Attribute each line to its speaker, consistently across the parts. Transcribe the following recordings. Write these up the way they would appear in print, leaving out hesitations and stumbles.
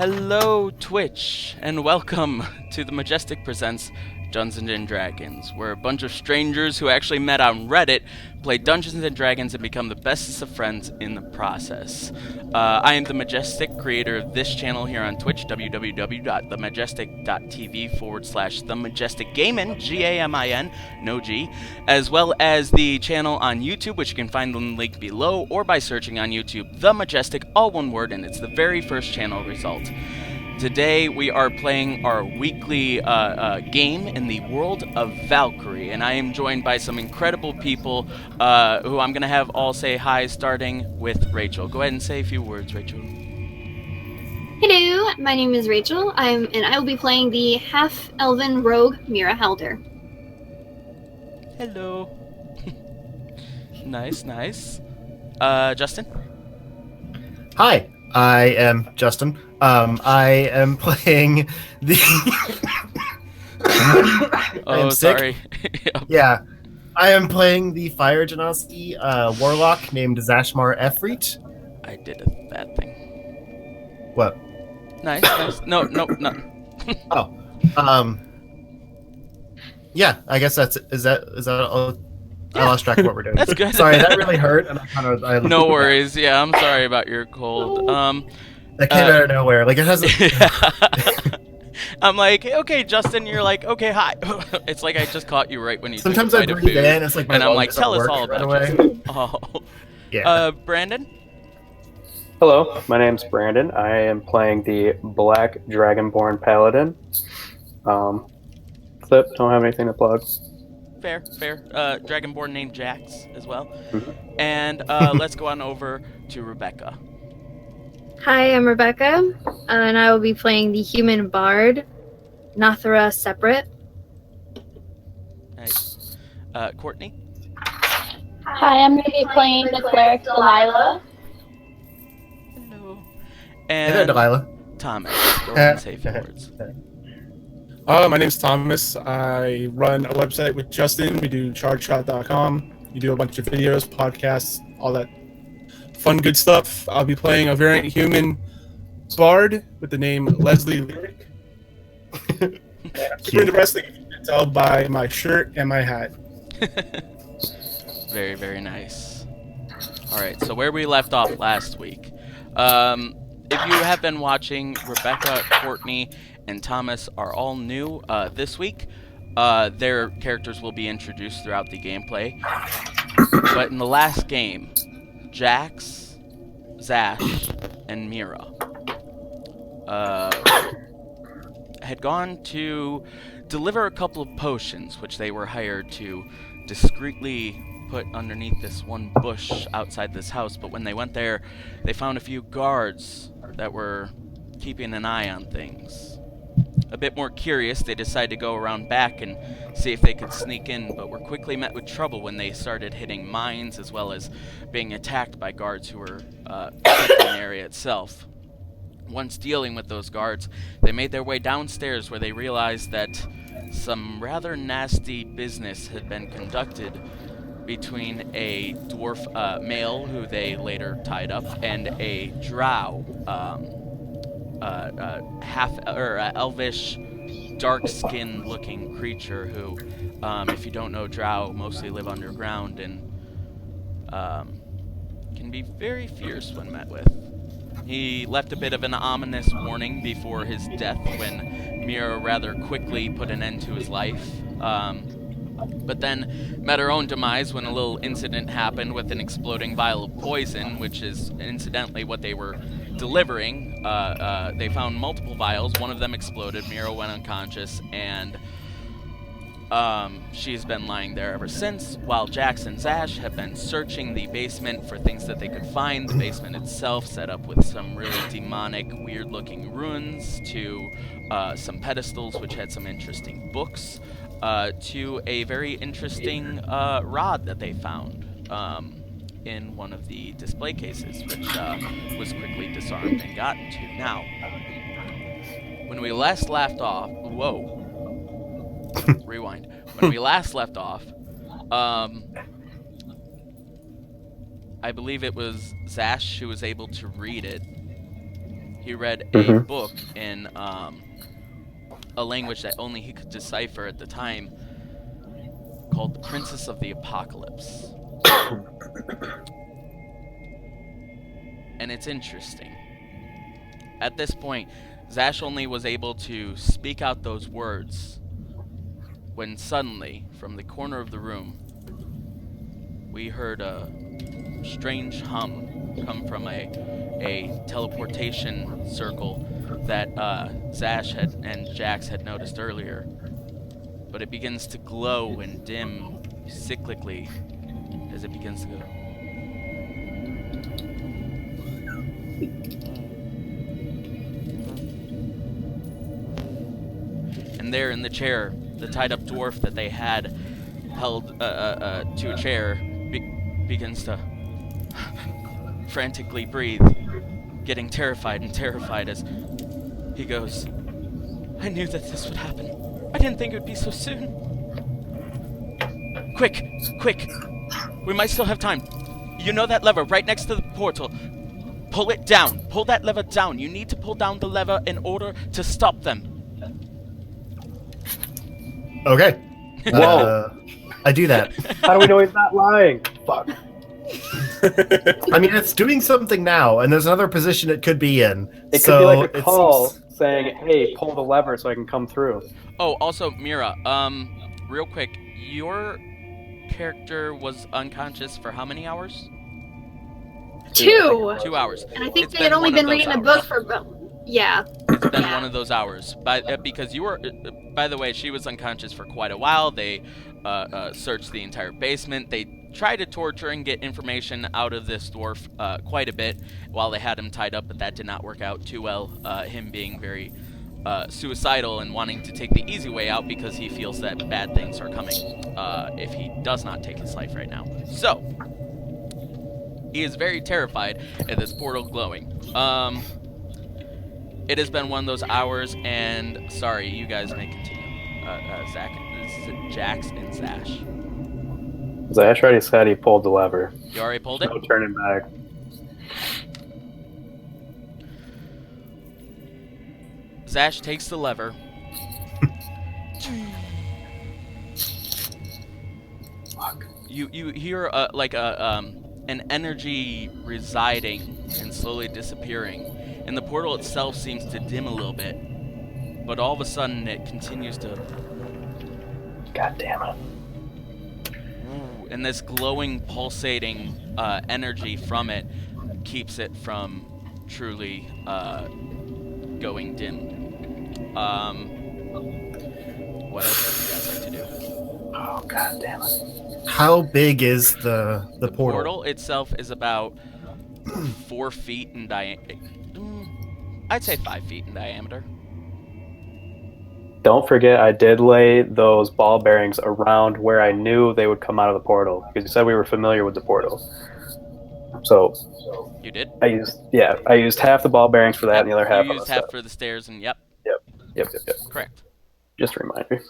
Speaker 1: Hello, Twitch, and welcome to TheMajestic Presents Dungeons and Dragons, where a bunch of strangers who actually met on Reddit play Dungeons and Dragons and become the bestest of friends in the process. I am TheMajestic, creator of this channel here on Twitch, www.themajestic.tv/TheMajesticGamin, Gamin, no G, as well as the channel on YouTube, which you can find the link below, or by searching on YouTube, The Majestic, all one word, and it's the very first channel result. Today we are playing our weekly game in the world of Valkyrie, and I am joined by some incredible people who I'm going to have all say hi, starting with Rachel. Go ahead and say a few words, Rachel.
Speaker 2: Hello, my name is Rachel, and I will be playing the half-elven rogue Mira Halder.
Speaker 1: Hello. Nice. Justin?
Speaker 3: Hi, I am Justin. I am playing the.
Speaker 1: Oh, sorry.
Speaker 3: Yeah, I am playing the Fire Genasi warlock named Zashmar Efreet.
Speaker 1: I did a bad thing.
Speaker 3: What?
Speaker 1: Nice. No, nothing.
Speaker 3: Oh, yeah. I guess is that all? I lost track of what we're doing.
Speaker 1: That's good.
Speaker 3: Sorry, that really hurt, and
Speaker 1: No worries. Yeah, I'm sorry about your cold.
Speaker 3: That came out of nowhere. Like it hasn't.
Speaker 1: I'm like, okay, Justin. You're like, okay, hi. It's like I just caught you right when you.
Speaker 3: Sometimes I breathe in. It's like my
Speaker 1: and I'm
Speaker 3: lungs
Speaker 1: like, tell
Speaker 3: don't
Speaker 1: us
Speaker 3: work
Speaker 1: all
Speaker 3: right
Speaker 1: about
Speaker 3: away.
Speaker 1: you. Oh.
Speaker 3: Yeah.
Speaker 1: Brandon.
Speaker 4: Hello, my name's Brandon. I am playing the Black Dragonborn Paladin. Clip, don't have anything to plug.
Speaker 1: Fair. Dragonborn named Jax as well.
Speaker 4: Mhm.
Speaker 1: And let's go on over to Rebecca.
Speaker 2: Hi, I'm Rebecca, and I will be playing the human bard, Nathara Separate.
Speaker 1: Nice. Courtney.
Speaker 5: Hi, I'm going to be playing the cleric Delilah.
Speaker 1: Hello.
Speaker 3: Hey there,
Speaker 1: And
Speaker 3: Delilah.
Speaker 1: Thomas. Go ahead and say a few words.
Speaker 6: My name's Thomas. I run a website with Justin. We do chargeshot.com. We do a bunch of videos, podcasts, all that fun, good stuff. I'll be playing a variant human bard with the name Leslie Lyric. I'm super into wrestling, if you can tell by my shirt and my hat.
Speaker 1: Very, very nice. All right, so where we left off last week. If you have been watching, Rebecca, Courtney, and Thomas are all new this week. Their characters will be introduced throughout the gameplay. But in the last game, Jax, Zash, and Mira had gone to deliver a couple of potions, which they were hired to discreetly put underneath this one bush outside this house. But when they went there, they found a few guards that were keeping an eye on things. A bit more curious, they decided to go around back and see if they could sneak in, but were quickly met with trouble when they started hitting mines as well as being attacked by guards who were protecting the area itself. Once dealing with those guards, they made their way downstairs where they realized that some rather nasty business had been conducted between a dwarf male who they later tied up and a drow, elvish, dark-skinned looking creature who, if you don't know, drow mostly live underground and can be very fierce when met with. He left a bit of an ominous warning before his death when Mira rather quickly put an end to his life. But then met her own demise when a little incident happened with an exploding vial of poison, which is incidentally what they were delivering. They found multiple vials. One of them exploded. Mira went unconscious, and she's been lying there ever since, while Jax and Zash have been searching the basement for things that they could find. The basement itself set up with some really demonic, weird-looking ruins, to some pedestals which had some interesting books, to a very interesting rod that they found in one of the display cases, which was quickly disarmed and gotten to. Now, when we last left off... Whoa. Rewind. When we last left off, I believe it was Zash who was able to read it. He read a
Speaker 4: Mhm.
Speaker 1: book in a language that only he could decipher at the time, called The Princess of the Apocalypse. And it's interesting. At this point, Zash only was able to speak out those words when suddenly, from the corner of the room, we heard a strange hum come from a teleportation circle that Zash and Jax had noticed earlier. But it begins to glow and dim cyclically as it begins to go. And there in the chair, the tied-up dwarf that they had held to a chair begins to frantically breathe, getting terrified as he goes, I knew that this would happen. I didn't think it would be so soon. Quick! We might still have time. You know that lever right next to the portal. Pull it down. Pull that lever down. You need to pull down the lever in order to stop them.
Speaker 3: Okay.
Speaker 4: Whoa.
Speaker 3: I do that.
Speaker 4: How do we know he's not lying? Fuck.
Speaker 3: I mean, it's doing something now, and there's another position it could be in.
Speaker 4: It
Speaker 3: so
Speaker 4: could be like a
Speaker 3: it
Speaker 4: call
Speaker 3: seems-
Speaker 4: saying, "Hey, pull the lever so I can come through."
Speaker 1: Oh, also, Mira, real quick, your character was unconscious for how many hours?
Speaker 2: 2.
Speaker 1: 2 hours.
Speaker 2: And I think
Speaker 1: It's
Speaker 2: they had
Speaker 1: been
Speaker 2: only
Speaker 1: one of
Speaker 2: been
Speaker 1: those
Speaker 2: reading a
Speaker 1: hours.
Speaker 2: book for. Yeah.
Speaker 1: It's been
Speaker 2: Yeah.
Speaker 1: one of those hours. Because you were, by the way, she was unconscious for quite a while. They searched the entire basement. They tried to torture and get information out of this dwarf quite a bit while they had him tied up, but that did not work out too well. Him being very suicidal and wanting to take the easy way out because he feels that bad things are coming if he does not take his life right now. So, he is very terrified at this portal glowing. It has been one of those hours, and sorry, you guys may continue. Jax and Zash.
Speaker 4: Zash already said he pulled the lever.
Speaker 1: You already pulled it?
Speaker 4: No turning back.
Speaker 1: Zash takes the lever. You hear an energy residing and slowly disappearing, and the portal itself seems to dim a little bit, but all of a sudden it continues to.
Speaker 4: God damn it.
Speaker 1: And this glowing, pulsating energy from it keeps it from truly going dim. What else would you guys like to do?
Speaker 4: Oh, god damn it.
Speaker 3: How big is the
Speaker 1: The
Speaker 3: portal?
Speaker 1: portal itself is about 4 feet in diameter. I'd say 5 feet in diameter.
Speaker 4: Don't forget, I did lay those ball bearings around where I knew they would come out of the portal, because you said we were familiar with the portal. So
Speaker 1: You did?
Speaker 4: I used half the ball bearings for that, and the other half
Speaker 1: You
Speaker 4: on the
Speaker 1: used half
Speaker 4: stuff.
Speaker 1: for the stairs, and yep,
Speaker 4: Yep.
Speaker 1: correct.
Speaker 4: Just a reminder.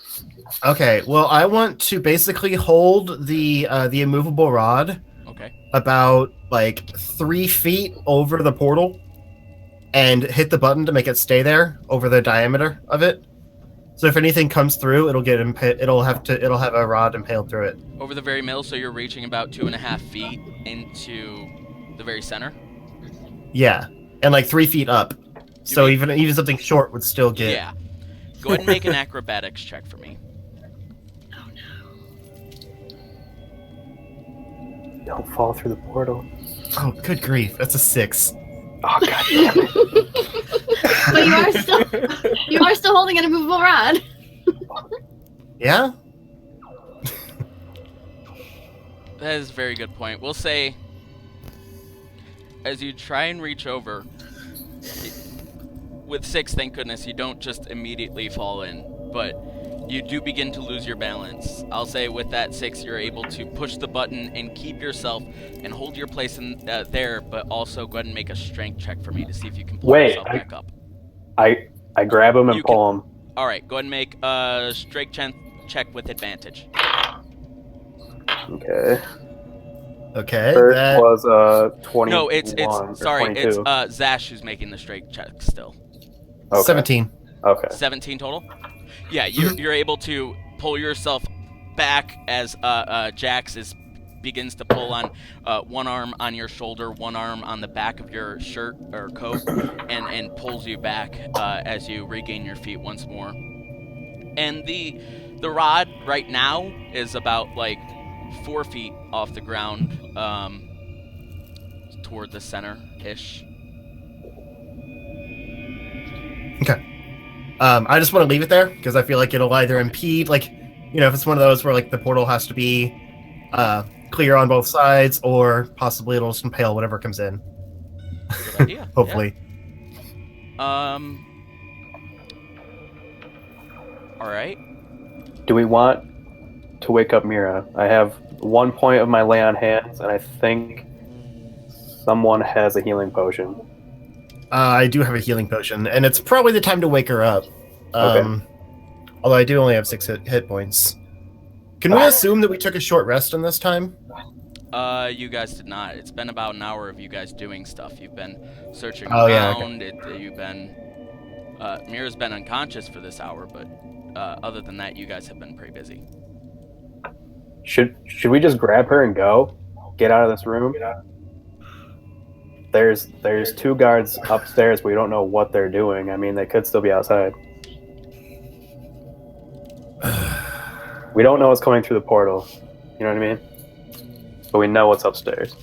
Speaker 3: Okay, well, I want to basically hold the immovable rod
Speaker 1: Okay.
Speaker 3: about like 3 feet over the portal, and hit the button to make it stay there over the diameter of it. So if anything comes through, it'll have a rod impaled through it.
Speaker 1: Over the very middle, so you're reaching about 2.5 feet into the very center.
Speaker 3: Yeah, and like 3 feet up. So
Speaker 1: mean-
Speaker 3: even something short would still get.
Speaker 1: Yeah. Go ahead and make an acrobatics check for me.
Speaker 4: Don't fall through the portal.
Speaker 3: Oh, good grief! That's a 6.
Speaker 4: Oh, god damn it.
Speaker 2: But you are still holding an immovable rod.
Speaker 3: Yeah.
Speaker 1: That is a very good point. We'll say, as you try and reach over, with 6, thank goodness, you don't just immediately fall in, but you do begin to lose your balance. I'll say with that 6, you're able to push the button and keep yourself and hold your place in there, but also go ahead and make a strength check for me to see if you can pull yourself back up.
Speaker 4: I grab him and
Speaker 1: You
Speaker 4: pull him.
Speaker 1: All right, go ahead and make a strength check with advantage.
Speaker 4: Okay.
Speaker 3: Okay,
Speaker 4: First
Speaker 3: that
Speaker 4: was 21
Speaker 1: No, it's
Speaker 4: or
Speaker 1: sorry,
Speaker 4: 22.
Speaker 1: it's Zash who's making the straight check still.
Speaker 4: Okay.
Speaker 3: 17.
Speaker 4: Okay.
Speaker 1: 17 total. Yeah, you're able to pull yourself back as Jax begins to pull on one arm on your shoulder, one arm on the back of your shirt or coat, and pulls you back as you regain your feet once more. And the rod right now is about like 4 feet off the ground, toward the center-ish.
Speaker 3: Okay. I just want to leave it there because I feel like it'll either impede, like, if it's one of those where like the portal has to be clear on both sides, or possibly it'll just impale whatever comes in.
Speaker 1: Good idea.
Speaker 3: Hopefully.
Speaker 1: Yeah. All right.
Speaker 4: Do we want to wake up Mira? I have 1 point of my lay on hands, and I think someone has a healing potion.
Speaker 3: I do have a healing potion, and it's probably the time to wake her up.
Speaker 4: Okay.
Speaker 3: Although I do only have 6 hit points. Can we assume that we took a short rest in this time?
Speaker 1: You guys did not. It's been about an hour of you guys doing stuff. You've been searching
Speaker 3: Oh, yeah, okay.
Speaker 1: around. You've been Mira's been unconscious for this hour, but other than that, you guys have been pretty busy.
Speaker 4: Should we just grab her and go? Get out of this room? There's 2 guards upstairs. We don't know what they're doing. I mean, they could still be outside. We don't know what's coming through the portal. You know what I mean? But we know what's upstairs.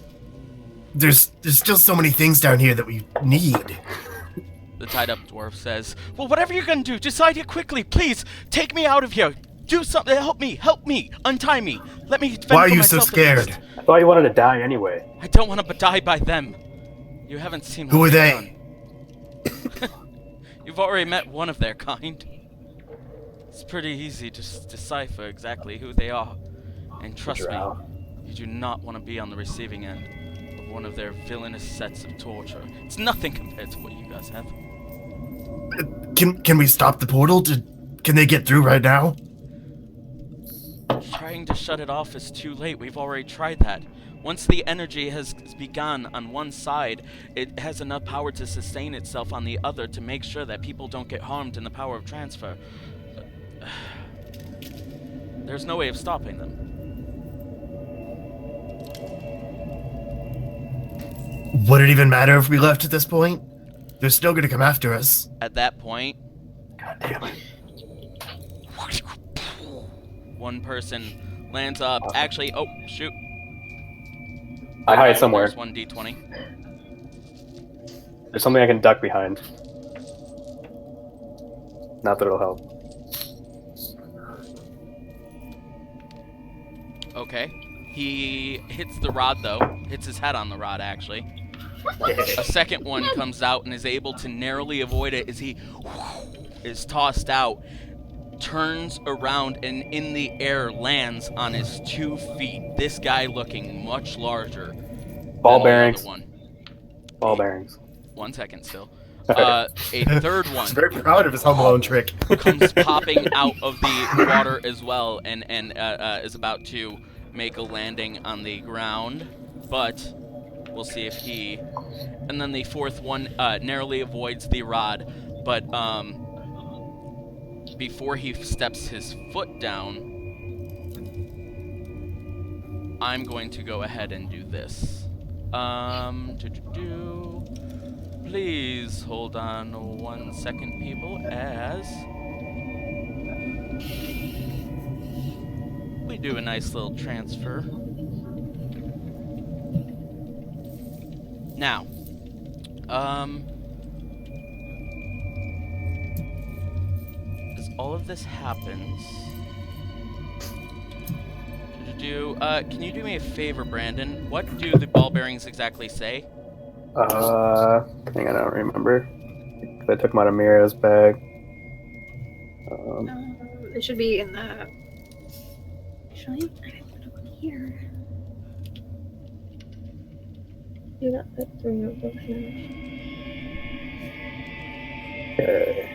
Speaker 3: There's still so many things down here that we need.
Speaker 1: The tied-up dwarf says, "Well, whatever you're gonna do, decide it quickly. Please, take me out of here. Do something. Help me. Untie me. Let me fend
Speaker 3: Why are
Speaker 1: for
Speaker 3: you so
Speaker 1: myself at
Speaker 3: scared?
Speaker 1: least.
Speaker 4: I thought you wanted to die anyway.
Speaker 1: I don't want to die by them. You haven't seen
Speaker 3: Who
Speaker 1: what
Speaker 3: are
Speaker 1: they've
Speaker 3: they?
Speaker 1: done. You've already met one of their kind. It's pretty easy to decipher exactly who they are. And trust me,
Speaker 4: Drow.
Speaker 1: you do not want to be on the receiving end of one of their villainous sets of torture. It's nothing compared to what you guys have.
Speaker 3: Can we stop the portal? Can they get through right now?
Speaker 1: Trying to shut it off is too late. We've already tried that. Once the energy has begun on one side, it has enough power to sustain itself on the other to make sure that people don't get harmed in the power of transfer. There's no way of stopping them.
Speaker 3: Would it even matter if we left at this point? They're still gonna come after us.
Speaker 1: At that point,
Speaker 4: God damn it.
Speaker 1: one person lands up. Actually, oh, shoot.
Speaker 4: I hide somewhere.
Speaker 1: There's 1d20.
Speaker 4: There's something I can duck behind. Not that it'll help.
Speaker 1: Okay. He hits the rod, though. Hits his head on the rod, actually. A second one comes out and is able to narrowly avoid it as he is tossed out, turns around, and in the air lands on his 2 feet. This guy looking much larger.
Speaker 4: Ball
Speaker 1: than
Speaker 4: bearings.
Speaker 1: The other one.
Speaker 4: Ball bearings.
Speaker 1: 1 second still. A third one
Speaker 3: He's very proud of his Home Alone trick.
Speaker 1: comes popping out of the water as well, and is about to make a landing on the ground, but we'll see if he. And then the fourth one narrowly avoids the rod, but before he steps his foot down, I'm going to go ahead and do this. Please hold on 1 second, people, as we do a nice little transfer. Now, as all of this happens, can you do me a favor, Brandon? What do the ball bearings exactly say?
Speaker 4: Hang on, I don't remember. I took them out of Mira's bag.
Speaker 2: It should be in the. Actually, I can put it over here. You got the 3 notebooks now.
Speaker 4: Okay.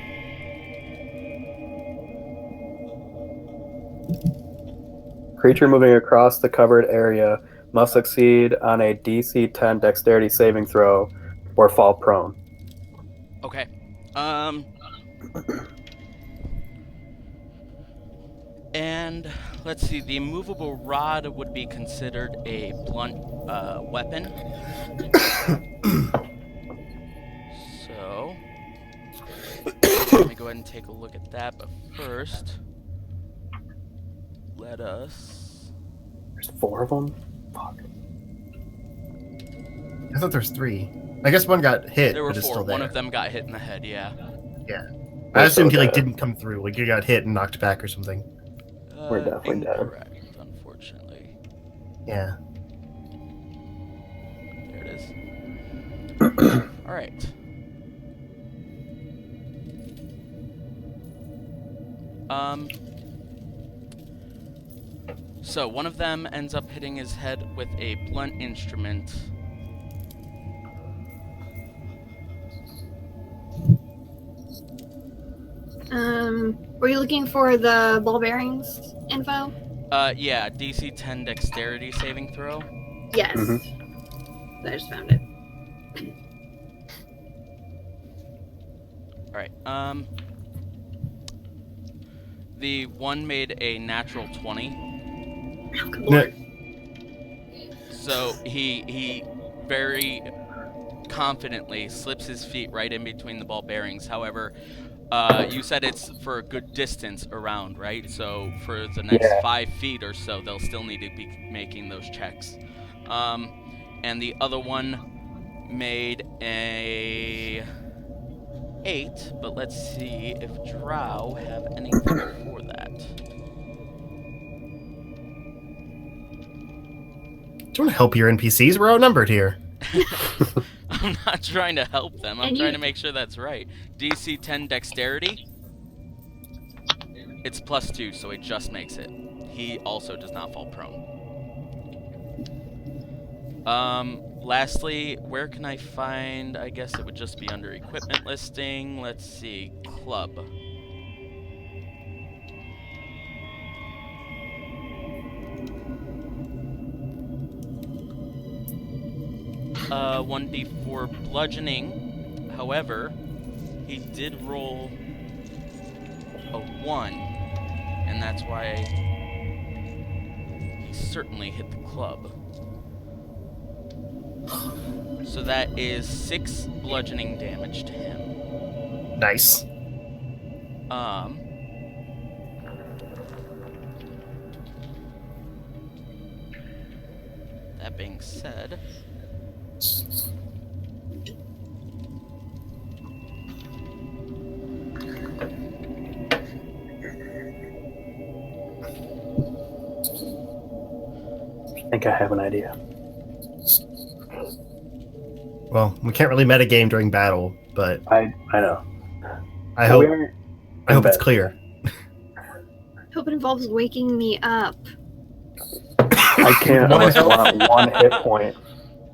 Speaker 4: Creature moving across the covered area must succeed on a DC 10 dexterity saving throw or fall prone.
Speaker 1: Okay. And let's see, the immovable rod would be considered a blunt weapon. So, let me go ahead and take a look at that, but first, let us...
Speaker 4: There's 4 of them? Fuck.
Speaker 3: I thought there's 3. I guess one got hit,
Speaker 1: There were
Speaker 3: but it's
Speaker 1: 4.
Speaker 3: still there.
Speaker 1: One of them got hit in the head, yeah.
Speaker 3: Yeah. I assumed he
Speaker 4: dead.
Speaker 3: didn't come through. Like he got hit and knocked back or something.
Speaker 4: We're definitely dead.
Speaker 1: Incorrect, unfortunately.
Speaker 3: Yeah.
Speaker 1: There it is. Alright. So one of them ends up hitting his head with a blunt instrument.
Speaker 2: Were you looking for the ball bearings info?
Speaker 1: Yeah, DC 10 dexterity saving throw.
Speaker 2: Yes. I just found it.
Speaker 1: Alright, the one made a natural 20.
Speaker 2: Oh, good lord.
Speaker 1: So he very confidently slips his feet right in between the ball bearings. However, you said it's for a good distance around, right? So for the next 5 feet or so, they'll still need to be making those checks. And the other one made a 8, but let's see if Drow have anything for that.
Speaker 3: Don't help your NPCs. We're outnumbered here.
Speaker 1: I'm not trying to help them. I'm
Speaker 2: And
Speaker 1: trying
Speaker 2: you-
Speaker 1: to make sure that's right. DC 10 dexterity. It's +2, so it just makes it. He also does not fall prone. Lastly, where can I find, I guess it would just be under equipment listing. Let's see, club. 1d4 bludgeoning. However, he did roll a 1, and that's why he certainly hit the club. So that is 6 bludgeoning damage to him.
Speaker 3: Nice.
Speaker 1: That being said,
Speaker 4: I think I have an idea.
Speaker 3: Well, we can't really metagame during battle, but
Speaker 4: I know.
Speaker 3: I
Speaker 4: Well, we
Speaker 3: hope
Speaker 4: aren't
Speaker 3: I hope
Speaker 4: in
Speaker 3: it's
Speaker 4: bed.
Speaker 3: clear.
Speaker 2: Hope it involves waking me up.
Speaker 4: I can't unless I want 1 hit point.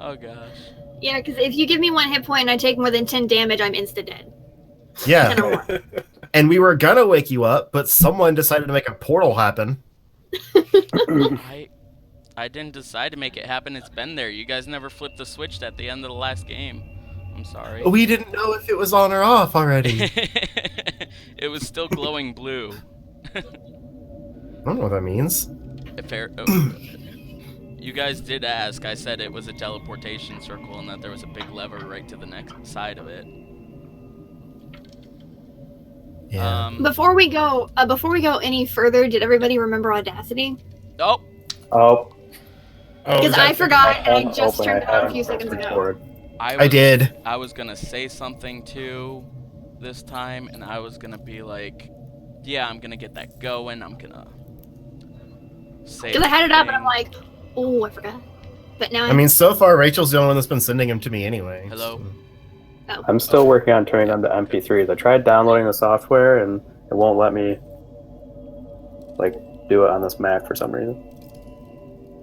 Speaker 1: oh gosh.
Speaker 2: Yeah, because if you give me 1 hit point and I take more than 10 damage, I'm insta dead. 10
Speaker 3: Yeah,
Speaker 2: or more.
Speaker 3: and we were gonna wake you up, but someone decided to make a portal happen.
Speaker 1: I didn't decide to make it happen. It's been there. You guys never flipped the switch at the end of the last game. I'm sorry.
Speaker 3: We didn't know if it was on or off already.
Speaker 1: It was still glowing blue.
Speaker 3: I don't know what that means.
Speaker 1: Fair. You guys did ask. I said it was a teleportation circle and that there was a big lever right to the next side of it.
Speaker 3: Yeah.
Speaker 2: Before we go any further, did everybody remember Audacity?
Speaker 1: Oh,
Speaker 4: Oh,
Speaker 2: Because I forgot and I
Speaker 4: hadn't
Speaker 2: just
Speaker 4: opened,
Speaker 2: turned it
Speaker 4: I
Speaker 2: on a
Speaker 4: hadn't
Speaker 2: few seconds
Speaker 4: pressed
Speaker 2: ago.
Speaker 4: record.
Speaker 3: I did.
Speaker 1: I was gonna say something too this time, and I was gonna be like, "Yeah, I'm gonna get that going. I'm gonna say."
Speaker 2: Because I had it up and I'm
Speaker 1: thing."
Speaker 2: like, oh, I forgot. But now
Speaker 3: I mean, so far Rachel's the only one that's been sending them to me anyway.
Speaker 1: Hello?
Speaker 2: oh.
Speaker 4: I'm still working on turning them to MP3s. I tried downloading the software and it won't let me do it on this Mac for some reason.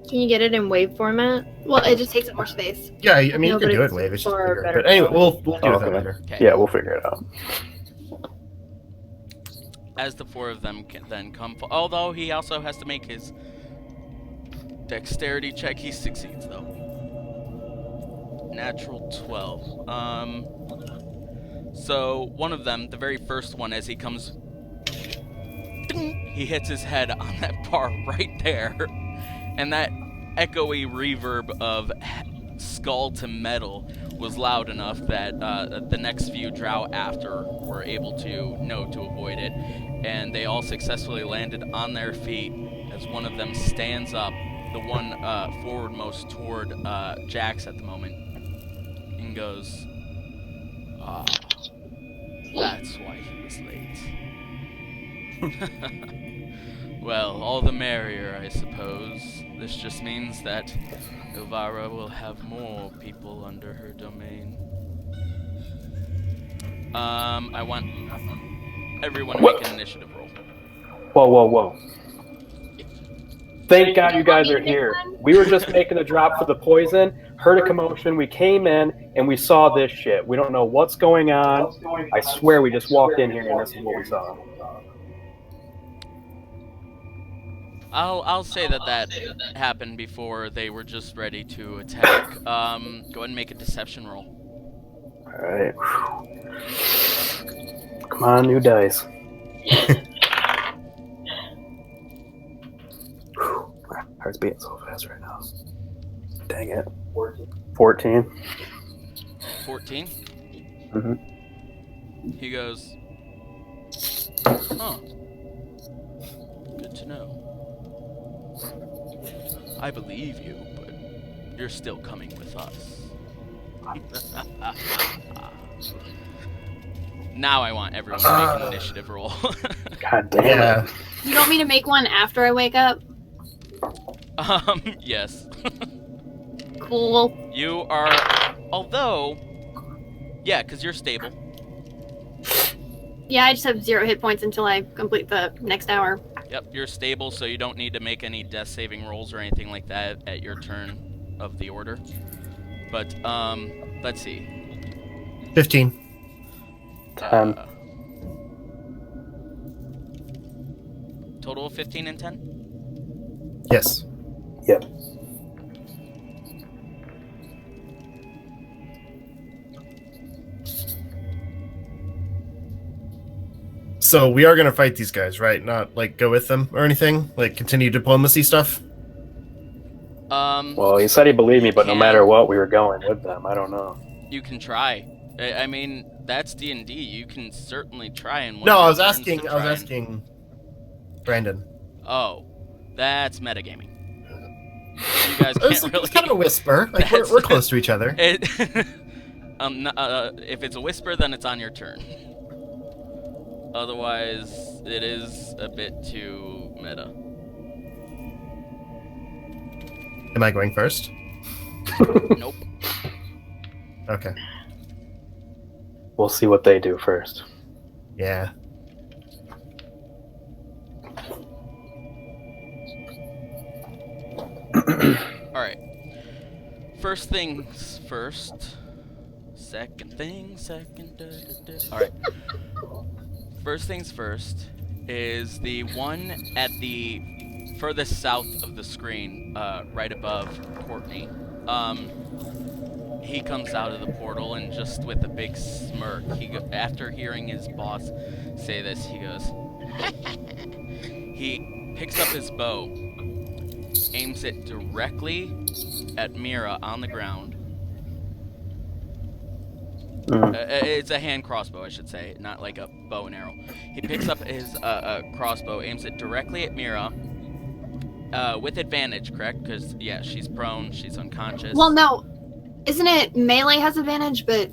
Speaker 2: Can you get it in WAV format? Well, it just takes up more space.
Speaker 3: Yeah, I mean,
Speaker 2: No,
Speaker 3: you can
Speaker 2: but
Speaker 3: do it
Speaker 2: it's
Speaker 3: in Wave. It's just
Speaker 2: for
Speaker 3: bigger.
Speaker 2: better
Speaker 3: But anyway, we'll do
Speaker 4: Oh,
Speaker 3: that
Speaker 4: okay.
Speaker 3: later.
Speaker 1: Okay.
Speaker 4: Yeah, we'll figure it out.
Speaker 1: As the 4 of them can then come. Although he also has to make his Dexterity check. He succeeds though. Natural 12. So one of them, the very first one, as he comes, ding, he hits his head on that bar right there, and that echoey reverb of skull to metal was loud enough that the next few drow after were able to know to avoid it, and they all successfully landed on their feet as one of them stands up, the one forwardmost toward Jax at the moment, and goes, "Ah, that's why he was late." Well, all the merrier, I suppose. This just means that Ilvara will have more people under her domain. I want everyone to make an initiative roll.
Speaker 4: Whoa. Thank God you guys are here. We were just making a drop for the poison, heard a commotion, we came in, and we saw this shit. We don't know what's going on. I swear we just walked in here and this is what we saw.
Speaker 1: I'll say that happened before they were just ready to attack. Go ahead and make a deception roll.
Speaker 4: Alright. Come on, new dice. My heart's beating so fast right now. Dang it. 14.
Speaker 1: 14?
Speaker 4: Mhm.
Speaker 1: He goes, huh. Good to know. I believe you, but you're still coming with us. Now I want everyone to make an initiative roll.
Speaker 4: God damn it.
Speaker 5: You want me to make one after I wake up?
Speaker 1: Yes.
Speaker 5: Cool.
Speaker 1: You are, although, yeah, because you're stable.
Speaker 5: Yeah, I just have 0 hit points until I complete the next hour.
Speaker 1: Yep, you're stable, so you don't need to make any death saving rolls or anything like that at your turn of the order. But, let's see.
Speaker 3: 15.
Speaker 4: 10.
Speaker 1: Total of 15 and 10?
Speaker 3: Yes.
Speaker 4: Yep.
Speaker 3: So we are going to fight these guys, right? Not, like, go with them or anything? Like, continue diplomacy stuff?
Speaker 4: Well, he said he believed me, but no matter what, we were going with them. I don't know.
Speaker 1: You can try. I mean, that's D&D. You can certainly try and...
Speaker 3: No, I was asking Brandon.
Speaker 1: Oh, that's metagaming. You guys can't really...
Speaker 3: It's kind of a whisper. Like, we're close to each other.
Speaker 1: If it's a whisper, then it's on your turn. Otherwise, it is a bit too meta.
Speaker 3: Am I going first?
Speaker 1: Nope.
Speaker 3: Okay.
Speaker 4: We'll see what they do first.
Speaker 3: Yeah.
Speaker 1: Alright. First things first. Second thing, second. Alright. First things first is the one at the furthest south of the screen, right above Courtney. He comes out of the portal and just with a big smirk, after hearing his boss say this, he goes, he picks up his bow, aims it directly at Mira on the ground. It's a hand crossbow, I should say, not like a bow and arrow. He picks up his crossbow, aims it directly at Mira, with advantage, correct? Because, yeah, she's prone, she's unconscious.
Speaker 5: Well, no. Isn't it melee has advantage, but...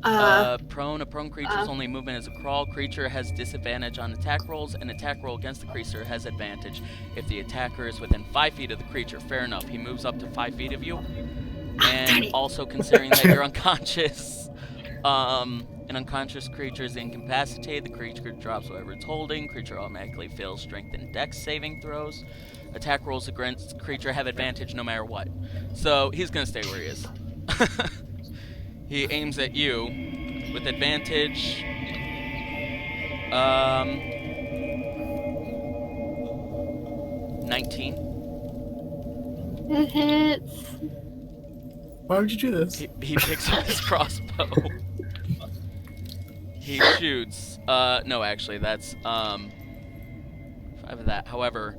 Speaker 1: A prone creature's only movement is a crawl. Creature has disadvantage on attack rolls. An attack roll against the creature has advantage if the attacker is within 5 feet of the creature. Fair enough. He moves up to 5 feet of you. And also considering that you're unconscious, an unconscious creature is incapacitated. The creature drops whatever it's holding. Creature automatically fails strength and dex saving throws. Attack rolls against creature have advantage no matter what. So he's going to stay where he is. He aims at you with advantage. 19.
Speaker 5: It hits.
Speaker 6: Why would you do this?
Speaker 1: He picks up his crossbow. He shoots. No, actually, that's 5 of that. However,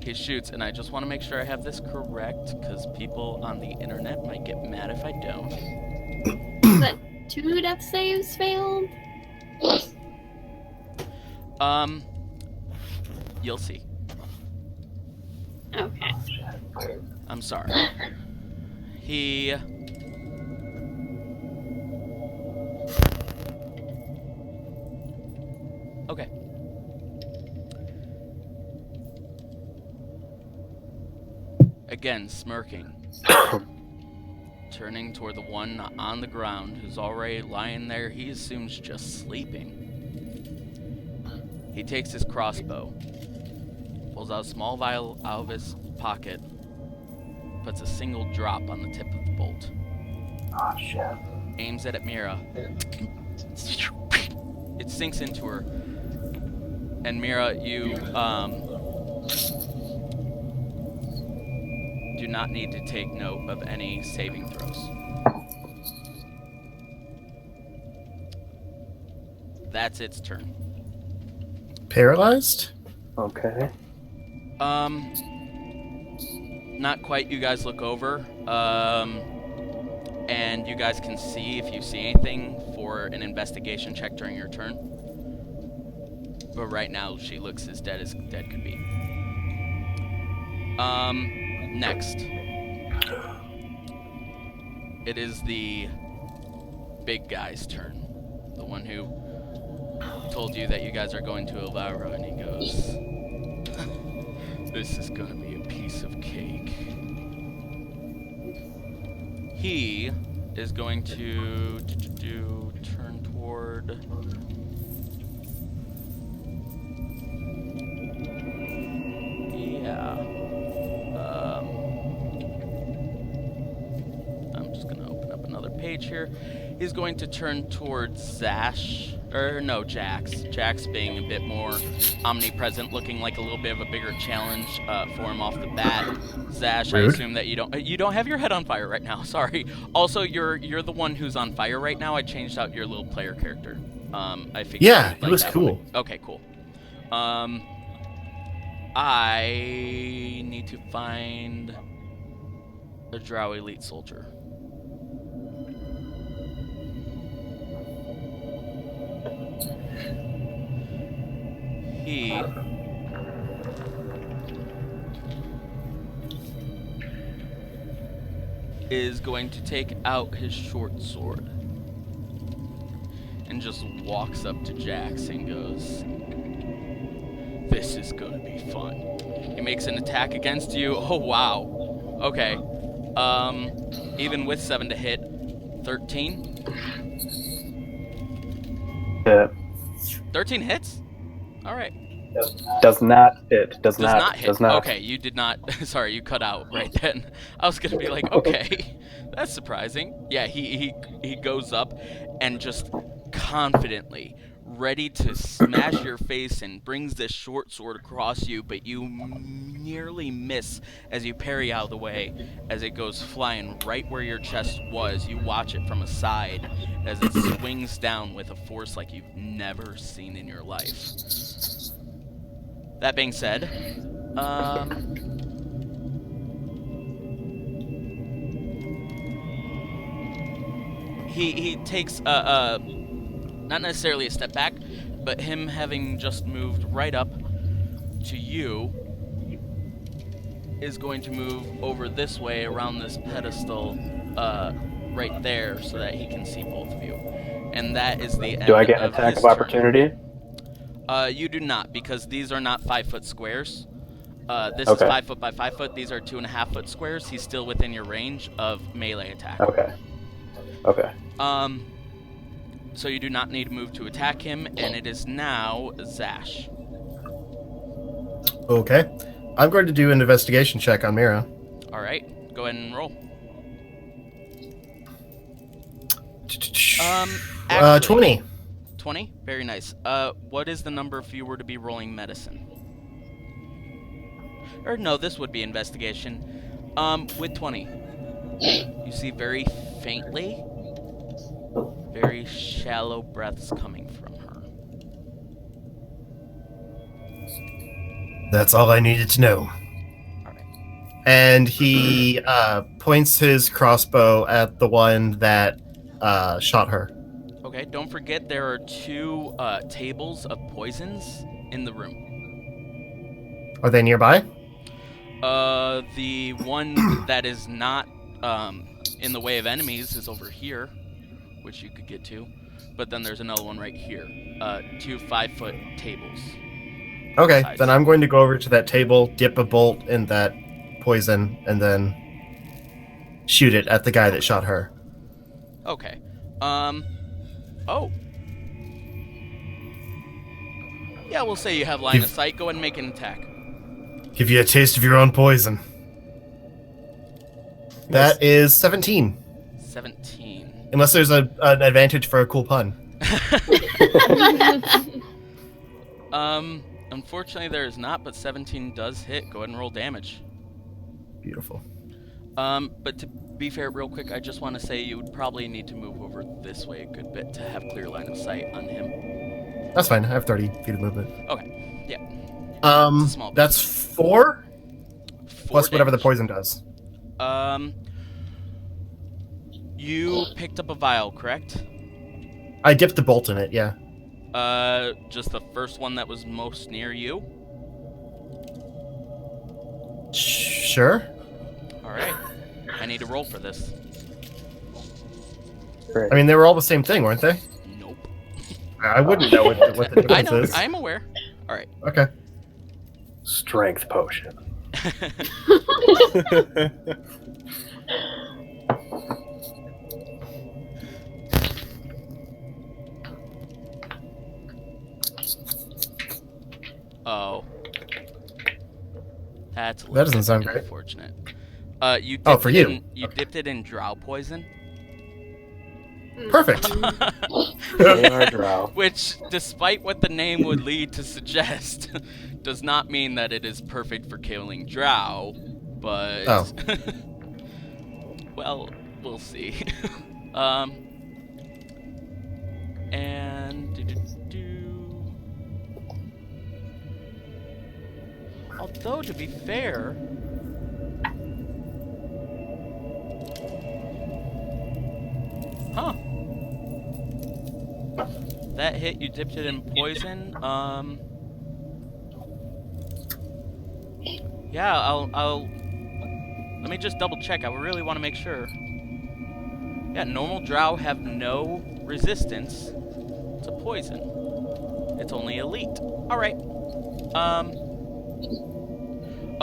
Speaker 1: he shoots, and I just want to make sure I have this correct, because people on the internet might get mad if I don't.
Speaker 5: But 2 death saves failed.
Speaker 1: You'll see.
Speaker 5: Okay.
Speaker 1: I'm sorry. He... Okay. Again, smirking. Turning toward the one on the ground who's already lying there, he assumes just sleeping. He takes his crossbow, pulls out a small vial out of his pocket, puts a single drop on the tip of the bolt.
Speaker 4: Oh, shit.
Speaker 1: Aims it at Mira. It sinks into her. And Mira, you do not need to take note of any saving throws. That's its turn.
Speaker 3: Paralyzed?
Speaker 4: Okay.
Speaker 1: Not quite. You guys look over, and you guys can see if you see anything for an investigation check during your turn. But right now, she looks as dead could be. Next. It is the big guy's turn. The one who told you that you guys are going to Elvira, and he goes, this is gonna be a piece of cake. He is going to turn toward... Yeah. I'm just gonna open up another page here. He's going to turn towards Zash. Or no, Jax. Jax being a bit more omnipresent, looking like a little bit of a bigger challenge for him off the bat. Zash,
Speaker 3: Rude.
Speaker 1: I assume that you don't have your head on fire right now. Sorry. Also, you're the one who's on fire right now. I changed out your little player character. I figured.
Speaker 3: Yeah,
Speaker 1: you'd
Speaker 3: it
Speaker 1: like
Speaker 3: was
Speaker 1: that
Speaker 3: cool.
Speaker 1: one. Okay, cool. I need to find a Drow elite soldier. He is going to take out his short sword and just walks up to Jax and goes, this is gonna be fun. He makes an attack against you. Oh, wow. Okay. Even with 7 to hit, 13?
Speaker 4: Yeah.
Speaker 1: 13 hits? Alright.
Speaker 4: Does not hit. Does not
Speaker 1: hit.
Speaker 4: Does not.
Speaker 1: Okay, you did not. Sorry, you cut out right then. I was gonna be like, okay, that's surprising. Yeah, he goes up and just confidently, ready to smash your face in, brings this short sword across you, but you nearly miss as you parry out of the way as it goes flying right where your chest was. You watch it from a side as it swings down with a force like you've never seen in your life. That being said, he takes not necessarily a step back, but him having just moved right up to you is going to move over this way around this pedestal right there so that he can see both of you. And that is the end.
Speaker 4: Do I get an
Speaker 1: of
Speaker 4: attack
Speaker 1: his
Speaker 4: of
Speaker 1: turn.
Speaker 4: opportunity?
Speaker 1: You do not, because these are not 5-foot squares. This is
Speaker 4: Okay.
Speaker 1: 5 foot by 5 foot. These are 2.5 foot squares. He's still within your range of melee attack.
Speaker 4: Okay. Okay.
Speaker 1: So you do not need to move to attack him, and it is now Zash.
Speaker 3: Okay. I'm going to do an investigation check on Mira.
Speaker 1: All right, go ahead and roll.
Speaker 3: 20.
Speaker 1: 20? Very nice. What is the number if you were to be rolling medicine? Or no, this would be investigation. With 20, you see very faintly, very shallow breaths coming from her.
Speaker 3: That's all I needed to know.
Speaker 1: Alright.
Speaker 3: And he points his crossbow at the one that shot her.
Speaker 1: Okay, don't forget there are 2 tables of poisons in the room.
Speaker 3: Are they nearby?
Speaker 1: The one that is not in the way of enemies is over here, which you could get to. But then there's another one right here. 2 5-foot tables.
Speaker 3: Okay,
Speaker 1: Sides.
Speaker 3: then I'm going to go over to that table, dip a bolt in that poison, and then shoot it at the guy that shot her.
Speaker 1: Okay. Oh. Yeah, we'll say you have line of sight. Go ahead and make an attack.
Speaker 3: Give you a taste of your own poison. That is 17.
Speaker 1: 17.
Speaker 3: Unless there's an advantage for a cool pun.
Speaker 1: Unfortunately there is not, but 17 does hit. Go ahead and roll damage.
Speaker 3: Beautiful.
Speaker 1: But to be fair, real quick, I just want to say you would probably need to move over this way a good bit to have clear line of sight on him.
Speaker 3: That's fine. I have 30 feet of movement.
Speaker 1: Okay, yeah. Small
Speaker 3: That's 4
Speaker 1: 4
Speaker 3: plus whatever the
Speaker 1: damage.
Speaker 3: poison does.
Speaker 1: You picked up a vial, correct?
Speaker 3: I dipped the bolt in it, yeah.
Speaker 1: Just the first one that was most near you?
Speaker 3: Sure.
Speaker 1: Alright. I need to roll for this.
Speaker 3: I mean, they were all the same thing, weren't they?
Speaker 1: Nope.
Speaker 3: I wouldn't know what the difference
Speaker 1: I know,
Speaker 3: is.
Speaker 1: I'm aware. Alright.
Speaker 3: Okay.
Speaker 4: Strength potion.
Speaker 1: Oh. That's a
Speaker 3: That
Speaker 1: little
Speaker 3: doesn't
Speaker 1: bit
Speaker 3: sound great.
Speaker 1: unfortunate. You dipped
Speaker 3: Oh, for you.
Speaker 1: You
Speaker 3: Okay.
Speaker 1: dipped it in drow poison.
Speaker 3: Perfect.
Speaker 4: They are drow.
Speaker 1: Which, despite what the name would lead to suggest, does not mean that it is perfect for killing drow, but...
Speaker 3: Oh.
Speaker 1: Well, we'll see. And... Although, to be fair... Huh. That hit, you dipped it in poison. Yeah, I'll... Let me just double check. I really want to make sure. Yeah, normal drow have no resistance to poison. It's only elite. Alright.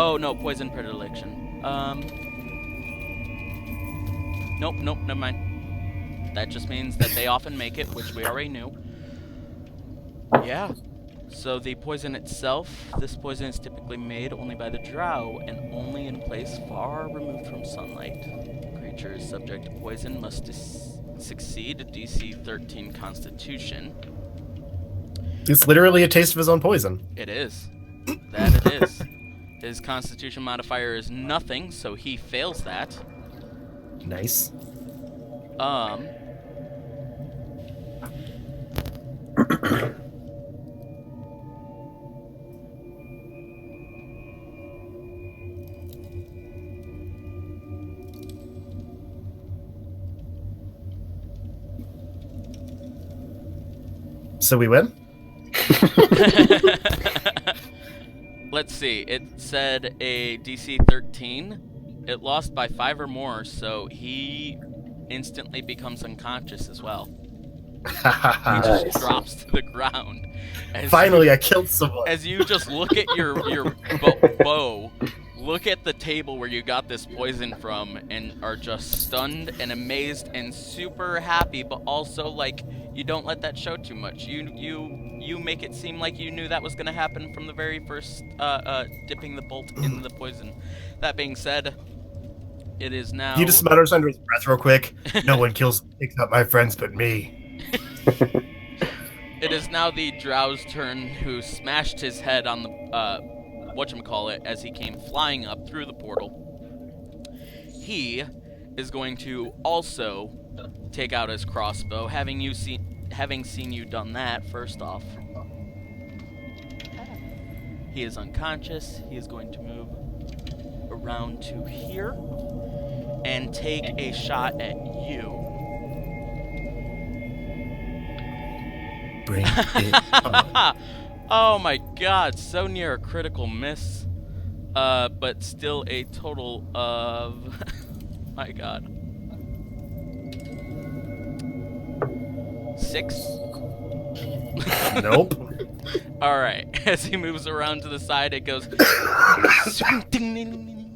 Speaker 1: Oh, no, poison predilection. Nope, never mind. That just means that they often make it, which we already knew. Yeah. So the poison itself, this poison is typically made only by the drow and only in a place far removed from sunlight. Creatures subject to poison must succeed a DC 13 Constitution.
Speaker 3: It's literally a taste of his own poison.
Speaker 1: It is. That it is. His Constitution modifier is nothing, so he fails that.
Speaker 3: Nice. So we win?
Speaker 1: Let's see. It said a DC 13. It lost by 5 or more, so he instantly becomes unconscious as well. He just
Speaker 4: Nice.
Speaker 1: drops to the ground. As
Speaker 3: Finally, I killed someone.
Speaker 1: As you just look at your bow, look at the table where you got this poison from, and are just stunned and amazed and super happy, but also like you don't let that show too much. You make it seem like you knew that was gonna happen from the very first dipping the bolt in the poison. That being said, it is now.
Speaker 3: He just mutters under his breath real quick. No one picks up my friends but me.
Speaker 1: It is now the drow's turn, who smashed his head on the whatchamacallit as he came flying up through the portal. he is going to also take out his crossbow, having seen you done that. First off, he is unconscious. He is going to move around to here and take a shot at you.
Speaker 3: Bring it on.
Speaker 1: Oh my god, so near a critical miss. But still a total of my god. 6.
Speaker 3: Nope.
Speaker 1: Alright, as he moves around to the side, it goes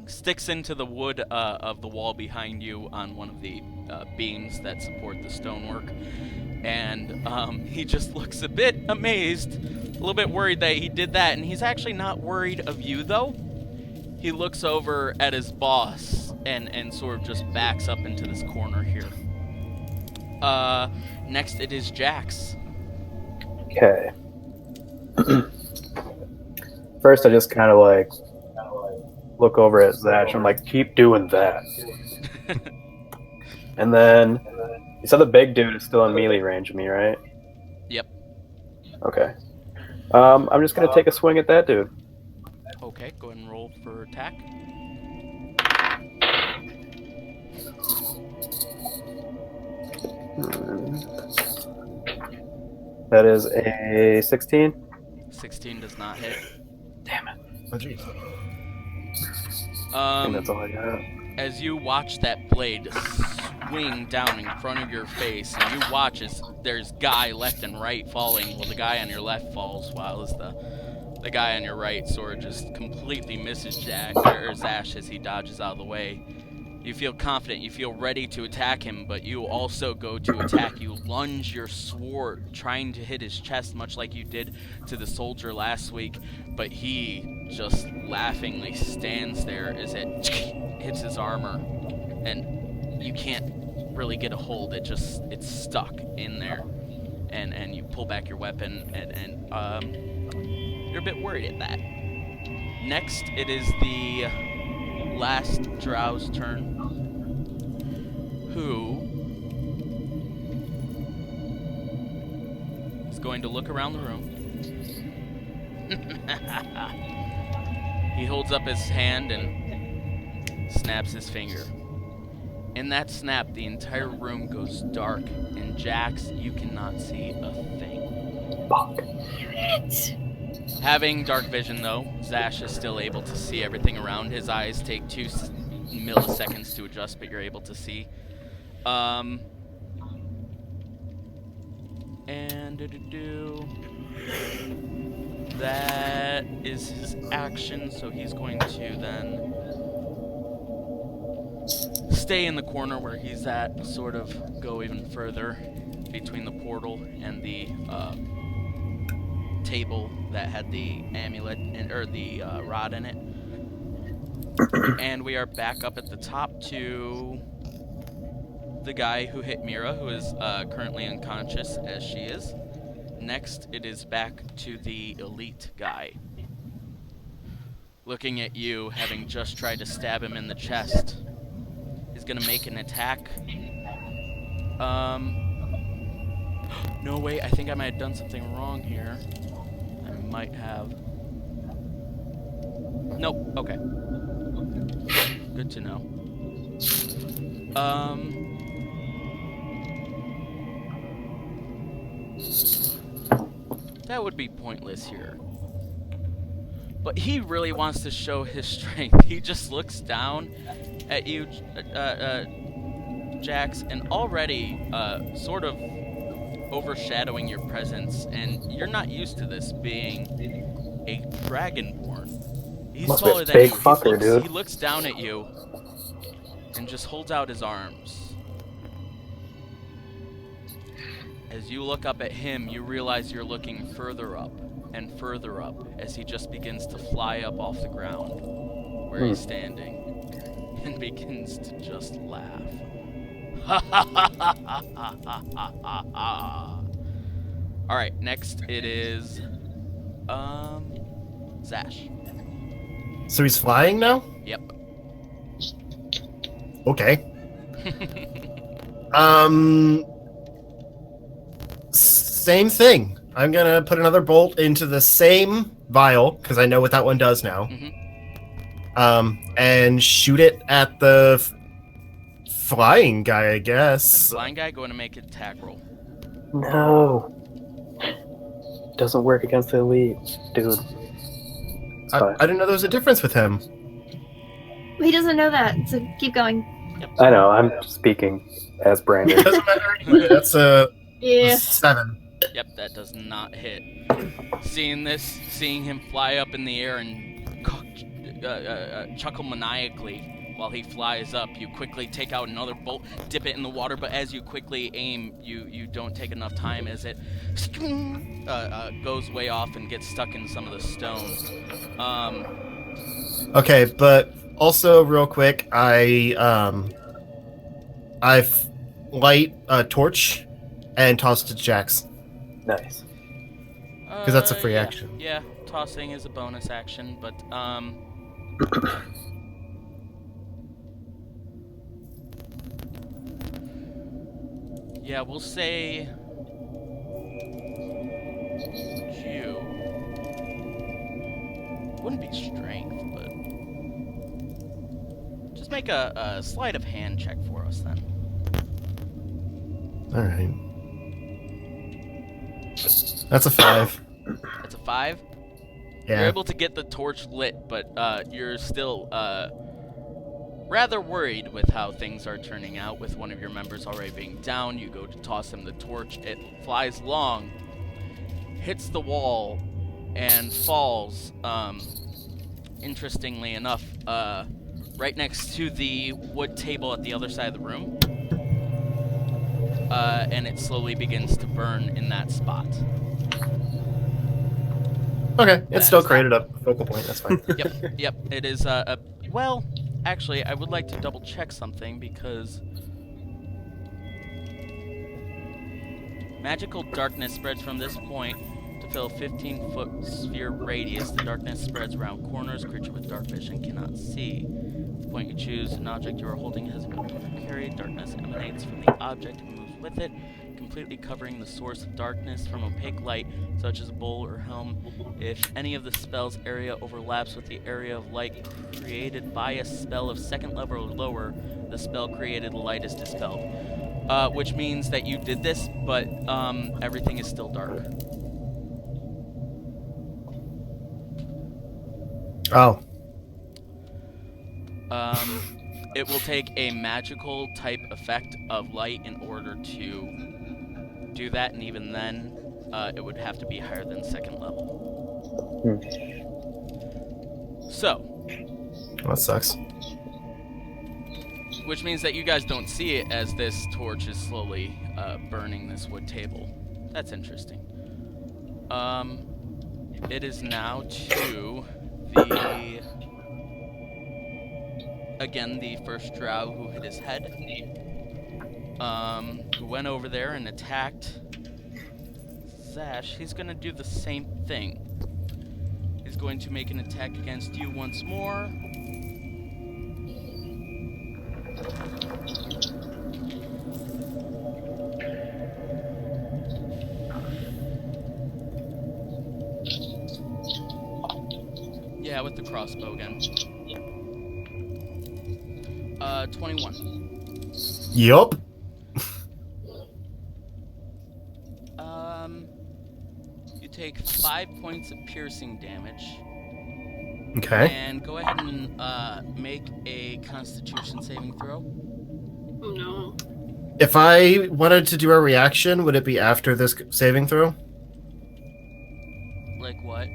Speaker 1: sticks into the wood of the wall behind you on one of the beams that support the stonework. And he just looks a bit amazed, a little bit worried that he did that, and he's actually not worried of you, though. He looks over at his boss and sort of just backs up into this corner here. Next it is Jax.
Speaker 4: Okay. First, I just kind of like look over at Zash. I'm like, keep doing that. And then you said the big dude is still in melee range of me, right?
Speaker 1: Yep.
Speaker 4: Okay. I'm just gonna take a swing at that dude.
Speaker 1: Okay, go ahead and roll for attack.
Speaker 4: That is a 16.
Speaker 1: 16 does not hit.
Speaker 4: Damn it.
Speaker 3: Oh, jeez.
Speaker 4: I think that's all I got.
Speaker 1: As you watch that blade swing down in front of your face, and you watch as there's guy left and right falling, well, the guy on your left falls, while as the guy on your right sort of just completely misses Zash as he dodges out of the way. You feel confident, you feel ready to attack him, but you also go to attack. You lunge your sword, trying to hit his chest, much like you did to the soldier last week, but he just laughingly stands there as it hits his armor, and you can't really get a hold. It's stuck in there, and you pull back your weapon, and you're a bit worried at that. Next, it is the last Drow's turn, who is going to look around the room. He holds up his hand and snaps his finger. In that snap, the entire room goes dark, and Jax, you cannot see a thing.
Speaker 4: Fuck.
Speaker 1: Having dark vision, though, Zash is still able to see everything around. His eyes take 2 milliseconds to adjust, but you're able to see. And that is his action, so he's going to then stay in the corner where he's at, sort of go even further between the portal and the table that had the amulet or the rod in it. And we are back up at the top to the guy who hit Mira, who is currently unconscious as she is. Next, it is back to the elite guy. Looking at you, having just tried to stab him in the chest. He's gonna make an attack. No, wait, I think I might have done something wrong here. I might have. Nope, okay. Good to know. That would be pointless here. But he really wants to show his strength. He just looks down at you, Jax, and already sort of overshadowing your presence, and you're not used to this, being a dragonborn. He's
Speaker 4: Must be a
Speaker 1: taller than
Speaker 4: big
Speaker 1: you.
Speaker 4: fucker, dude.
Speaker 1: He looks down at you and just holds out his arms. As you look up at him, you realize you're looking further up and further up as he just begins to fly up off the ground where he's standing and begins to just laugh. Alright, next it is Zash.
Speaker 3: So he's flying now?
Speaker 1: Yep.
Speaker 3: Okay. Same thing. I'm gonna put another bolt into the same vial because I know what that one does now. And shoot it at the flying guy, I guess.
Speaker 1: Flying guy going to make an attack roll.
Speaker 4: No. Doesn't work against the elite, dude. It's
Speaker 3: I
Speaker 4: fine.
Speaker 3: didn't know there was a difference with him.
Speaker 2: He doesn't know that, so keep going.
Speaker 4: I know, I'm speaking as Brandon.
Speaker 3: Doesn't matter anyway. That's a
Speaker 2: Yeah.
Speaker 3: 7.
Speaker 1: Yep, that does not hit. Seeing him fly up in the air and chuckle maniacally while he flies up, you quickly take out another bolt, dip it in the water, but as you quickly aim, you don't take enough time as it goes way off and gets stuck in some of the stone.
Speaker 3: Okay, but also real quick, I light a torch and toss it to Jax.
Speaker 4: Nice.
Speaker 3: Because that's a free
Speaker 1: Yeah,
Speaker 3: action.
Speaker 1: Yeah, tossing is a bonus action, but yeah, we'll say you. Wouldn't be strength, but just make a sleight of hand check for us then.
Speaker 3: All right. That's a 5.
Speaker 1: That's a 5.
Speaker 3: Yeah.
Speaker 1: You're able to get the torch lit, but you're still rather worried with how things are turning out. With one of your members already being down, you go to toss him the torch. It flies long, hits the wall, and falls. Interestingly enough, right next to the wood table at the other side of the room. And it slowly begins to burn in that spot.
Speaker 3: Okay, it still created a focal point. That's fine.
Speaker 1: Yep. It is well, actually, I would like to double check something because magical darkness spreads from this point to fill a 15-foot sphere radius. The darkness spreads around corners. Creature with dark vision cannot see. The point you choose, an object you are holding has a component carried. Darkness emanates from the object and moves with it, completely covering the source of darkness from opaque light, such as a bowl or helm. If any of the spell's area overlaps with the area of light created by a spell of second level or lower, the spell created light is dispelled. Which means that you did this, but everything is still dark.
Speaker 3: Oh.
Speaker 1: It will take a magical type effect of light in order to do that, and even then, it would have to be higher than second level. So,
Speaker 3: That sucks.
Speaker 1: which means that you guys don't see it as this torch is slowly burning this wood table. That's interesting. It is now to the first drow who hit his head, who went over there and attacked Zash. He's gonna do the same thing. He's going to make an attack against you once more. Yeah, with the crossbow again. 21.
Speaker 3: Yup.
Speaker 1: You take 5 points of piercing damage.
Speaker 3: Okay.
Speaker 1: And go ahead and make a Constitution saving throw.
Speaker 2: Oh no.
Speaker 3: If I wanted to do a reaction, would it be after this saving throw?
Speaker 1: Like what?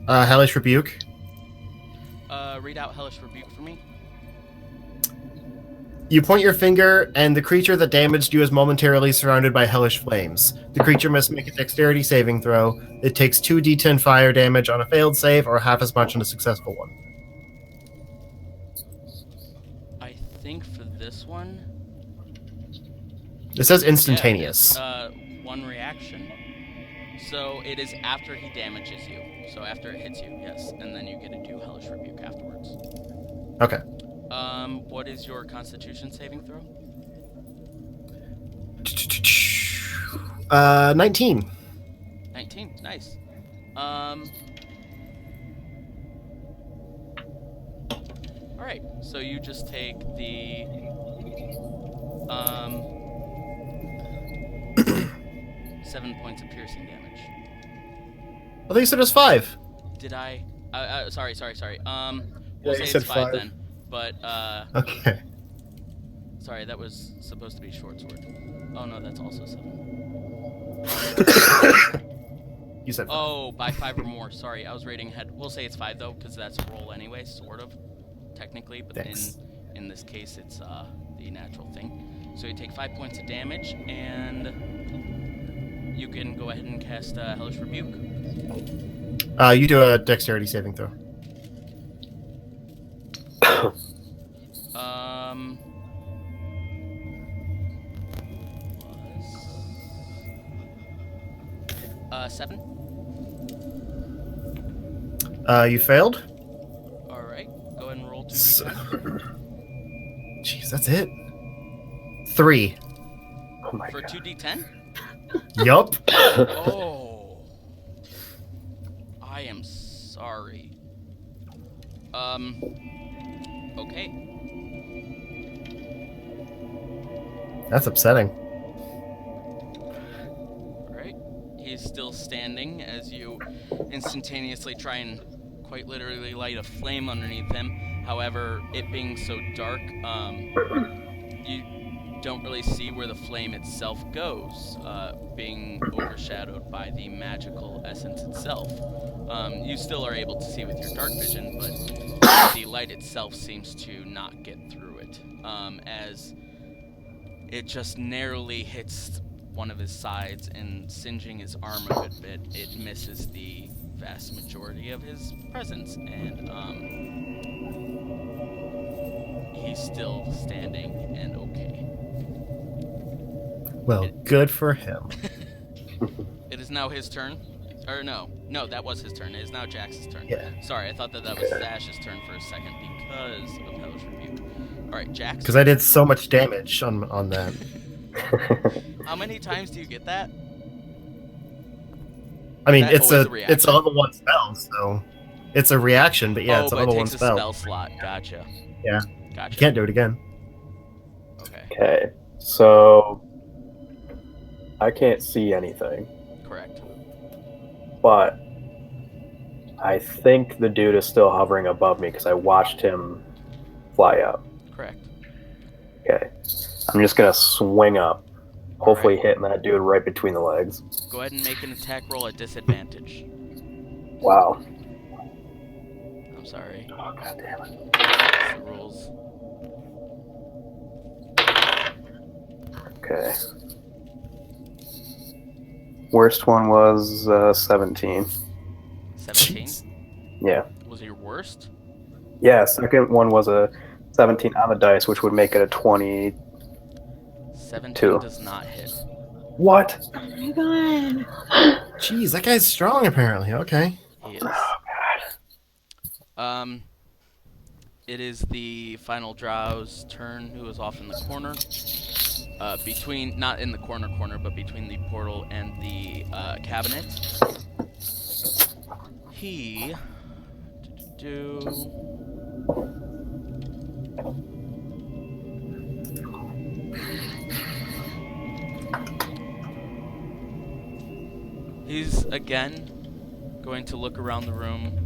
Speaker 3: Hellish Rebuke.
Speaker 1: Read out Hellish Rebuke for me.
Speaker 3: You point your finger, and the creature that damaged you is momentarily surrounded by hellish flames. The creature must make a dexterity saving throw. It takes 2d10 fire damage on a failed save, or half as much on a successful one.
Speaker 1: I think for this one...
Speaker 3: It says instantaneous.
Speaker 1: Yeah, it's, one reaction. So it is after he damages you. So after it hits you, yes. And then you get to do Hellish Rebuke afterwards.
Speaker 3: Okay.
Speaker 1: What is your Constitution saving throw?
Speaker 3: 19.
Speaker 1: 19. Nice. All right. So you just take the 7 points of piercing damage.
Speaker 3: I think you said it was 5.
Speaker 1: Did I? Sorry. We'll
Speaker 6: Yeah,
Speaker 1: say
Speaker 6: you
Speaker 1: it's
Speaker 6: said
Speaker 1: 5
Speaker 6: 5.
Speaker 1: then. But
Speaker 3: Okay.
Speaker 1: sorry, that was supposed to be short sword. Oh no, that's also 7.
Speaker 3: You said 5.
Speaker 1: Oh, by 5 or more. Sorry, I was rating ahead. We'll say it's 5 though, because that's a roll anyway, sort of, technically. But
Speaker 3: Thanks.
Speaker 1: in this case, it's the natural thing. So you take 5 points of damage, and you can go ahead and cast Hellish Rebuke.
Speaker 3: You do a dexterity saving throw.
Speaker 1: Was 7.
Speaker 3: You failed.
Speaker 1: All right, go ahead and roll 2d10.
Speaker 3: Jeez, that's it. 3.
Speaker 4: Oh my
Speaker 1: For
Speaker 4: god.
Speaker 1: 2d10.
Speaker 3: Yup.
Speaker 1: Oh, I am sorry. Okay.
Speaker 3: That's upsetting.
Speaker 1: All right. He's still standing as you instantaneously try and quite literally light a flame underneath him. However, it being so dark, you don't really see where the flame itself goes, being overshadowed by the magical essence itself. You still are able to see with your dark vision, but the light itself seems to not get through it, as it just narrowly hits one of his sides and singeing his arm a good bit. It misses the vast majority of his presence, and he's still standing and okay.
Speaker 3: Well, good for him.
Speaker 1: It is now his turn. Or no, that was his turn. It is now Jax's turn.
Speaker 3: Yeah.
Speaker 1: Sorry, I thought that was Zash's turn for a second because of Hellish Rebuke. All right, Jax.
Speaker 3: Because I did so much damage on that.
Speaker 1: How many times do you get that?
Speaker 3: I mean,
Speaker 1: That
Speaker 3: it's
Speaker 1: always
Speaker 3: a
Speaker 1: a reaction.
Speaker 3: it's a level 1 spell, so it's a reaction. But yeah,
Speaker 1: oh,
Speaker 3: it's a
Speaker 1: but it
Speaker 3: level 1
Speaker 1: takes a
Speaker 3: spell.
Speaker 1: spell slot. Gotcha.
Speaker 3: Yeah.
Speaker 1: Gotcha.
Speaker 3: You can't do it again.
Speaker 1: Okay.
Speaker 4: Okay, so I can't see anything,
Speaker 1: Correct.
Speaker 4: but I think the dude is still hovering above me because I watched him fly up.
Speaker 1: Correct.
Speaker 4: Okay, I'm just gonna swing up, hopefully
Speaker 1: Alright.
Speaker 4: hitting that dude right between the legs.
Speaker 1: Go ahead and make an attack roll at disadvantage.
Speaker 4: Wow.
Speaker 1: I'm sorry.
Speaker 4: Oh god damn it.
Speaker 1: That's the rules.
Speaker 4: Okay. Worst one was 17.
Speaker 1: 17
Speaker 3: Jeez.
Speaker 4: Yeah.
Speaker 1: was your worst.
Speaker 4: Yeah, second one was a 17 on the dice, which would make it a 20.
Speaker 1: 17
Speaker 4: Two.
Speaker 1: does not hit.
Speaker 4: What?
Speaker 2: Oh my god.
Speaker 3: Jeez, that guy's strong apparently. Okay.
Speaker 1: He is. It is the final Drow's turn, who is off in the corner. Between, not in the corner, but between the portal and the cabinet. He... He's again going to look around the room.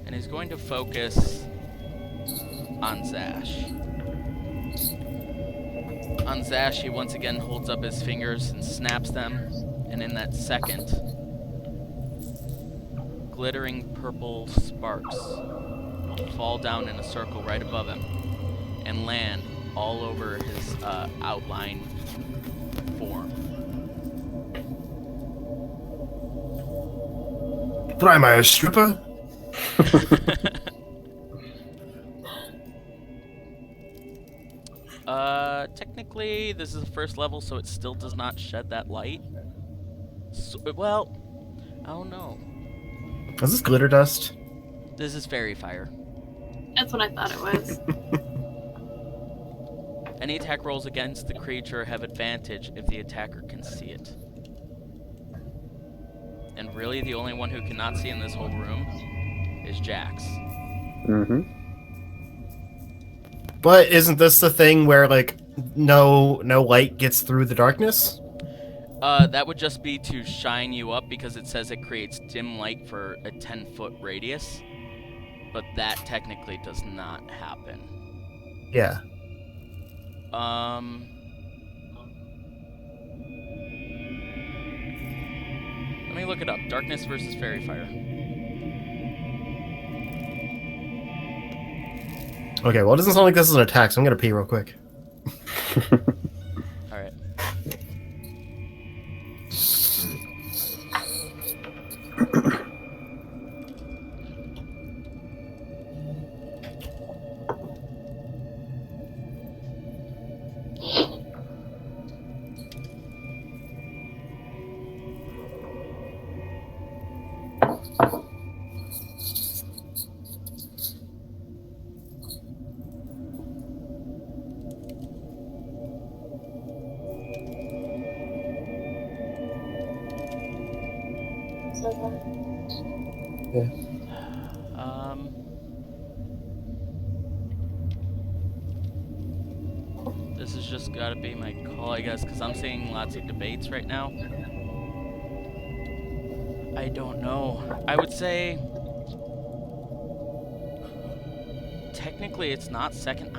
Speaker 1: And he's going to focus on Zash. On Zash, he once again holds up his fingers and snaps them, and in that second, glittering purple sparks fall down in a circle right above him and land all over his outline form.
Speaker 3: But am I a stripper?
Speaker 1: Technically, this is the first level, so it still does not shed that light. So, well, I don't know.
Speaker 3: Is this glitter dust?
Speaker 1: This is fairy fire.
Speaker 2: That's what I thought it was.
Speaker 1: Any attack rolls against the creature have advantage if the attacker can see it. And really, the only one who cannot see in this whole room is Jax.
Speaker 4: Mm-hmm.
Speaker 3: But isn't this the thing where like no light gets through the darkness?
Speaker 1: That would just be to shine you up because it says it creates dim light for a 10-foot radius. But that technically does not happen.
Speaker 3: Yeah.
Speaker 1: Let me look it up. Darkness versus fairy fire.
Speaker 3: Okay, well, it doesn't sound like this is an attack, so I'm gonna pee real quick.
Speaker 1: Alright. This has just got to be my call, I guess, because I'm seeing lots of debates right now. I don't know. I would say technically it's not second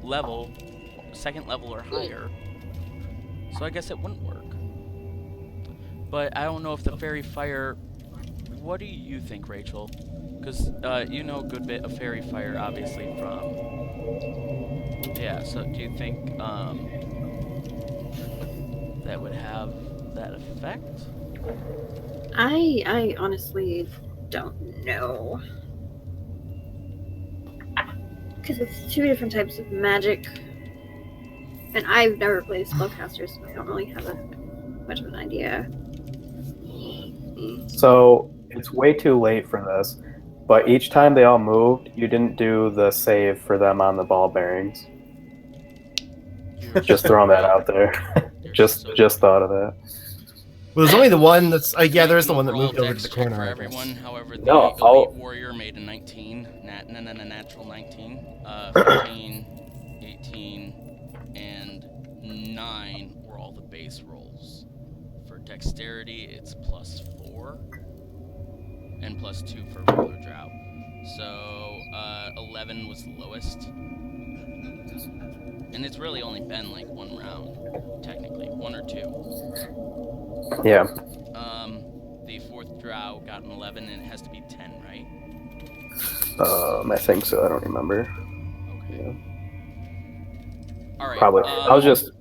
Speaker 1: level, second level or higher. So I guess it wouldn't work. But I don't know if the fairy fire. What do you think, Rachel? Because you know a good bit of fairy fire, obviously, from. Yeah, so do you think that would have that effect?
Speaker 2: I honestly don't know. Because it's two different types of magic. And I've never played spellcaster, so I don't really have much of an idea.
Speaker 4: So it's way too late for this, but each time they all moved, you didn't do the save for them on the ball bearings. Just throwing that out there. just thought of that.
Speaker 3: Well, there's only the one that's. Yeah, there is the one that
Speaker 1: Roll
Speaker 3: moved over to
Speaker 1: dex
Speaker 3: the
Speaker 1: check
Speaker 3: corner.
Speaker 1: for
Speaker 3: I guess.
Speaker 1: everyone. However, the
Speaker 4: No,
Speaker 1: elite warrior made a 19, natural 19, 15, 18, and 9 were all the base rolls. For dexterity, it's +4 and +2 for regular drow. So 11 was the lowest. And it's really only been like one round, technically, 1 or 2.
Speaker 4: Yeah.
Speaker 1: The 4th drow got an 11, and it has to be 10, right?
Speaker 4: I think so. I don't remember.
Speaker 1: Okay.
Speaker 4: Yeah.
Speaker 1: All right.
Speaker 4: Probably. I was just.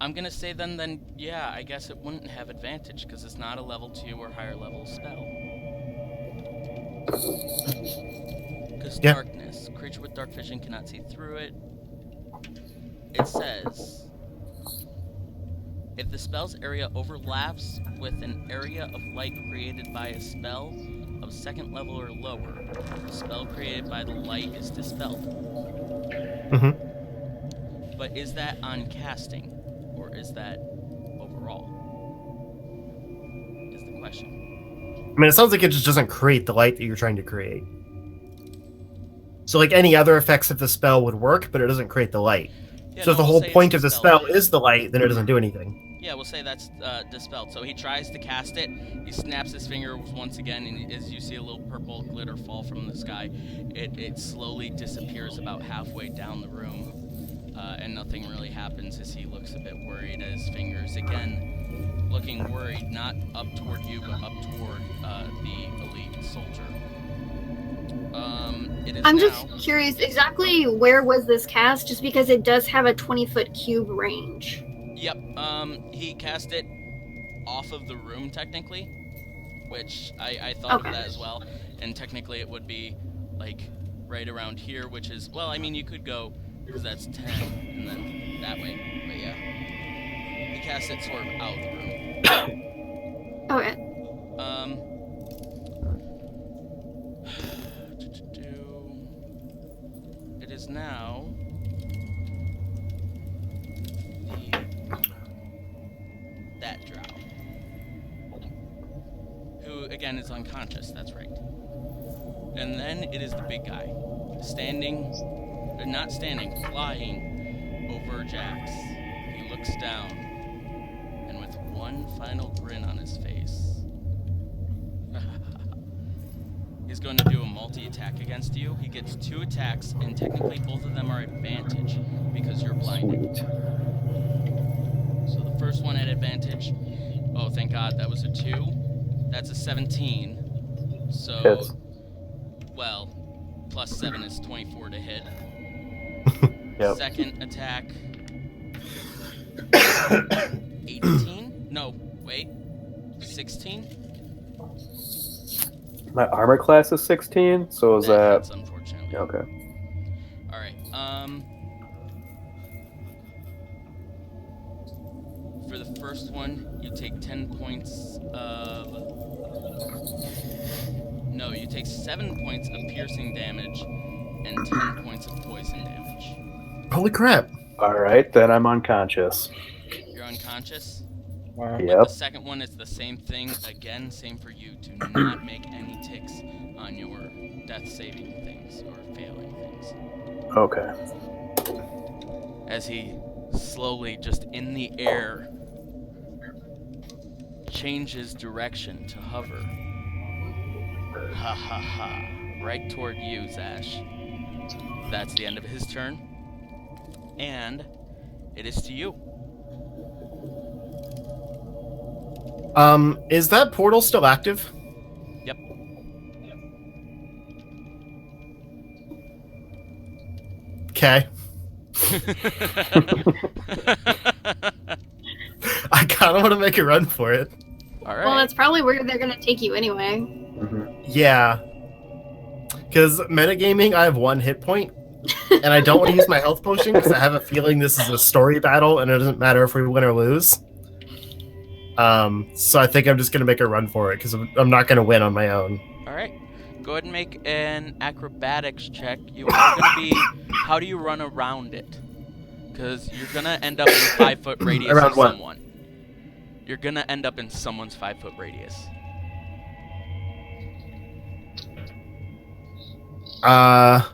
Speaker 1: I'm gonna say then, yeah, I guess it wouldn't have advantage because it's not a level 2 or higher level spell. Because darkness, creature with dark vision cannot see through it. It says, if the spell's area overlaps with an area of light created by a spell of 2nd level or lower, the spell created by the light is dispelled.
Speaker 3: Mm-hmm.
Speaker 1: But is that on casting, or is that overall? Is the question.
Speaker 3: I mean, it sounds like it just doesn't create the light that you're trying to create. So, like any other effects of the spell would work, but it doesn't create the light.
Speaker 1: Yeah,
Speaker 3: So, if the
Speaker 1: we'll
Speaker 3: whole
Speaker 1: say
Speaker 3: point
Speaker 1: it's
Speaker 3: of the
Speaker 1: dispelled.
Speaker 3: spell is the light, then it doesn't do anything.
Speaker 1: Yeah, we'll say that's dispelled. So he tries to cast it. He snaps his finger once again, and as you see a little purple glitter fall from the sky, it slowly disappears about halfway down the room, and nothing really happens as he looks a bit worried at his fingers. Again, looking worried, not up toward you, but up toward the elite soldier. It is
Speaker 2: I'm
Speaker 1: now.
Speaker 2: just curious, exactly where was this cast? Just because it does have a 20-foot cube range.
Speaker 1: Yep, he cast it off of the room, technically, which I thought of that as well, and technically it would be, like, right around here, which is, well, I mean, you could go, because that's 10, and then that way, but yeah. He cast it sort of out of the room.
Speaker 2: Okay.
Speaker 1: is now that drow, who again is unconscious. That's right. And then it is the big guy, not standing, flying over Jax. He looks down, and with one final grin on his face, he's going to do a multi-attack against you. He gets 2 attacks, and technically both of them are advantage because you're blinded.
Speaker 4: Sweet.
Speaker 1: So the first one at advantage. Oh, thank God, that was a 2. That's a 17. So,
Speaker 4: Hits.
Speaker 1: well, plus 7 is 24 to hit.
Speaker 4: Yep.
Speaker 1: Second attack. 18? No, wait. 16?
Speaker 4: My armor class is 16, so is that...
Speaker 1: hits, unfortunately.
Speaker 4: Okay.
Speaker 1: Alright, for the first one, you take 10 points of... No, you take 7 points of piercing damage and 10 points of poison damage.
Speaker 3: Holy crap!
Speaker 4: Alright, then I'm unconscious.
Speaker 1: You're unconscious?
Speaker 6: Wow.
Speaker 1: With
Speaker 4: Yep.
Speaker 1: the second one, it's the same thing. Again, same for you. Do not make any ticks on your death saving things or failing things.
Speaker 4: Okay.
Speaker 1: As he slowly, just in the air, changes direction to hover. Ha ha ha. Right toward you, Zash. That's the end of his turn. And it is to you.
Speaker 3: Is that portal still active?
Speaker 1: Yep.
Speaker 3: Okay. I kind of want to make a run for it.
Speaker 1: All right.
Speaker 2: Well, that's probably where they're gonna take you anyway.
Speaker 4: Mm-hmm.
Speaker 3: Yeah. Because metagaming, I have 1 hit point, and I don't want to use my health potion because I have a feeling this is a story battle, and it doesn't matter if we win or lose. So I think I'm just gonna make a run for it because I'm not gonna win on my own.
Speaker 1: All right. Go ahead and make an acrobatics check. You are going to be... How do you run around it? Because you're going to end up in a 5-foot radius
Speaker 3: Around
Speaker 1: of
Speaker 3: what?
Speaker 1: someone. You're going to end up in someone's 5-foot radius.
Speaker 3: I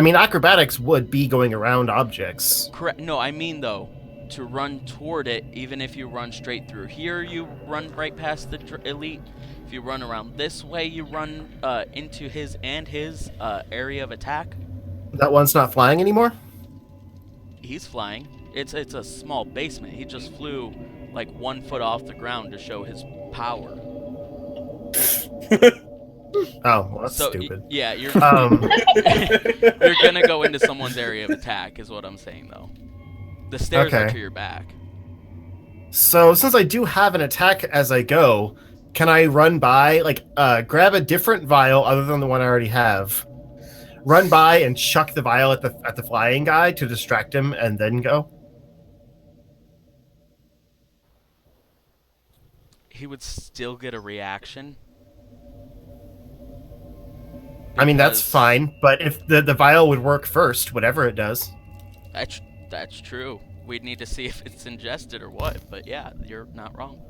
Speaker 3: mean, acrobatics would be going around objects.
Speaker 1: Correct. No, I mean, though, to run toward it, even if you run straight through here, you run right past the elite. If you run around this way, you run into his area of attack.
Speaker 3: That one's not flying anymore?
Speaker 1: He's flying. It's a small basement. He just flew like 1 foot off the ground to show his power.
Speaker 3: Oh, well, that's
Speaker 1: So
Speaker 3: stupid.
Speaker 1: yeah, you're
Speaker 3: You're
Speaker 1: gonna go into someone's area of attack, is what I'm saying though. The stairs are
Speaker 3: Okay.
Speaker 1: to your back.
Speaker 3: So since I do have an attack as I go, can I run by, grab a different vial other than the one I already have, run by and chuck the vial at the flying guy to distract him, and then go?
Speaker 1: He would still get a reaction.
Speaker 3: I mean, that's
Speaker 1: because-
Speaker 3: fine, but if the vial would work first, whatever it does.
Speaker 1: That's true. We'd need to see if it's ingested or what, but yeah, you're not wrong.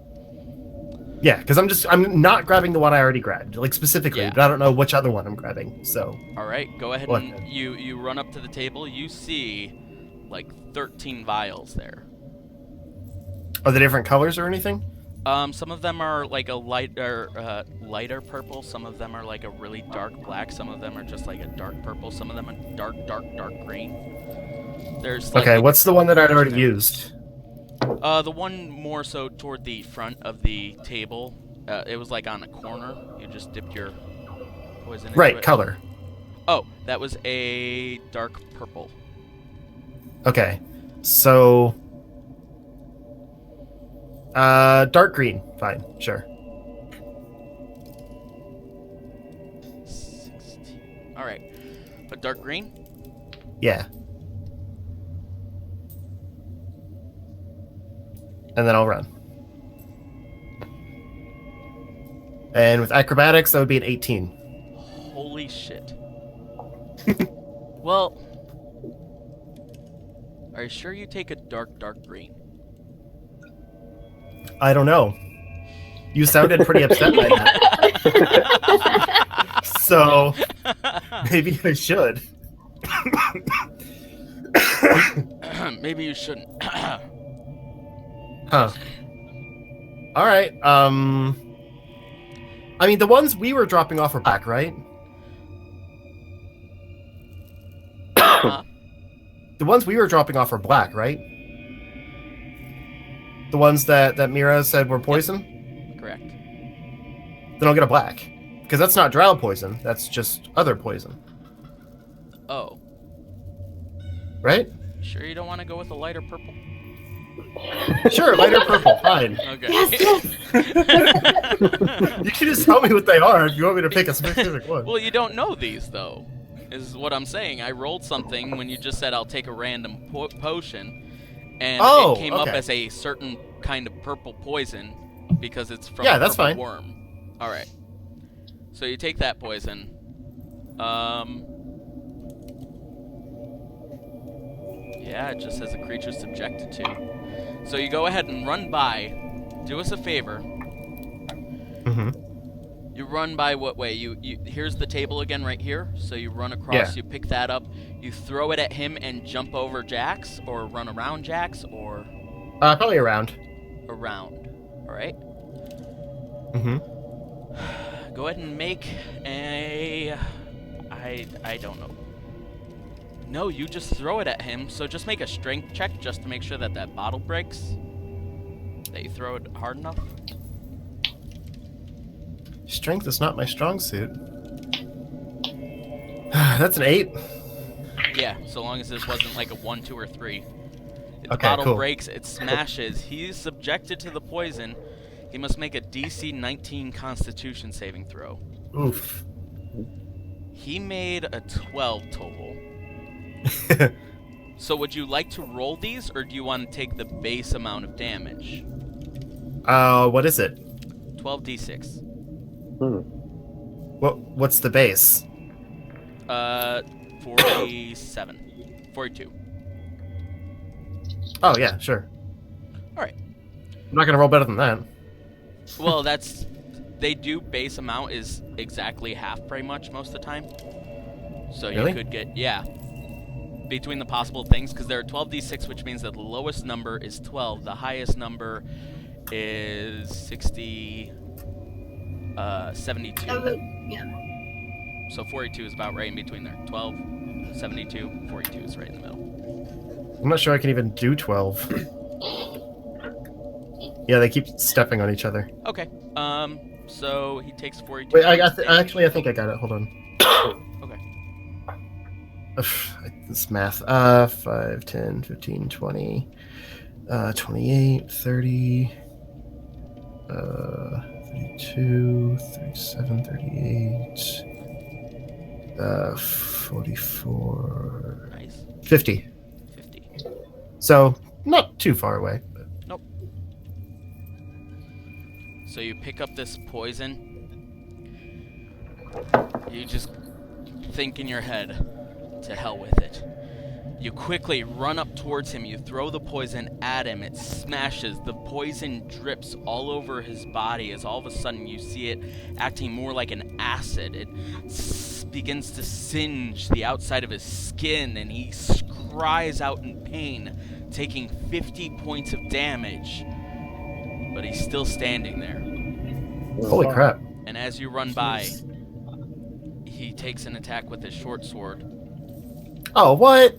Speaker 3: Yeah, because I'm not grabbing the one I already grabbed, specifically,
Speaker 1: Yeah.
Speaker 3: but I don't know which other one I'm grabbing, so.
Speaker 1: All right, go ahead
Speaker 3: What?
Speaker 1: and you run up to the table. You see like 13 vials there.
Speaker 3: Are they different colors or anything?
Speaker 1: Some of them are like a lighter purple. Some of them are like a really dark black. Some of them are just like a dark purple. Some of them are dark green. There's
Speaker 3: Okay, what's the one that I'd already used?
Speaker 1: the one more so toward the front of the table. It was like on a corner. You just dipped your poison into
Speaker 3: Right,
Speaker 1: it.
Speaker 3: color.
Speaker 1: Oh, that was a dark purple.
Speaker 3: Okay, so dark green, fine, sure.
Speaker 1: 16. All right, but dark green.
Speaker 3: Yeah. And then I'll run. And with acrobatics, that would be an 18.
Speaker 1: Holy shit. Well, are you sure you take a dark green?
Speaker 3: I don't know. You sounded pretty upset by that. So maybe I should.
Speaker 1: Maybe you shouldn't.
Speaker 3: Huh. All right. I mean, the ones we were dropping off are black, right?
Speaker 1: Huh?
Speaker 3: The ones we were dropping off are black, right? The ones that Mira said were poison?
Speaker 1: Correct.
Speaker 3: Then I'll get a black. Because that's not drow poison. That's just other poison.
Speaker 1: Oh.
Speaker 3: Right?
Speaker 1: Sure you don't want to go with a lighter purple?
Speaker 3: Sure, lighter purple. Fine.
Speaker 1: Okay.
Speaker 2: Yes.
Speaker 3: You can just tell me what they are if you want me to pick a specific one.
Speaker 1: Well, you don't know these, though, is what I'm saying. I rolled something when you just said I'll take a random potion, and it came up as a certain kind of purple poison because it's from a
Speaker 3: that's
Speaker 1: purple
Speaker 3: fine.
Speaker 1: worm. All right. So you take that poison. Yeah, it just says a creature subjected to. So you go ahead and run by. Do us a favor.
Speaker 3: Mm-hmm.
Speaker 1: You run by what way? You here's the table again right here. So you run across, you pick that up, you throw it at him and jump over Jax, or run around Jax, or
Speaker 3: Probably around.
Speaker 1: around. Alright?
Speaker 3: Mm-hmm.
Speaker 1: Go ahead and make a I don't know. No, you just throw it at him, so just make a strength check just to make sure that that bottle breaks. That you throw it hard enough.
Speaker 3: Strength is not my strong suit. That's an 8.
Speaker 1: Yeah, so long as this wasn't like a 1, 2, or 3. If the
Speaker 3: Okay,
Speaker 1: bottle
Speaker 3: cool.
Speaker 1: breaks, it smashes. He's subjected to the poison. He must make a DC 19 Constitution saving throw.
Speaker 3: Oof.
Speaker 1: He made a 12 total. So would you like to roll these, or do you want to take the base amount of damage?
Speaker 3: What is it?
Speaker 1: 12d6.
Speaker 3: What's the base?
Speaker 1: 47. 42.
Speaker 3: Oh yeah, sure.
Speaker 1: Alright.
Speaker 3: I'm not gonna roll better than that.
Speaker 1: Well, they do base amount is exactly half pretty much most of the time. So
Speaker 3: Really?
Speaker 1: you could get, between the possible things, because there are 12d6, which means that the lowest number is 12. The highest number is 72.
Speaker 2: Yeah.
Speaker 1: So 42 is about right in between there. 12, 72, 42 is right in the middle.
Speaker 3: I'm not sure I can even do 12. Yeah, they keep stepping on each other.
Speaker 1: Okay. So he takes 42.
Speaker 3: Wait, I think I got it. Hold on.
Speaker 1: Okay.
Speaker 3: This math. 5, 10, 15, 20, 28, 30, 32, 37, 38, 44,
Speaker 1: Nice.
Speaker 3: 50.
Speaker 1: 50.
Speaker 3: So, not too far away.
Speaker 1: Nope. So you pick up this poison. You just think in your head, to hell with it. You quickly run up towards him. You throw the poison at him. It smashes. The poison drips all over his body as all of a sudden you see it acting more like an acid. It begins to singe the outside of his skin, and he cries out in pain, taking 50 points of damage. But he's still standing there.
Speaker 3: Holy crap.
Speaker 1: And as you run by, he takes an attack with his short sword.
Speaker 3: Oh, what?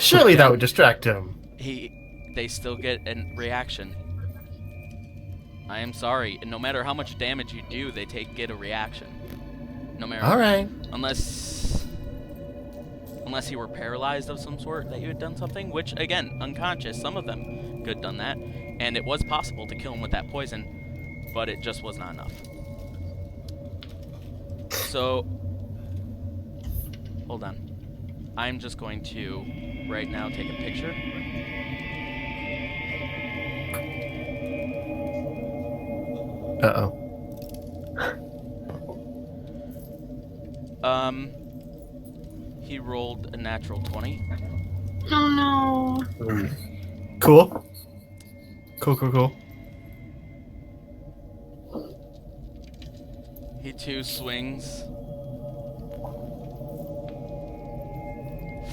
Speaker 3: Surely that would distract him.
Speaker 1: They still get a reaction. I am sorry. And no matter how much damage you do, they get a reaction. No matter.
Speaker 3: All right.
Speaker 1: Unless you were paralyzed of some sort, that you had done something, which again, unconscious. Some of them could have done that, and it was possible to kill him with that poison, but it just was not enough. So, hold on. I'm just going to right now take a picture.
Speaker 3: Uh-oh.
Speaker 1: He rolled a natural 20.
Speaker 2: Oh
Speaker 3: Cool. Cool.
Speaker 1: He too swings.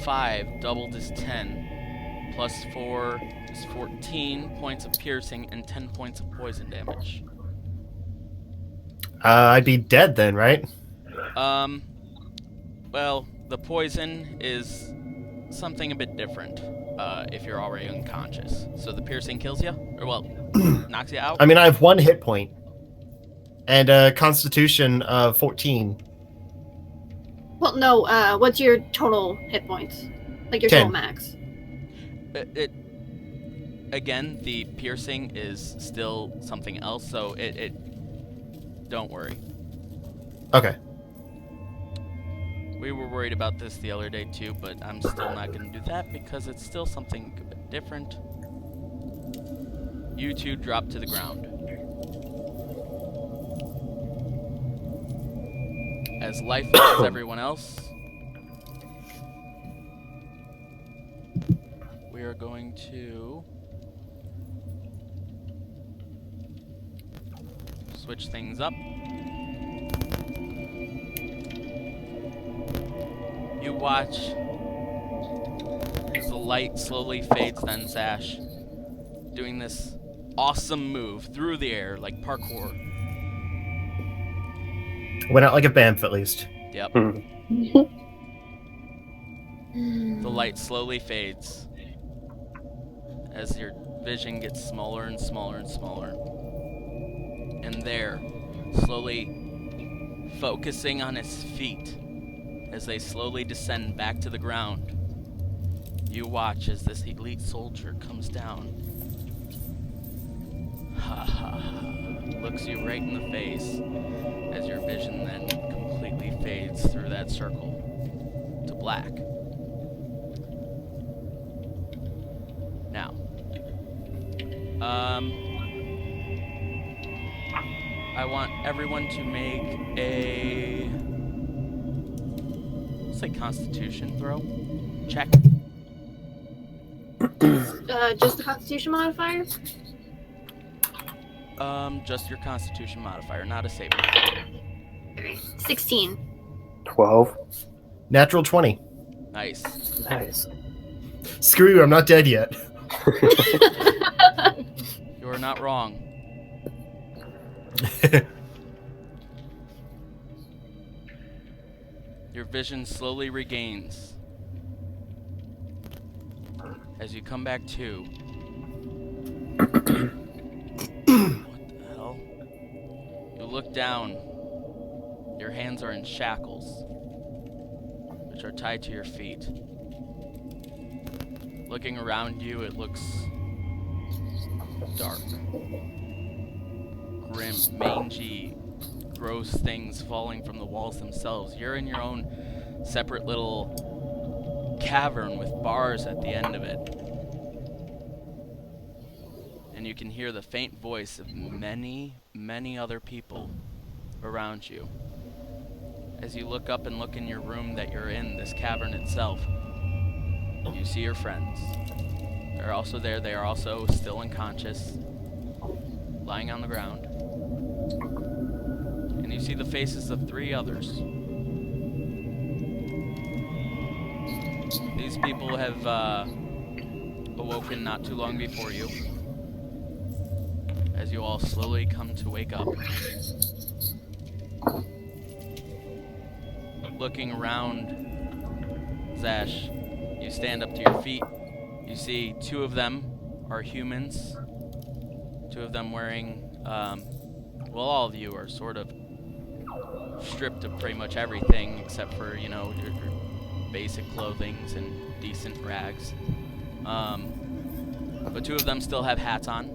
Speaker 1: 5 doubled is 10. Plus 4 is 14 points of piercing and 10 points of poison damage.
Speaker 3: I'd be dead then, right?
Speaker 1: Well, the poison is something a bit different if you're already unconscious. So the piercing kills you? Or, well, knocks you out?
Speaker 3: I mean, I have 1 hit point. And a constitution of 14.
Speaker 2: Well, no. What's your total hit points? Like your
Speaker 3: 10.
Speaker 2: total max?
Speaker 1: Again, the piercing is still something else, so don't worry.
Speaker 3: Okay.
Speaker 1: We were worried about this the other day too, but I'm still not going to do that because it's still something a bit different. You two drop to the ground. As life as everyone else, we are going to switch things up. You watch as the light slowly fades, then Zash doing this awesome move through the air like parkour.
Speaker 3: Went out like a Banff, at least.
Speaker 1: Yep. The light slowly fades as your vision gets smaller and smaller and smaller. And there, slowly focusing on his feet as they slowly descend back to the ground, you watch as this elite soldier comes down. Ha ha ha. Looks you right in the face as your vision then completely fades through that circle to black. Now, I want everyone to make a, let's say, Constitution throw. Check.
Speaker 2: Just the Constitution modifier?
Speaker 1: Just your Constitution modifier, not a saving.
Speaker 2: Alright. 16.
Speaker 4: 12.
Speaker 3: Natural 20.
Speaker 1: Nice.
Speaker 4: Nice.
Speaker 3: Screw you, I'm not dead yet.
Speaker 1: You are not wrong. Your vision slowly regains as you come back to. What the hell? You look down. Your hands are in shackles, which are tied to your feet. Looking around you, it looks dark, grim, mangy, gross things falling from the walls themselves. You're in your own separate little cavern with bars at the end of it. And you can hear the faint voice of many, many other people around you. As you look up and look in your room that you're in, this cavern itself, you see your friends. They're also there. They are also still unconscious, lying on the ground. And you see the faces of 3 others. These people have awoken not too long before you, as you all slowly come to wake up. Looking around, Zash, you stand up to your feet. You see 2 of them are humans. 2 of them wearing, well, all of you are sort of stripped of pretty much everything except for, you know, your basic clothings and decent rags. But 2 of them still have hats on,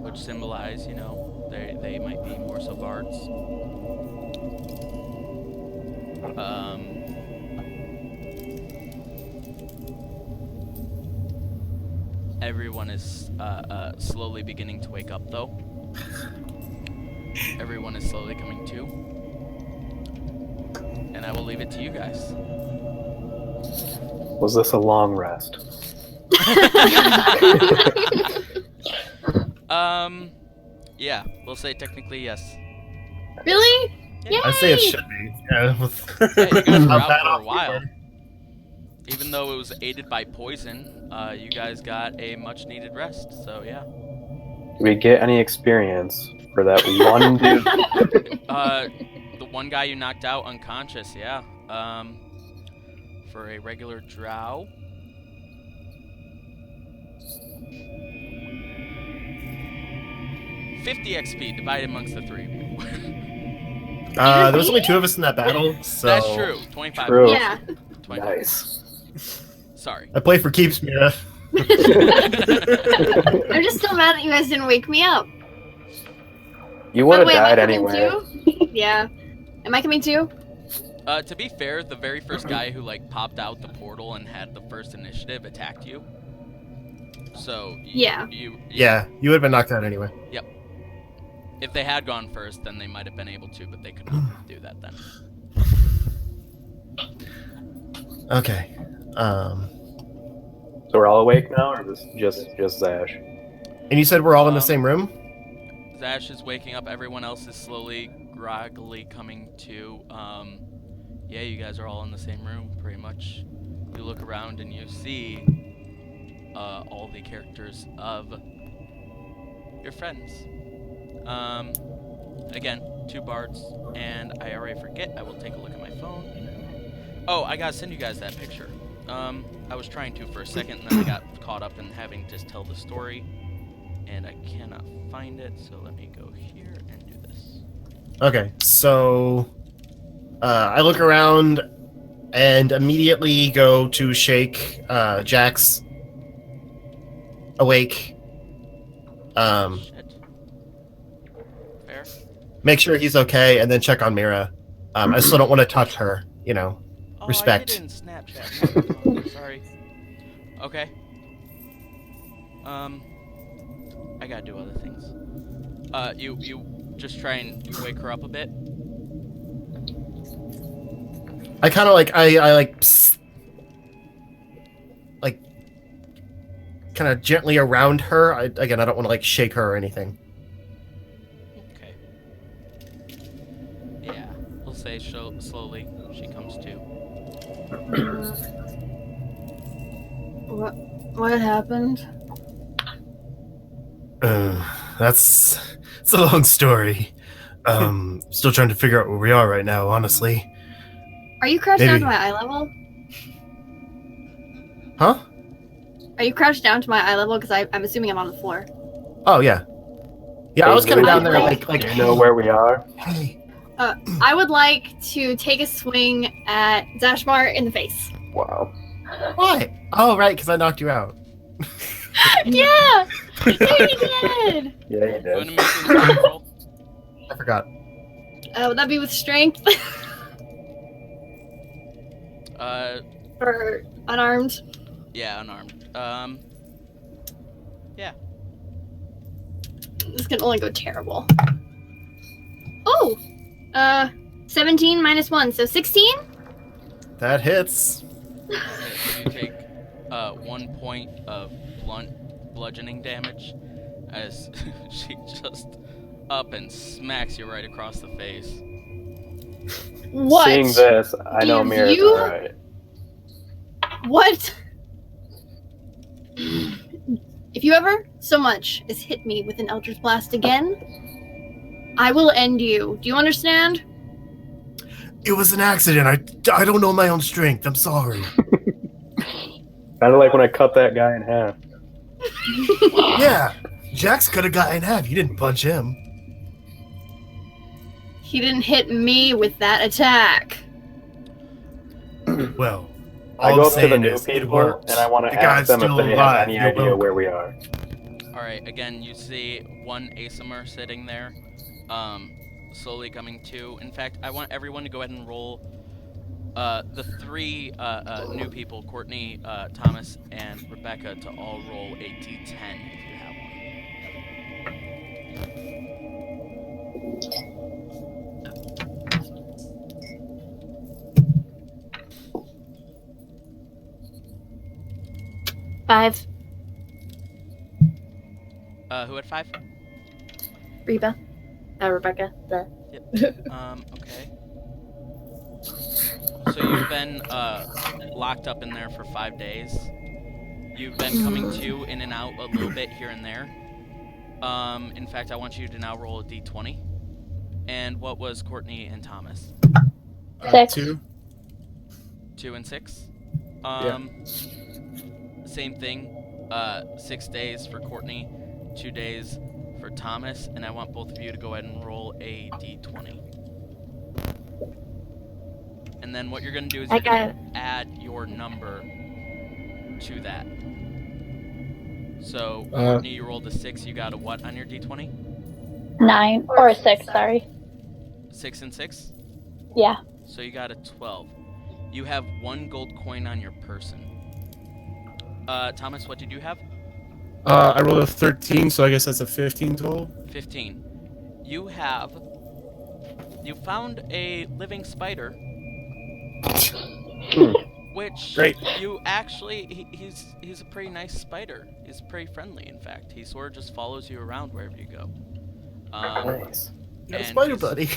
Speaker 1: which symbolize, you know, they might be more so bards. Everyone is slowly beginning to wake up, though. Everyone is slowly coming to. And I will leave it to you guys.
Speaker 4: Was this a long rest?
Speaker 1: Yeah, we'll say technically yes.
Speaker 5: Really?
Speaker 1: Yeah.
Speaker 3: I say it should be. Yeah.
Speaker 1: Yeah, you guys were
Speaker 3: How
Speaker 1: out
Speaker 3: bad
Speaker 1: for
Speaker 3: off
Speaker 1: a
Speaker 3: we
Speaker 1: while.
Speaker 3: were.
Speaker 1: Even though it was aided by poison, you guys got a much needed rest, so yeah.
Speaker 4: Did we get any experience for that one dude?
Speaker 1: The one guy you knocked out unconscious, yeah. For a regular drow. $50 XP divided amongst the three of you.
Speaker 3: There was only 2 of us in that battle, so
Speaker 1: That's true. 25.
Speaker 4: True.
Speaker 2: Yeah.
Speaker 1: 25.
Speaker 4: Nice.
Speaker 1: Sorry.
Speaker 3: I play for keeps, Mira.
Speaker 2: I'm just still mad that you guys didn't wake me up.
Speaker 4: You would
Speaker 2: By
Speaker 4: have
Speaker 2: the way, am I
Speaker 4: died
Speaker 2: coming
Speaker 4: anyway.
Speaker 2: too? Yeah. Am I coming too?
Speaker 1: To be fair, the very first guy who like popped out the portal and had the first initiative attacked you. So
Speaker 2: Yeah.
Speaker 3: Yeah, you would have been knocked out anyway.
Speaker 1: If they had gone first, then they might have been able to, but they could not do that then.
Speaker 3: Okay.
Speaker 4: So we're all awake now, or just Zash?
Speaker 3: And you said we're all in the same room?
Speaker 1: Zash is waking up. Everyone else is slowly, groggily coming to. Yeah, you guys are all in the same room, pretty much. You look around and you see all the characters of your friends. Again, 2 bards, and I already forget. I will take a look at my phone. Oh, I gotta send you guys that picture. I was trying to for a second, and then I got caught up in having to tell the story, and I cannot find it, so let me go here and do this.
Speaker 3: Okay, so I look around and immediately go to shake Jax awake.
Speaker 1: Shit. Fair.
Speaker 3: Make sure he's okay, and then check on Mira. I still don't want to touch her, you know.
Speaker 1: Oh,
Speaker 3: Respect.
Speaker 1: I did it in Snapchat. No, sorry. Okay. I gotta do other things. You just try and wake her up a bit.
Speaker 3: I kind of like I like psst, like kind of gently around her. Again, I don't want to like shake her or anything.
Speaker 1: Okay. Yeah, we'll say slowly she comes to.
Speaker 2: What happened?
Speaker 3: It's a long story. Still trying to figure out where we are right now, honestly.
Speaker 2: Are you crouched down
Speaker 3: Maybe.
Speaker 2: to my eye level?
Speaker 3: Huh?
Speaker 2: Are you crouched down to my eye level? Because I'm assuming I'm on the floor.
Speaker 3: Oh yeah. Yeah, I was kind of down there,
Speaker 2: Hey,
Speaker 3: like
Speaker 4: You know where we are?
Speaker 3: hey.
Speaker 2: I would like to take a swing at Zashmar in the face.
Speaker 4: Wow.
Speaker 3: What? Oh right, because I knocked you out.
Speaker 2: Yeah! Yeah, you did!
Speaker 4: Yeah, you
Speaker 1: Going to
Speaker 4: did.
Speaker 1: make an attack roll.
Speaker 3: I forgot.
Speaker 2: Would that be with strength? Or unarmed?
Speaker 1: Yeah, unarmed. Yeah.
Speaker 2: This can only go terrible. Oh! 17 minus 1, so 16?
Speaker 3: That hits.
Speaker 1: You take 1 point of blunt bludgeoning damage as she just up and smacks you right across the face.
Speaker 2: What?
Speaker 4: Seeing this, I know
Speaker 2: Give
Speaker 4: Mira's
Speaker 2: you-
Speaker 4: alright.
Speaker 2: What? If you ever so much as hit me with an Eldritch Blast again, I will end you. Do you understand?
Speaker 3: It was an accident. I don't know my own strength. I'm sorry.
Speaker 4: Kind of like when I cut that guy in half.
Speaker 3: Yeah, Jax could have got in half. You didn't punch him.
Speaker 2: He didn't hit me with that attack.
Speaker 3: Well,
Speaker 4: I
Speaker 3: all
Speaker 4: go
Speaker 3: I'm
Speaker 4: up to the
Speaker 3: saying
Speaker 4: new
Speaker 3: is it
Speaker 4: people
Speaker 3: worked.
Speaker 4: and I want to
Speaker 3: The
Speaker 4: ask
Speaker 3: guy's
Speaker 4: them if
Speaker 3: still
Speaker 4: they have
Speaker 3: alive.
Speaker 4: any
Speaker 3: You're
Speaker 4: idea
Speaker 3: welcome.
Speaker 4: where we are.
Speaker 1: Alright, again, you see one Asamer sitting there, slowly coming to. In fact, I want everyone to go ahead and roll the 3 new people, Courtney, Thomas, and Rebecca, to all roll a d10 if you have one.
Speaker 2: 5.
Speaker 1: Who had 5?
Speaker 5: Reba. Rebecca.
Speaker 1: Okay. So you've been locked up in there for 5 days. You've been coming to in and out a little bit here and there. In fact, I want you to now roll a d20. And what was Courtney and Thomas?
Speaker 5: 6.
Speaker 6: 2.
Speaker 1: 2 and 6.
Speaker 6: Yeah.
Speaker 1: Same thing. 6 days for Courtney, 2 days for Thomas, and I want both of you to go ahead and roll a d20. And then what you're going to do is you're going to add your number to that. So, Courtney, you rolled a 6. You got a what on your d20?
Speaker 5: 9 or 6. Sorry.
Speaker 1: 6 and 6?
Speaker 5: Yeah.
Speaker 1: So you got a 12. You have 1 gold coin on your person. Thomas, what did you have?
Speaker 6: I rolled a 13, so I guess that's a 15 total.
Speaker 1: 15. You found a living spider. Which
Speaker 6: Great.
Speaker 1: you actually he's a pretty nice spider. He's pretty friendly, in fact. He sort of just follows you around wherever you go.
Speaker 4: Nice.
Speaker 3: Yeah,
Speaker 1: and
Speaker 3: spider
Speaker 1: he's-
Speaker 3: buddy.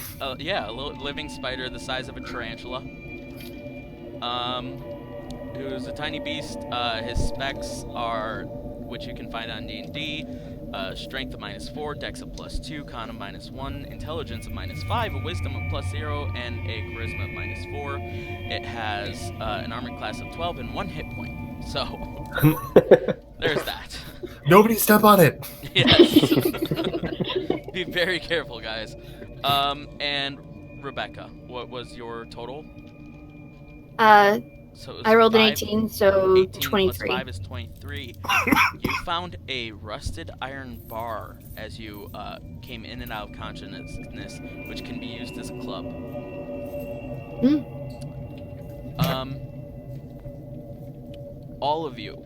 Speaker 1: Yeah, a little living spider the size of a tarantula. Who's a tiny beast. His specs are, which you can find on D&D, strength of -4, dex of +2, con of -1, intelligence of -5, a wisdom of +0, and a charisma of -4. It has an armor class of 12 and 1 hit point. So, there's that.
Speaker 3: Nobody step on it.
Speaker 1: Yes. Be very careful, guys. And Rebecca, what was your total? So it was
Speaker 2: I rolled an
Speaker 1: 5.
Speaker 2: 18, so
Speaker 1: 18 plus
Speaker 2: 23.
Speaker 1: 5 is 23. You found a rusted iron bar as you came in and out of consciousness, which can be used as a club. All of you,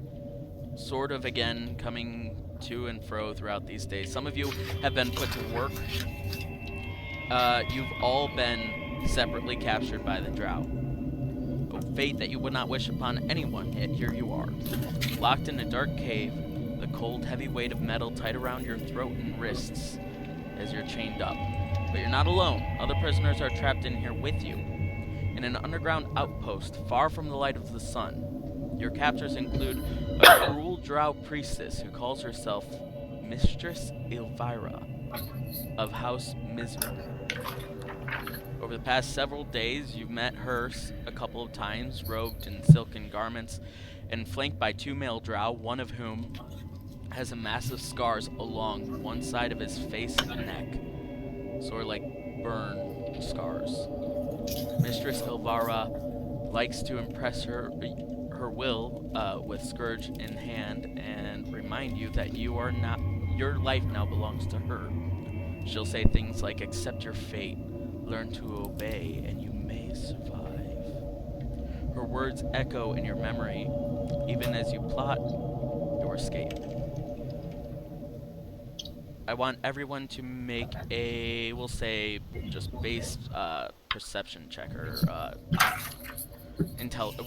Speaker 1: sort of again coming to and fro throughout these days. Some of you have been put to work. You've all been separately captured by the Drow. A fate that you would not wish upon anyone, yet here you are. Locked in a dark cave, the cold, heavy weight of metal tight around your throat and wrists as you're chained up. But you're not alone. Other prisoners are trapped in here with you. In an underground outpost, far from the light of the sun. Your captors include a cruel drow priestess who calls herself Mistress Elvira of House Misery. Over the past several days, you've met her a couple of times, robed in silken garments and flanked by 2 male drow, one of whom has a massive scars along one side of his face and neck, sort of like burn scars. Mistress Elvira likes to impress her will with Scourge in hand and remind you that your life now belongs to her. She'll say things like, accept your fate, learn to obey, and you may survive. Her words echo in your memory, even as you plot your escape. I want everyone to make a, we'll say, just base perception check, or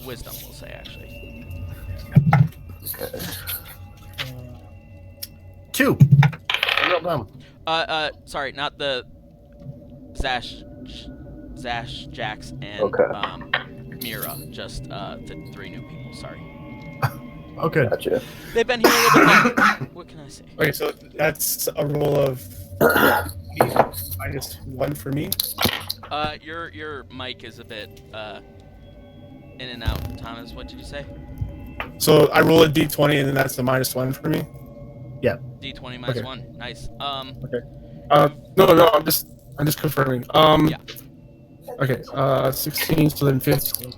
Speaker 1: wisdom, we'll say, actually.
Speaker 4: Okay.
Speaker 3: 2. Real dumb.
Speaker 1: Sorry, not the Zash, Jax, and
Speaker 4: Okay.
Speaker 1: Mira, just the 3 new people, sorry.
Speaker 3: Okay.
Speaker 4: Gotcha.
Speaker 1: They've been here a little bit longer. What can I say?
Speaker 6: Okay, so that's a roll of -1 for me.
Speaker 1: Your mic is a bit in and out. Thomas, what did you say?
Speaker 6: So I roll a d20, and then that's the -1 for me.
Speaker 1: D20 minus
Speaker 6: Okay.
Speaker 1: 1. Nice.
Speaker 6: No, I'm just confirming.
Speaker 1: Yeah.
Speaker 6: Okay, 16, so then 15.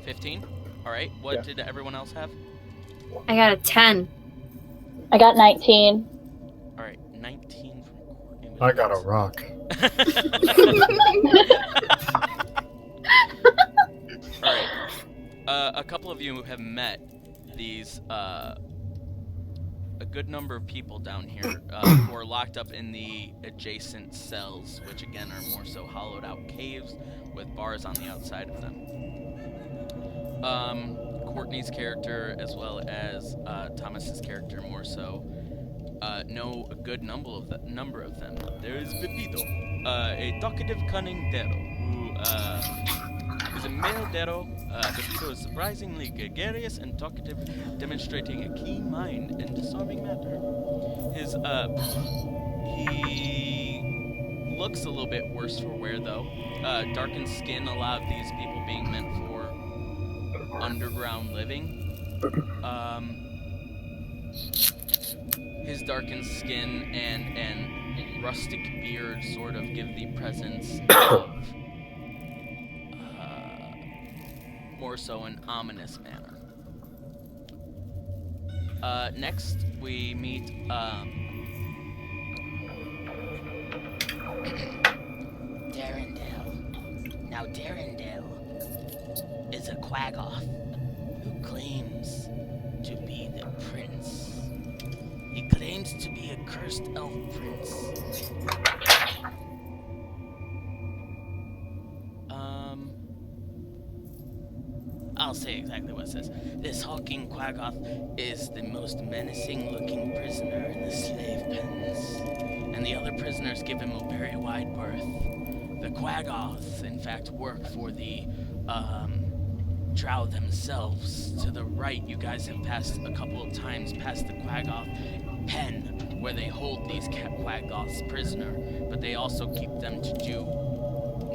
Speaker 1: 15. All right. What did everyone else have?
Speaker 2: I got a 10.
Speaker 5: I got 19.
Speaker 1: All right, 19 from Courtney.
Speaker 3: I got a rock.
Speaker 1: All right. A couple of you have met these a good number of people down here who are locked up in the adjacent cells, which again are more so hollowed out caves with bars on the outside of them. Courtney's character as well as Thomas's character more so know a good number of them. There is Pepito, a talkative, cunning Dero, who is a male Dero. Pepito is surprisingly gregarious and talkative, demonstrating a keen mind and disarming manner. He looks a little bit worse for wear, though. Darkened skin, a lot of these people being meant for underground living. His darkened skin and rustic beard sort of give the presence of more so an ominous manner. Next, we meet
Speaker 7: Darendale. Now Darendale is a quaggoth who claims to be the prince. He claims to be a cursed elf prince. I'll say exactly what it says. This hulking quaggoth is the most menacing-looking prisoner in the slave pens, and the other prisoners give him a very wide berth. The quaggoths, in fact, work for the drow themselves. To the right, you guys have passed a couple of times past the quaggoth pen, where they hold these quaggoths prisoner, but they also keep them to do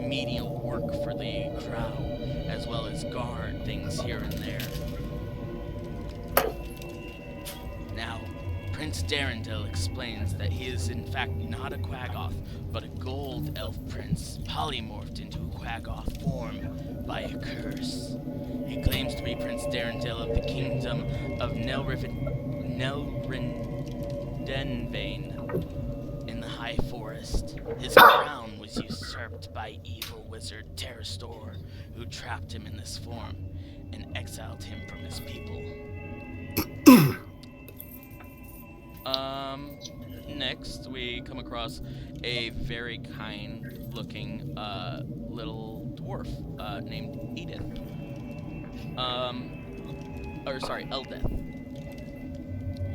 Speaker 7: menial work for the drow, as well as guard things here and there. Now, Prince Darendale explains that he is in fact not a quaggoth, but a gold elf prince, polymorphed into a quaggoth form by a curse. He claims to be Prince Darendale of the kingdom of Nelrindenvane in the High Forest. His crown was usurped by evil wizard Terrastor, who trapped him in this form and exiled him from his people. Next, we come across a very kind-looking little dwarf named Edith. Eldeth.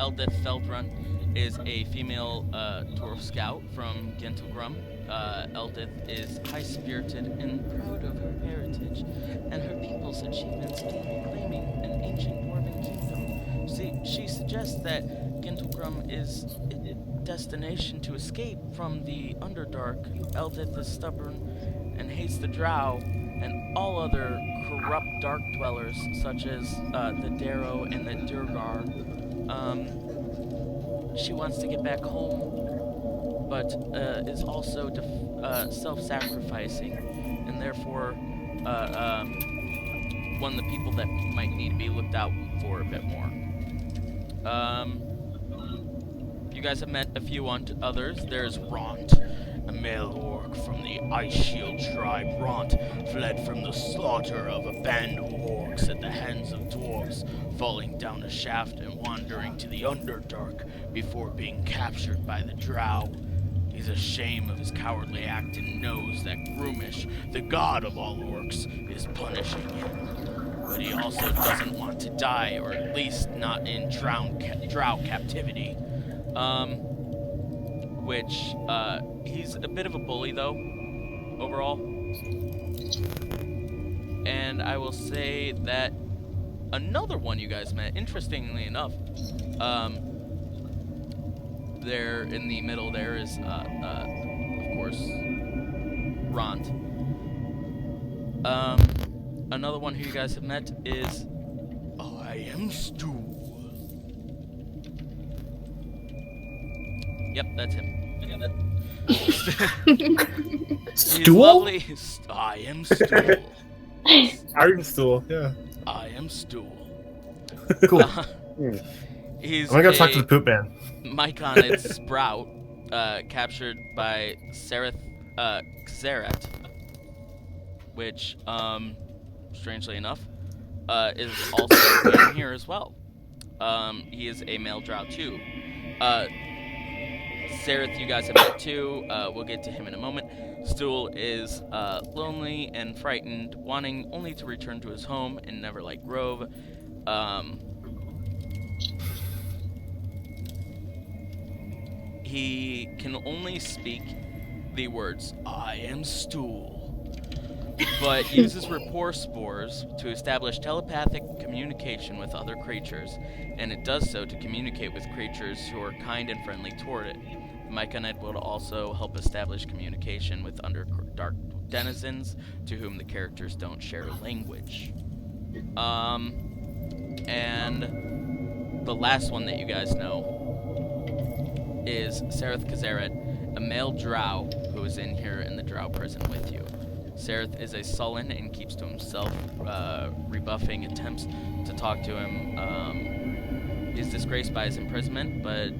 Speaker 7: Eldeth Feldrun is a female dwarf scout from Gentilgrum. Eldith is high-spirited and proud of her heritage and her people's achievements in reclaiming an ancient dwarven kingdom. She suggests that Gentilgrum is a destination to escape from the Underdark. Eldith is stubborn and hates the drow and all other corrupt dark dwellers, such as the Darrow and the Durgar. She wants to get back home, but is also self-sacrificing, and therefore one of the people that might need to be looked out for a bit more. You guys have met a few others. There's Ront, a male orc from the Ice Shield tribe. Ront fled from the slaughter of a band of orcs at the hands of dwarves, falling down a shaft and wandering to the Underdark before being captured by the drow. He's ashamed of his cowardly act and knows that Groomish, the god of all orcs, is punishing him. But he also doesn't want to die, or at least not in drow captivity. He's a bit of a bully, though, overall. And I will say that another one you guys met, interestingly enough, there in the middle there is, of course, Ront. Another one who you guys have met is I am Stu. Yep, that's him.
Speaker 3: Stool?
Speaker 1: Lovely. I am Stool.
Speaker 6: Iron Stool, yeah.
Speaker 1: I am Stool.
Speaker 3: Cool.
Speaker 1: He's
Speaker 3: I'm gonna go talk to the poop man.
Speaker 1: Myconid Sprout, captured by Xerath, which, strangely enough, is also in here as well. He is a male drow too. Xerath, you guys have met too. We'll get to him in a moment. Stool is lonely and frightened, wanting only to return to his home in Neverlight Grove. He can only speak the words, "I am stool," but uses rapport spores to establish telepathic communication with other creatures, and it does so to communicate with creatures who are kind and friendly toward it. The Myconid will also help establish communication with Underdark denizens to whom the characters don't share language. And the last one that you guys know is Sareth Kazeret, a male drow who is in here in the drow prison with you. Sareth is a sullen and keeps to himself, rebuffing attempts to talk to him. He's disgraced by his imprisonment, but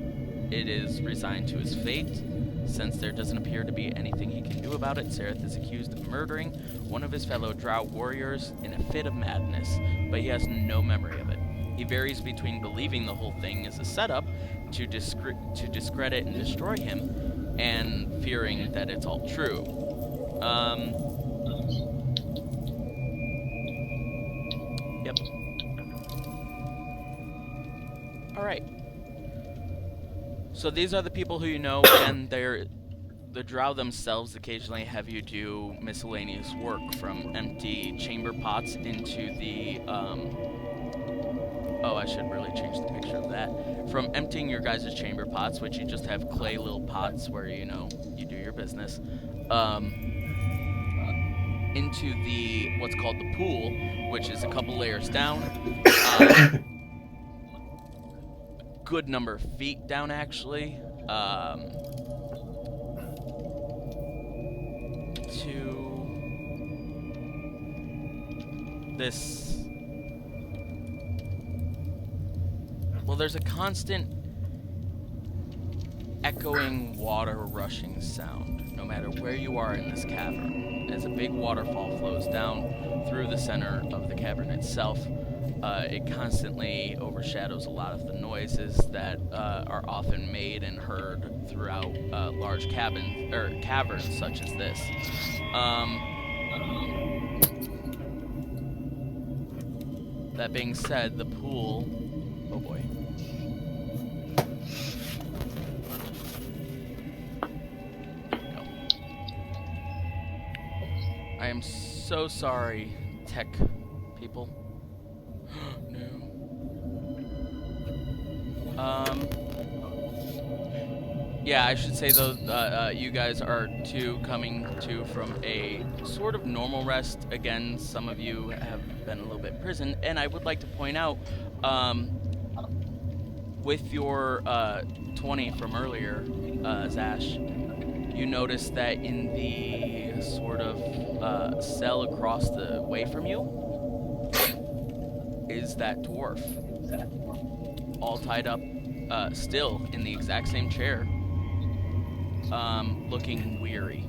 Speaker 1: it is resigned to his fate. Since there doesn't appear to be anything he can do about it, Sareth is accused of murdering one of his fellow drow warriors in a fit of madness, but he has no memory of it. He varies between believing the whole thing is a setup to discredit and destroy him, and fearing that it's all true. Yep. Alright. So these are the people who you know, and the drow themselves occasionally have you do miscellaneous work, from empty chamber pots into the, oh, I should really change the picture of that. From emptying your guys' chamber pots, which you just have clay little pots where, you know, you do your business, into the, what's called the pool, which is a couple layers down. Good number of feet down, actually. To this. Well, there's a constant echoing water rushing sound, no matter where you are in this cavern, as a big waterfall flows down through the center of the cavern itself. It constantly overshadows a lot of the noises that are often made and heard throughout large caverns such as this. That being said, the pool. Oh boy. No. I am so sorry, tech people. No. Yeah, I should say though, you guys are coming to from a sort of normal rest. Again, some of you have been a little bit imprisoned, and I would like to point out, with your 20 from earlier, Zash, you notice that in the sort of cell across the way from you is that dwarf, all tied up, still in the exact same chair, looking weary.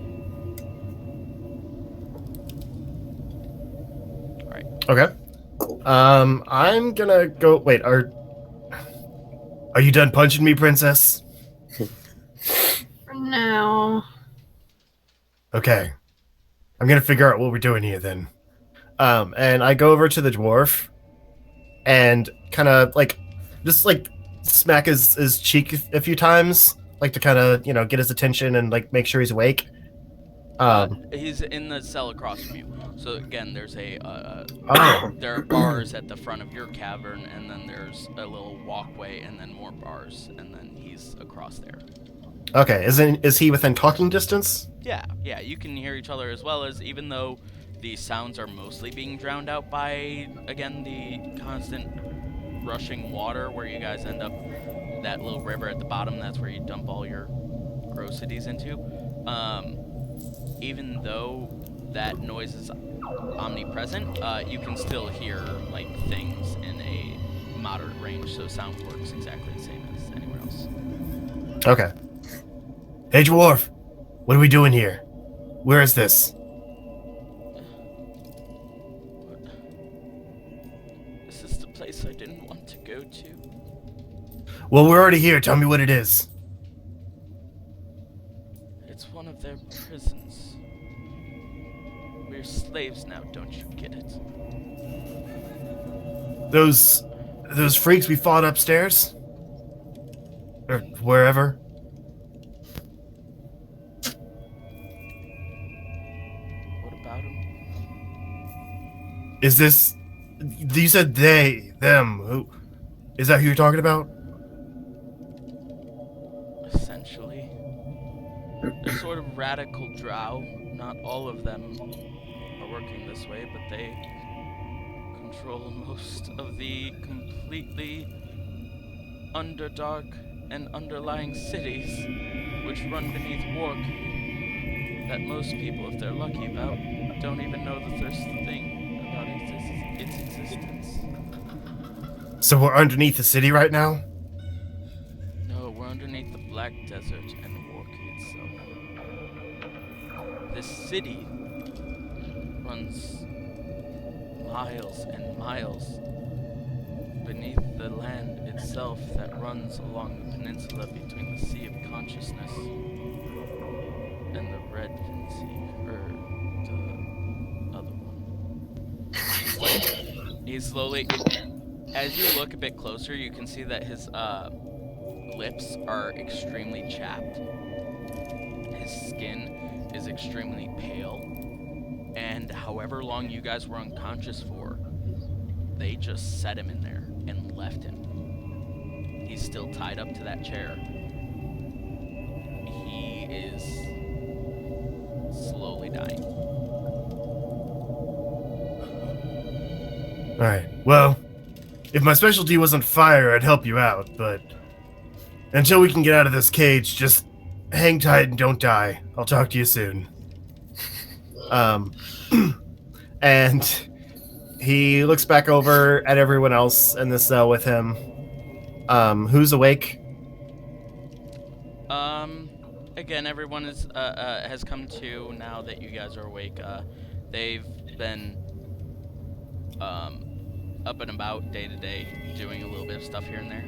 Speaker 1: All right.
Speaker 3: Okay. I'm gonna go. Wait, are you done punching me, princess?
Speaker 2: For now.
Speaker 3: Okay. I'm gonna figure out what we're doing here then. And I go over to the dwarf and kind of just smack his cheek a few times, to kind of get his attention and make sure he's awake.
Speaker 1: He's in the cell across from you. So again, there's a
Speaker 3: Oh.
Speaker 1: there are bars at the front of your cavern, and then there's a little walkway, and then more bars, and then he's across there.
Speaker 3: Okay, is he within talking distance?
Speaker 1: Yeah, you can hear each other, as well as, even though the sounds are mostly being drowned out by, again, the constant rushing water where you guys end up, that little river at the bottom, that's where you dump all your grossities into. Even though that noise is omnipresent, you can still hear things in a moderate range, so sound works exactly the same as anywhere else.
Speaker 3: Okay. Hey, dwarf, what are we doing here? Where is this?
Speaker 1: This is the place I didn't want to go to.
Speaker 3: Well, we're already here. Tell me what it is.
Speaker 1: It's one of their prisons. We're slaves now, don't you get it?
Speaker 3: Those those freaks we fought upstairs? Or wherever?
Speaker 1: What about him?
Speaker 3: Is this... You said they, them, who... Is that who you're talking about?
Speaker 1: Essentially. A sort of radical drow. Not all of them are working this way, but they control most of the completely underdark and underlying cities which run beneath Warkey that most people, if they're lucky about, don't even know that there's a thing about its existence.
Speaker 3: So we're underneath the city right now?
Speaker 1: No, we're underneath the Black Desert and Warkey itself. This city runs miles and miles beneath the land itself that runs along the peninsula between the Sea of Consciousness and the Red Sea, or the other one. He's slowly... As you look a bit closer, you can see that his lips are extremely chapped. His skin is extremely pale. And however long you guys were unconscious for, they just set him in there and left him. He's still tied up to that chair. He is slowly dying.
Speaker 3: Alright, well, if my specialty wasn't fire, I'd help you out, but until we can get out of this cage, just hang tight and don't die. I'll talk to you soon. And he looks back over at everyone else in the cell with him. Who's awake?
Speaker 1: Again, everyone is has come to now that you guys are awake. They've been up and about day to day, doing a little bit of stuff here and there.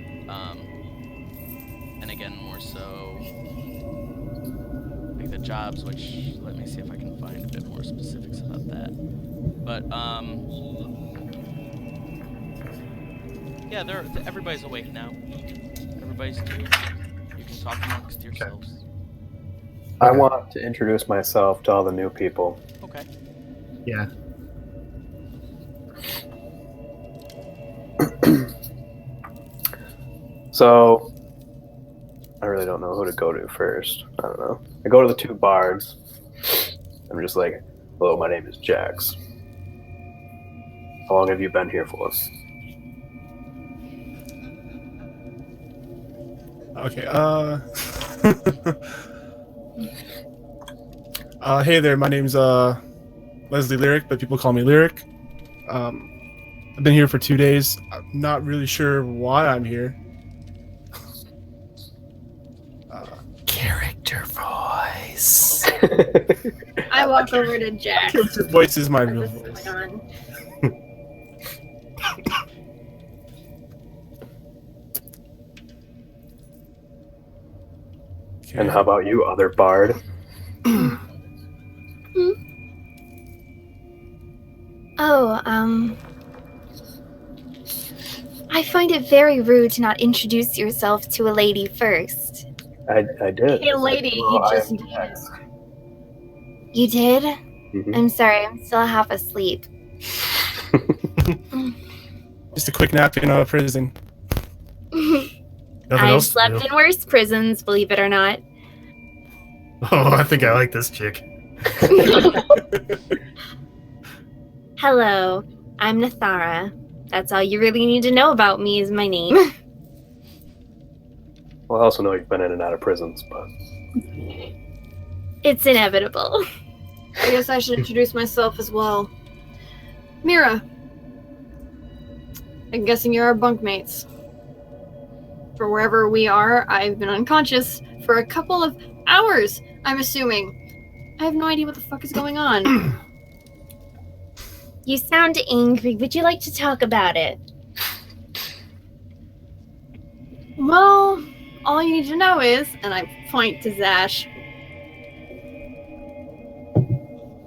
Speaker 1: And again, more so like the jobs, which let me see if I can find a bit more specifics about that. But yeah, everybody's awake now. Everybody's doing. You can talk amongst yourselves.
Speaker 4: I want to introduce myself to all the new people.
Speaker 1: Okay.
Speaker 3: Yeah.
Speaker 4: So, I really don't know who to go to first. I don't know. I go to the two bards. I'm just like, hello, my name is Jax. How long have you been here for?
Speaker 6: Okay, hey there, my name's Leslie Lyric, but people call me Lyric. I've been here for 2 days. I'm not really sure why I'm here.
Speaker 3: Character voice.
Speaker 2: I walk over to Jack.
Speaker 6: Character voice is my real
Speaker 2: What's
Speaker 6: voice.
Speaker 2: going on?
Speaker 6: Okay.
Speaker 4: And how about you, other bard?
Speaker 8: Oh, I find it very rude to not introduce yourself to a lady first.
Speaker 4: I did.
Speaker 2: Hey, lady,
Speaker 4: Well,
Speaker 2: he just
Speaker 4: I'm
Speaker 2: did.
Speaker 4: Jax.
Speaker 8: You did?
Speaker 4: Mhm.
Speaker 8: I'm sorry, I'm still half asleep.
Speaker 6: Just a quick nap in a prison.
Speaker 3: Nothing
Speaker 8: I've
Speaker 3: else to
Speaker 8: slept
Speaker 3: do.
Speaker 8: in worse prisons, believe it or not.
Speaker 3: Oh, I think I like this chick.
Speaker 8: Hello, I'm Nathara. That's all you really need to know about me is my name.
Speaker 4: Well, I also know you've been in and out of prisons, but
Speaker 8: It's inevitable.
Speaker 2: I guess I should introduce myself as well. Mira. I'm guessing you're our bunkmates. For wherever we are, I've been unconscious for a couple of hours, I'm assuming. I have no idea what the fuck is going on.
Speaker 8: You sound angry. Would you like to talk about it?
Speaker 2: Well, all you need to know is, and I point to Zash,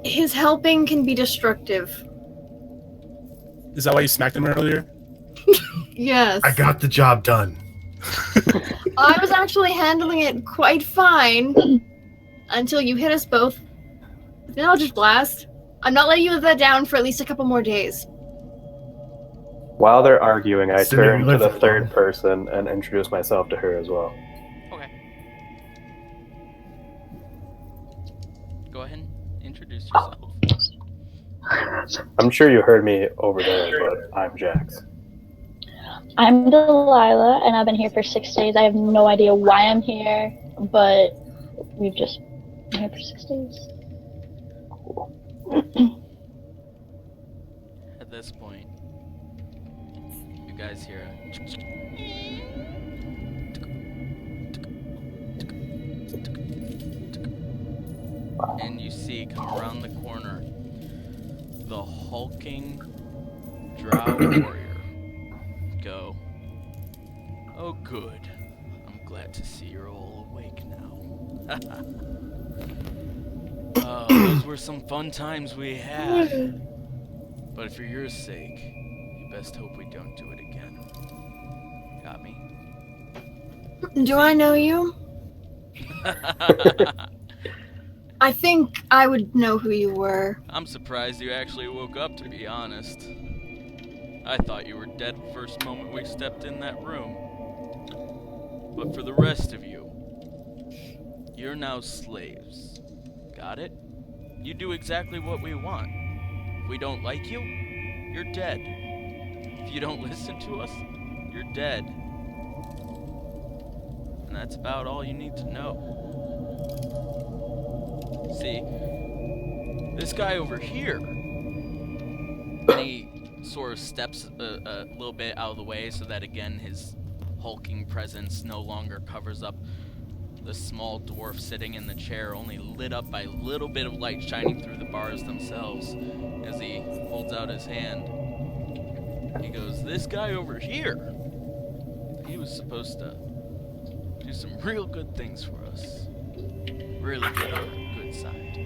Speaker 2: his helping can be destructive.
Speaker 6: Is that why you smacked him earlier?
Speaker 2: Yes.
Speaker 3: I got the job done.
Speaker 2: I was actually handling it quite fine until you hit us both with an Eldritch Blast. I'm not letting you live that down for at least a couple more days.
Speaker 4: While they're arguing, I
Speaker 3: Assuming
Speaker 4: turn
Speaker 3: we
Speaker 4: to
Speaker 3: live
Speaker 4: the
Speaker 3: that
Speaker 4: third
Speaker 3: long.
Speaker 4: person and introduce myself to her as well.
Speaker 7: Okay. Go ahead and introduce yourself.
Speaker 4: I'm sure you heard me over there, but I'm Jax.
Speaker 5: I'm Delilah, and I've been here for 6 days. I have no idea why I'm here, but we've just been here for 6 days.
Speaker 7: At this point, you guys hear and you see come around the corner the hulking drow warrior go, "Oh good, I'm glad to see you're all awake now." Oh, those were some fun times we had. But for your sake, you best hope we don't do it again. Got me?
Speaker 2: Do I know you? I think I would know who you were.
Speaker 7: I'm surprised you actually woke up, to be honest. I thought you were dead the first moment we stepped in that room. But for the rest of you, you're now slaves. Got it? You do exactly what we want. If we don't like you, you're dead. If you don't listen to us, you're dead. And that's about all you need to know. See, this guy over here, and he sort of steps a little bit out of the way so that, again, his hulking presence no longer covers up the small dwarf sitting in the chair, only lit up by a little bit of light shining through the bars themselves. As he holds out his hand, he goes, "This guy over here, he was supposed to do some real good things for us. Really get on our good side.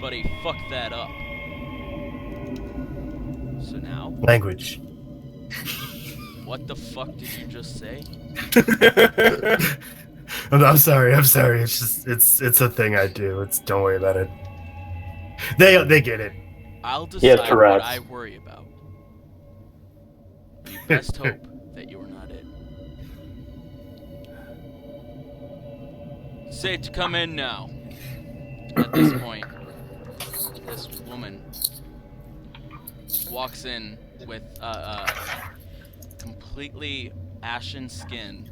Speaker 7: But he fucked that up. So now,
Speaker 3: Language.
Speaker 7: what the fuck did you just say?"
Speaker 3: I'm sorry. It's just it's a thing I do. Don't worry about it. They get it.
Speaker 7: I'll
Speaker 4: He has
Speaker 7: decide what
Speaker 4: Tourette's.
Speaker 7: I worry about. You best hope that you are not it. Say to come in now. At this point, this woman walks in with completely ashen skin,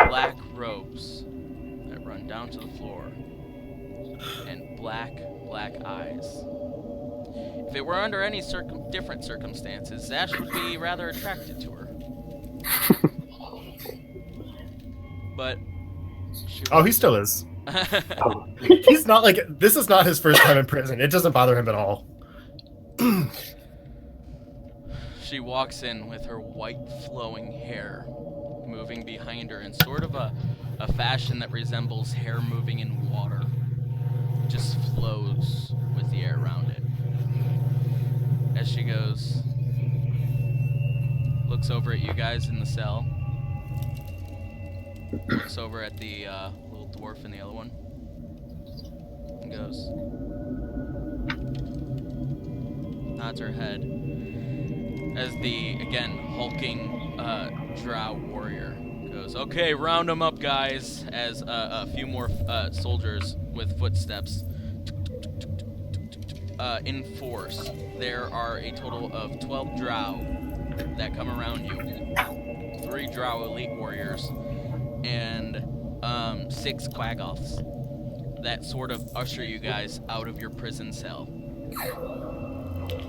Speaker 7: black robes that run down to the floor, and black eyes. If it were under any different circumstances, Zash would be rather attracted to her. But
Speaker 3: Oh, he still is. He's not like this is not his first time in prison. It doesn't bother him at all.
Speaker 7: She walks in with her white flowing hair moving behind her in sort of a fashion that resembles hair moving in water. It just flows with the air around it. As she goes, looks over at you guys in the cell, looks over at the little dwarf and the other one, and goes, nods her head as the, again, hulking drow warrior goes, "Okay, round them up, guys," as a few more soldiers with footsteps in force. There are a total of 12 drow that come around you, 3 drow elite warriors, and 6 quaggoths that sort of usher you guys out of your prison cell.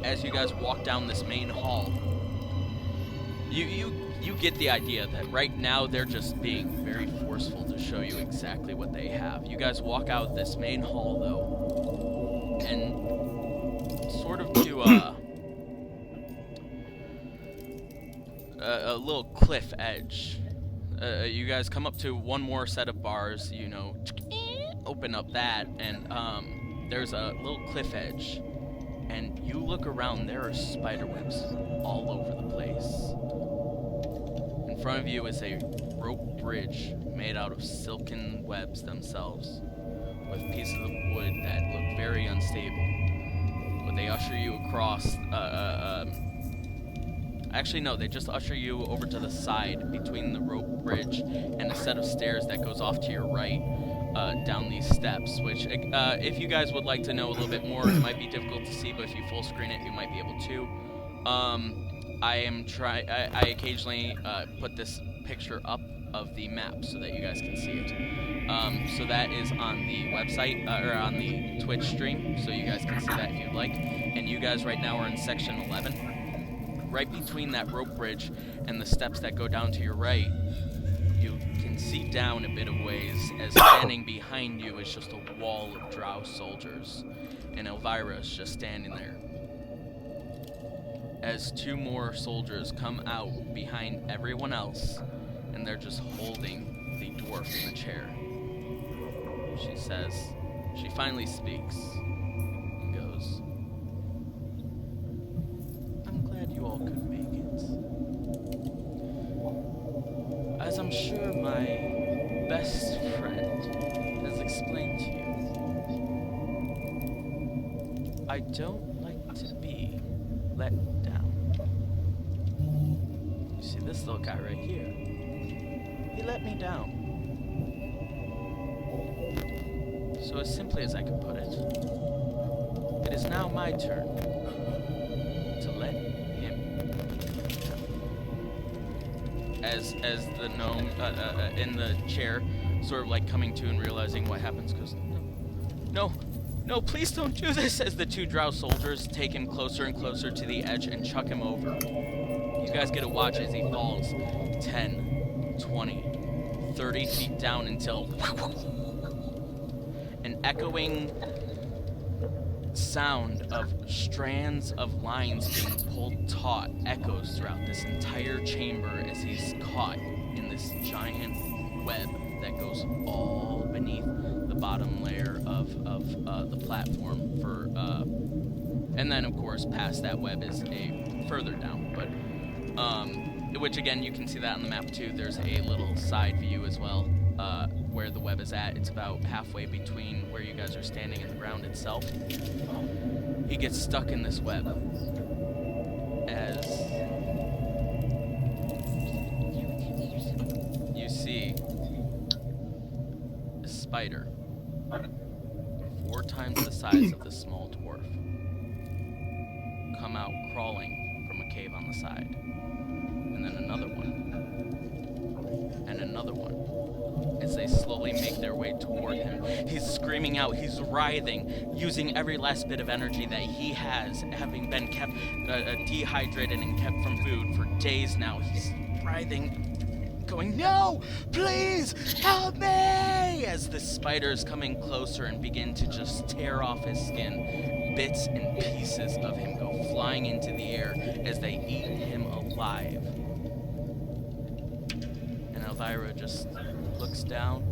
Speaker 7: As you guys walk down this main hall, you get the idea that right now they're just being very forceful to show you exactly what they have. You guys walk out this main hall, though, and sort of to a little cliff edge. You guys come up to one more set of bars, you know, open up that, and there's a little cliff edge.
Speaker 1: and you look around, there are spider webs all over the place. In front of you is a rope bridge made out of silken webs themselves, with pieces of wood that look very unstable. But they usher you across, actually no, they just usher you over to the side between the rope bridge and a set of stairs that goes off to your right, down these steps, which, if you guys would like to know a little bit more, it might be difficult to see, but if you full screen it, you might be able to. I occasionally put this picture up of the map so that you guys can see it. So that is on the website, or on the Twitch stream, so you guys can see that if you'd like. And you guys right now are in section 11. Right between that rope bridge and the steps that go down to your right, you can see down a bit of ways, as standing behind you is just a wall of drow soldiers, and Elvira is just standing there. As two more soldiers come out behind everyone else, and they're just holding the dwarf in the chair. She finally speaks, and goes, "I'm glad you all could make it. As I'm sure my best friend has explained to you, I don't like to be let down. You see this little guy right here? He let me down. So as simply as I can put it, it is now my turn to let him down." As the gnome in the chair, sort of like coming to and realizing what happens, goes, no, please don't do this, as the two drow soldiers take him closer and closer to the edge and chuck him over. You guys get to watch as he falls 10, 20, 30 feet down until an echoing sound of strands of lines being pulled taut echoes throughout this entire chamber as he's caught in this giant web that goes all beneath the bottom layer of the platform for, and then of course past that web is a further down, but which again you can see that on the map too. There's a little side view as well, where the web is at. It's about halfway between where you guys are standing and the ground itself. He gets stuck in this web as you see a spider 4 times the size of the small dwarf come out crawling from a cave on the side, and then another one, and another one. As they slowly make their way toward him, he's screaming out, he's writhing, using every last bit of energy that he has, having been kept dehydrated and kept from food for days now. He's writhing, going, "No, please, help me!" As the spiders coming closer and begin to just tear off his skin. Bits and pieces of him go flying into the air as they eat him alive. And Elvira just looks down,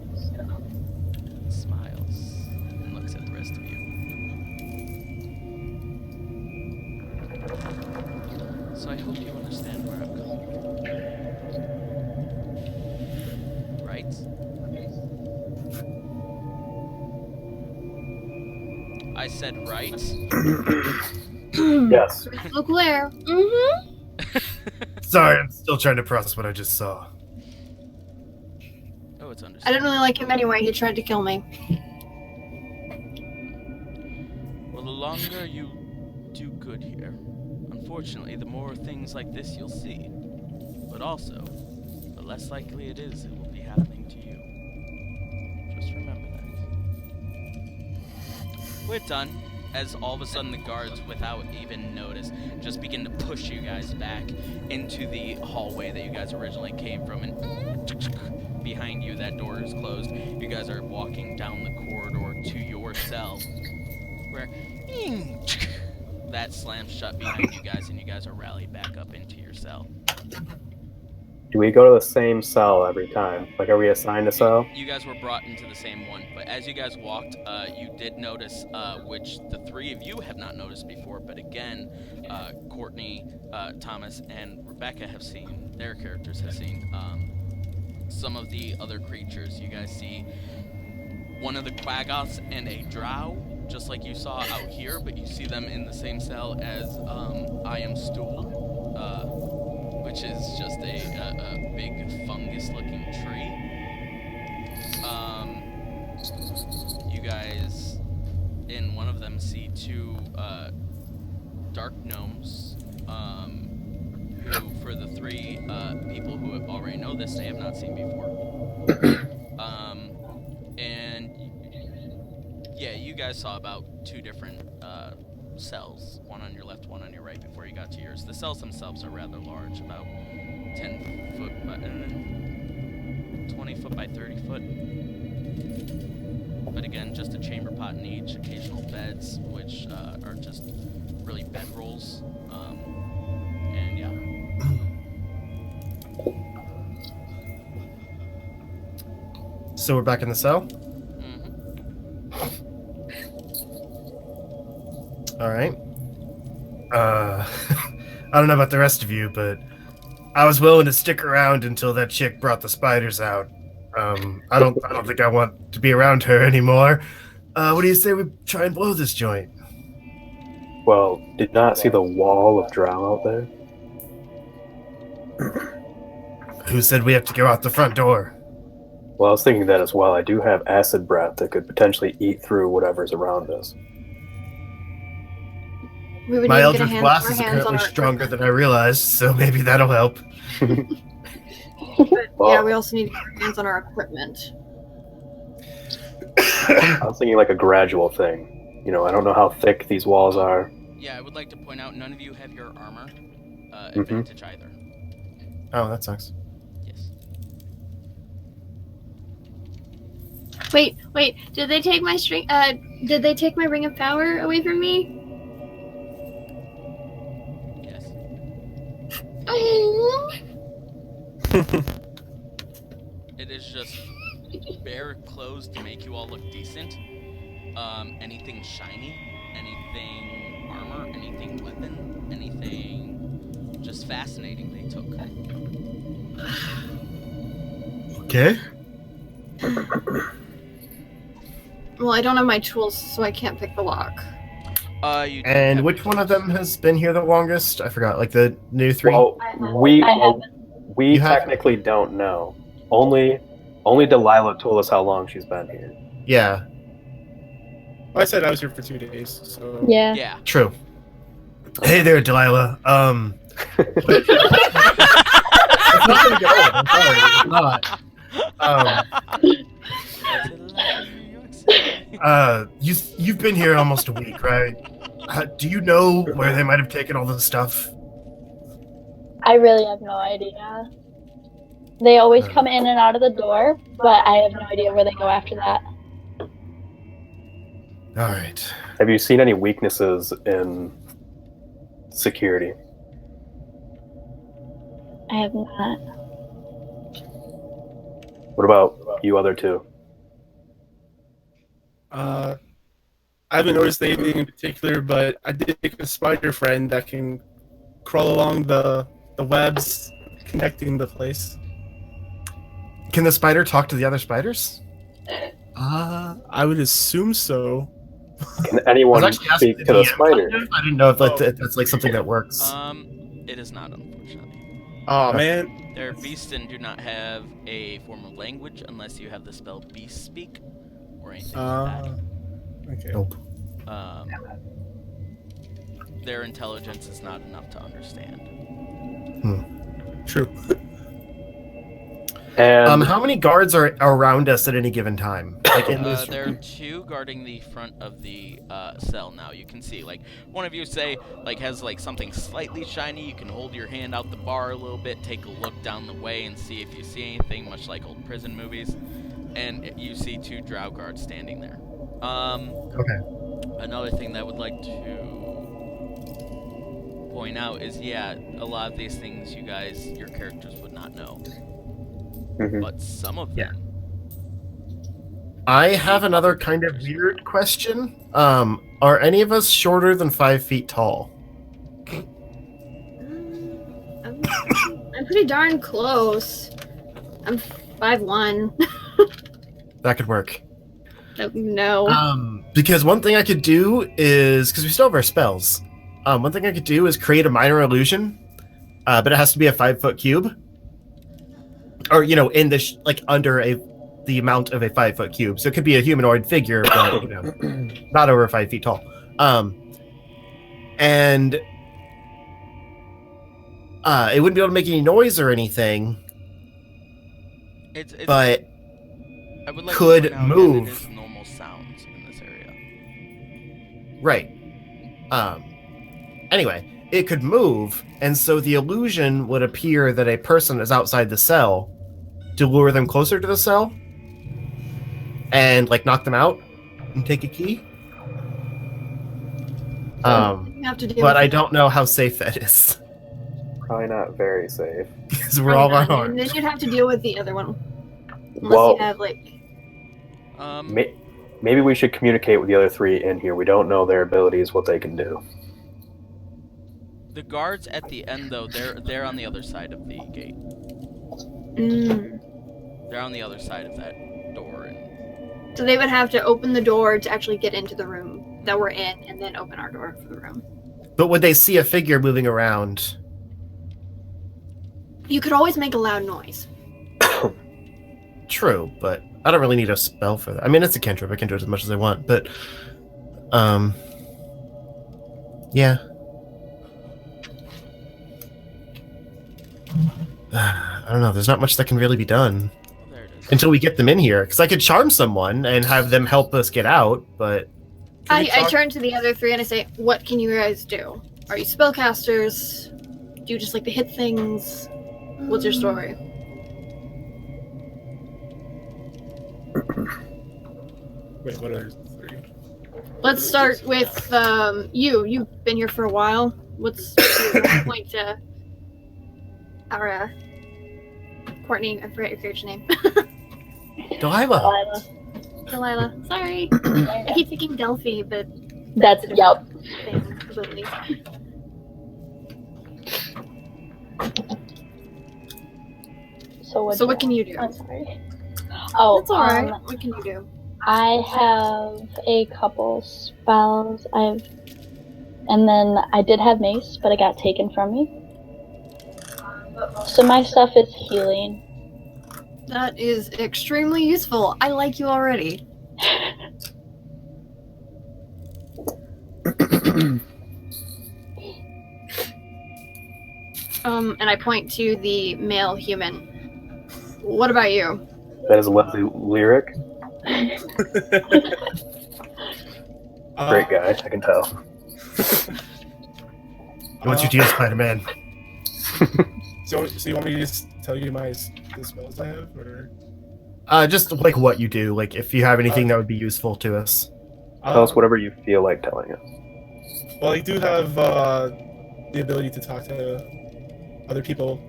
Speaker 1: smiles, and looks at the rest of you. So I hope you understand where I'm coming from. Right? I said right?
Speaker 4: Yes.
Speaker 2: Crystal clear.
Speaker 3: Sorry, I'm still trying to process what I just saw.
Speaker 1: Oh, it's
Speaker 2: I
Speaker 1: understandable.
Speaker 2: didn't really like him anyway. He tried to kill me.
Speaker 1: Well, the longer you do good here, unfortunately, the more things like this you'll see. But also, the less likely it is it will be happening to you. Just remember that. We're done. As all of a sudden the guards, without even notice, just begin to push you guys back into the hallway that you guys originally came from, and behind you that door is closed. You guys are walking down the corridor to your cell, where that slams shut behind you guys, and you guys are rallied back up into your cell.
Speaker 4: Do we go to the same cell every time? Like, are we assigned a cell?
Speaker 7: You guys were brought into the same one, but as you guys walked, you did notice, which the three of you have not noticed before, but again, Courtney, Thomas, and Rebecca have seen, their characters have seen, some of the other creatures. You guys see one of the Quaggoths and a Drow, just like you saw out here, but you see them in the same cell as I Am Stool, which is just a big fungus-looking tree. You guys, in one of them, see two dark gnomes, who, for the three people who have already know this, they have not seen before. And yeah, you guys saw about two different cells, one on your left, one on your right, before you got to yours. The cells themselves are rather large, about 10 foot by 20 foot by 30 foot. But again, just a chamber pot in each, occasional beds, which are just really bedrolls. And yeah.
Speaker 3: So we're back in the cell? Alright. I don't know about the rest of you, but I was willing to stick around until that chick brought the spiders out. I don't think I want to be around her anymore. What do you say we try and blow this joint?
Speaker 4: Well, did not see the wall of drow out there?
Speaker 3: Who said we have to go out the front door?
Speaker 4: Well, I was thinking that as well. I do have acid breath that could potentially eat through whatever's around us.
Speaker 2: We would
Speaker 3: My
Speaker 2: need to
Speaker 3: Eldritch
Speaker 2: get
Speaker 3: Blast is
Speaker 2: our hands
Speaker 3: apparently
Speaker 2: on our
Speaker 3: stronger than I realized, so maybe that'll help.
Speaker 2: But,
Speaker 4: Well-
Speaker 2: yeah, we also need to get our hands on our equipment.
Speaker 4: I was thinking like a gradual thing. You know, I don't know how thick these walls are.
Speaker 7: Yeah, I would like to point out none of you have your armor advantage either.
Speaker 3: Oh, that sucks.
Speaker 7: Yes.
Speaker 2: Wait, did they take my string? Did they take my ring of power away from me?
Speaker 7: Yes. It is just bare clothes to make you all look decent. Anything shiny, anything armor, anything weapon, anything just fascinating they took.
Speaker 3: Okay.
Speaker 2: Well, I don't have my tools, so I can't pick the lock.
Speaker 7: You do
Speaker 3: And
Speaker 7: have
Speaker 3: which
Speaker 7: your
Speaker 3: one of
Speaker 7: tools.
Speaker 3: them has been here the longest? I forgot, like the new three?
Speaker 4: Well,
Speaker 5: I
Speaker 4: we
Speaker 5: haven't.
Speaker 4: we
Speaker 3: You haven't?
Speaker 4: technically don't know. Only Delilah told us how long she's been here.
Speaker 3: Yeah,
Speaker 6: I said I was here for 2 days, so
Speaker 5: Yeah.
Speaker 7: Yeah.
Speaker 3: true. Hey there, Delilah. It's not gonna go. I'm sorry, it's not. You've been here almost a week, right? Do you know where they might have taken all the stuff?
Speaker 5: I really have no idea. They always come in and out of the door, but I have no idea where they go after that.
Speaker 3: All right.
Speaker 4: Have you seen any weaknesses in security?
Speaker 5: I have not.
Speaker 4: What about you other two?
Speaker 6: I haven't noticed anything in particular, but I did make a spider friend that can crawl along the webs connecting the place.
Speaker 3: Can the spider talk to the other spiders?
Speaker 6: I would assume so.
Speaker 4: Can anyone
Speaker 3: I was actually asking
Speaker 4: speak to the
Speaker 3: DM
Speaker 4: spider?
Speaker 3: kind of. I didn't know if that's like something that works.
Speaker 7: It is not, unfortunately.
Speaker 6: Oh man.
Speaker 7: Their beasts do not have a form of language unless you have the spell Beast Speak or anything like
Speaker 6: Okay.
Speaker 3: Nope.
Speaker 7: that. Their intelligence is not enough to understand.
Speaker 6: True.
Speaker 4: And
Speaker 3: How many guards are around us at any given time? Like in this.
Speaker 7: There are two guarding the front of the cell now. You can see, like, one of you say, like, has like something slightly shiny. You can hold your hand out the bar a little bit, take a look down the way, and see if you see anything, much like old prison movies. And you see two drow guards standing there.
Speaker 3: Okay.
Speaker 7: Another thing that I would like to
Speaker 1: point out is, yeah, a lot of these things your characters would not know.
Speaker 4: Mhm.
Speaker 1: But some of them.
Speaker 3: I have another kind of weird question. Are any of us shorter than 5 feet tall?
Speaker 2: I'm pretty darn close. I'm 5'1".
Speaker 3: That could work.
Speaker 2: No.
Speaker 3: Because one thing I could do is, because we still have our spells, one thing I could do is create a minor illusion, but it has to be a 5-foot cube, or in the under the amount of a 5-foot cube. So it could be a humanoid figure, but not over 5 feet tall. And it wouldn't be able to make any noise or anything, but
Speaker 1: I would like
Speaker 3: could
Speaker 1: to point out
Speaker 3: move.
Speaker 1: that it is normal sounds in this area.
Speaker 3: Right. Anyway, it could move, and so the illusion would appear that a person is outside the cell to lure them closer to the cell and knock them out and take a key.
Speaker 2: You have to deal
Speaker 3: But
Speaker 2: with
Speaker 3: I don't know how safe that is.
Speaker 4: Probably not very safe.
Speaker 3: Because we're all
Speaker 2: And
Speaker 3: unarmed.
Speaker 2: then you'd have to deal with the other one. Unless
Speaker 4: Well,
Speaker 2: you have
Speaker 4: maybe we should communicate with the other 3 in here. We don't know their abilities, what they can do.
Speaker 1: The guards at the end, though, they're on the other side of the gate. They're on the other side of that door.
Speaker 2: So they would have to open the door to actually get into the room that we're in, and then open our door for the room.
Speaker 3: But would they see a figure moving around?
Speaker 2: You could always make a loud noise.
Speaker 3: True, but I don't really need a spell for that. I mean, it's a cantrip. I can do it as much as I want, but yeah. I don't know. There's not much that can really be done
Speaker 1: There it is.
Speaker 3: until we get them in here. Because I could charm someone and have them help us get out, but
Speaker 2: I turn to the other 3 and I say, "What can you guys do? Are you spellcasters? Do you just like to hit things? What's your story?"
Speaker 6: Wait, what are 3?
Speaker 2: Let's start with you. You've been here for a while. What's your point to our Courtney? I forget your character's name.
Speaker 3: Delilah.
Speaker 2: Delilah. Sorry, I keep thinking Delphi, but
Speaker 5: That's yep.
Speaker 2: thing, ability.
Speaker 5: So
Speaker 2: what can you do?
Speaker 5: I'm sorry. Oh,
Speaker 2: That's alright. What can you do?
Speaker 5: I have a couple spells. And then I did have mace, but it got taken from me. So my stuff is healing.
Speaker 2: That is extremely useful. I like you already. And I point to the male human. What about you?
Speaker 4: That is a lovely lyric. Great guy, I can tell.
Speaker 3: What's your deal, Spider-Man?
Speaker 6: So you want me to just tell you the spells I have, or?
Speaker 3: Just what you do. If you have anything that would be useful to us.
Speaker 4: Tell us whatever you feel like telling us.
Speaker 6: Well, I do have the ability to talk to other people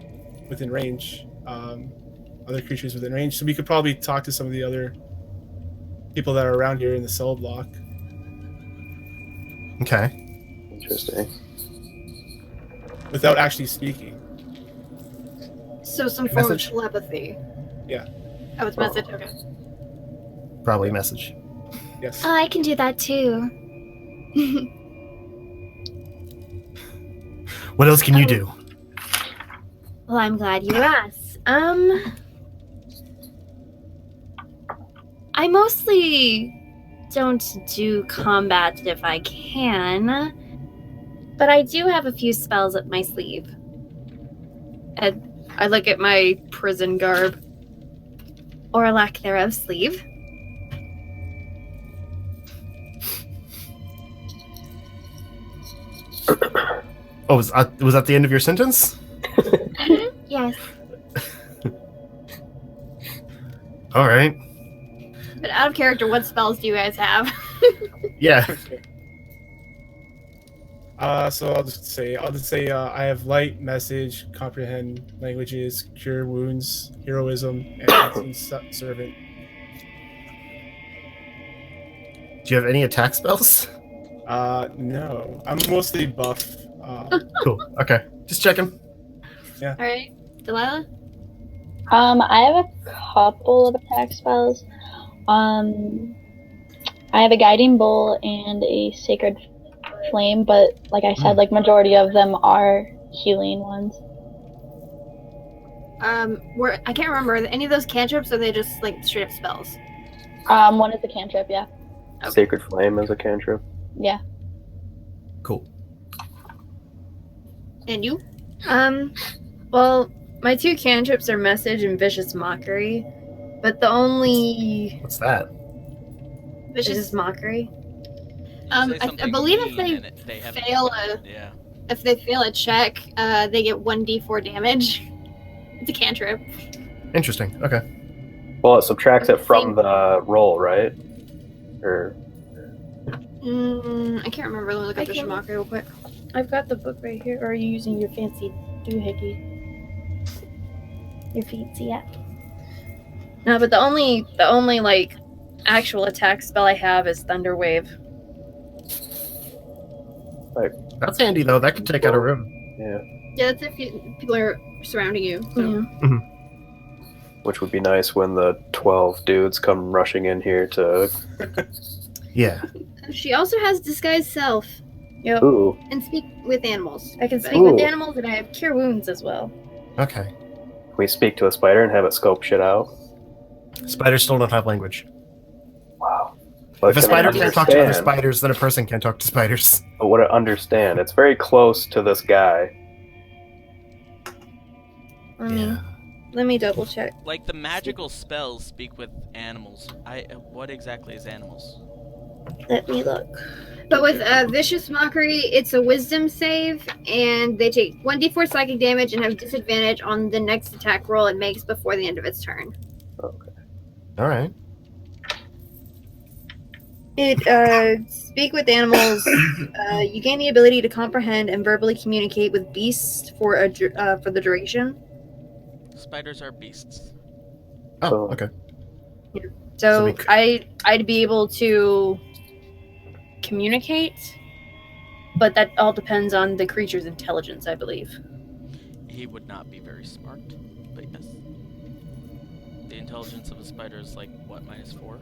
Speaker 6: within range, other creatures within range. So we could probably talk to some of the other people that are around here in the cell block.
Speaker 3: Okay.
Speaker 4: Interesting.
Speaker 6: Without actually speaking.
Speaker 2: So some form
Speaker 3: Message?
Speaker 2: of telepathy.
Speaker 6: Yeah.
Speaker 2: Oh, it's message. Okay.
Speaker 3: Probably a message.
Speaker 6: Yes.
Speaker 8: Oh, I can do that too.
Speaker 3: What else can you do?
Speaker 8: Well, I'm glad you asked. I mostly don't do combat if I can, but I do have a few spells up my sleeve.
Speaker 2: And I look at my prison garb.
Speaker 8: Or lack thereof sleeve.
Speaker 3: Oh, was that the end of your sentence?
Speaker 8: Yes.
Speaker 3: All right.
Speaker 2: But out of character, what spells do you guys have?
Speaker 3: Yeah.
Speaker 6: So I'll just say I have light, message, comprehend languages, cure wounds, heroism, and excellent servant.
Speaker 3: Do you have any attack spells?
Speaker 6: No, I'm mostly buff.
Speaker 3: Cool. Okay. Just checking.
Speaker 2: All right, Delilah.
Speaker 5: I have a couple of attack spells. I have a guiding bolt and a sacred flame, but like I said, like majority of them are healing ones.
Speaker 2: I can't remember. Are any of those cantrips, or are they just like straight up spells?
Speaker 5: One is a cantrip, yeah.
Speaker 2: Okay.
Speaker 4: Sacred Flame is a cantrip.
Speaker 5: Yeah.
Speaker 3: Cool.
Speaker 2: And you?
Speaker 8: Well, my 2 cantrips are message and vicious mockery, but the only
Speaker 3: What's that?
Speaker 8: vicious mockery.
Speaker 7: Say
Speaker 2: I
Speaker 7: something
Speaker 2: believe if
Speaker 7: mean
Speaker 2: they
Speaker 7: and they have
Speaker 2: fail a
Speaker 7: yeah.
Speaker 2: if they fail a check, they get 1d4 damage. It's a cantrip.
Speaker 3: Interesting. Okay.
Speaker 4: Well, it subtracts it from the roll, right? Or
Speaker 2: I can't remember. Let me look
Speaker 8: I
Speaker 2: up the
Speaker 8: can't-
Speaker 2: Shamaka real quick.
Speaker 8: I've got the book right here. Or are you using your fancy doohickey? Your fancy app. No, but the only like actual attack spell I have is Thunder Wave.
Speaker 3: That's handy though. That could take out a room.
Speaker 4: yeah,
Speaker 2: Yeah, that's if people are surrounding you. So.
Speaker 8: Yeah.
Speaker 4: which would be nice when the 12 dudes come rushing in here to.
Speaker 3: Yeah.
Speaker 2: She also has disguise self
Speaker 8: Yep.
Speaker 4: Ooh,
Speaker 2: and speak with animals.
Speaker 8: I can speak
Speaker 4: Ooh.
Speaker 8: with animals and I have cure wounds as well.
Speaker 3: Okay.
Speaker 4: can we speak to a spider and have it scope shit out?
Speaker 3: Spiders still don't have language.
Speaker 4: Wow. But
Speaker 3: If a
Speaker 4: can it
Speaker 3: spider can't talk to other
Speaker 4: understand?
Speaker 3: spiders, then a person can't talk to spiders.
Speaker 4: But would it understand? It's very close to this guy.
Speaker 8: Let me double check.
Speaker 7: Like the magical spells speak with animals. What exactly is animals?
Speaker 8: Let me look.
Speaker 2: But with vicious mockery, it's a wisdom save, and they take 1d4 psychic damage and have disadvantage on the next attack roll it makes before the end of its turn.
Speaker 4: Okay.
Speaker 3: All right.
Speaker 8: It speak with animals. You gain the ability to comprehend and verbally communicate with beasts for the duration.
Speaker 7: Spiders are beasts.
Speaker 3: Oh,
Speaker 4: So-
Speaker 3: okay.
Speaker 8: So
Speaker 3: we c-
Speaker 8: I'd be able to communicate, but that all depends on the creature's intelligence, I believe.
Speaker 7: He would not be very smart, but yes. The intelligence of a spider is like what, -4?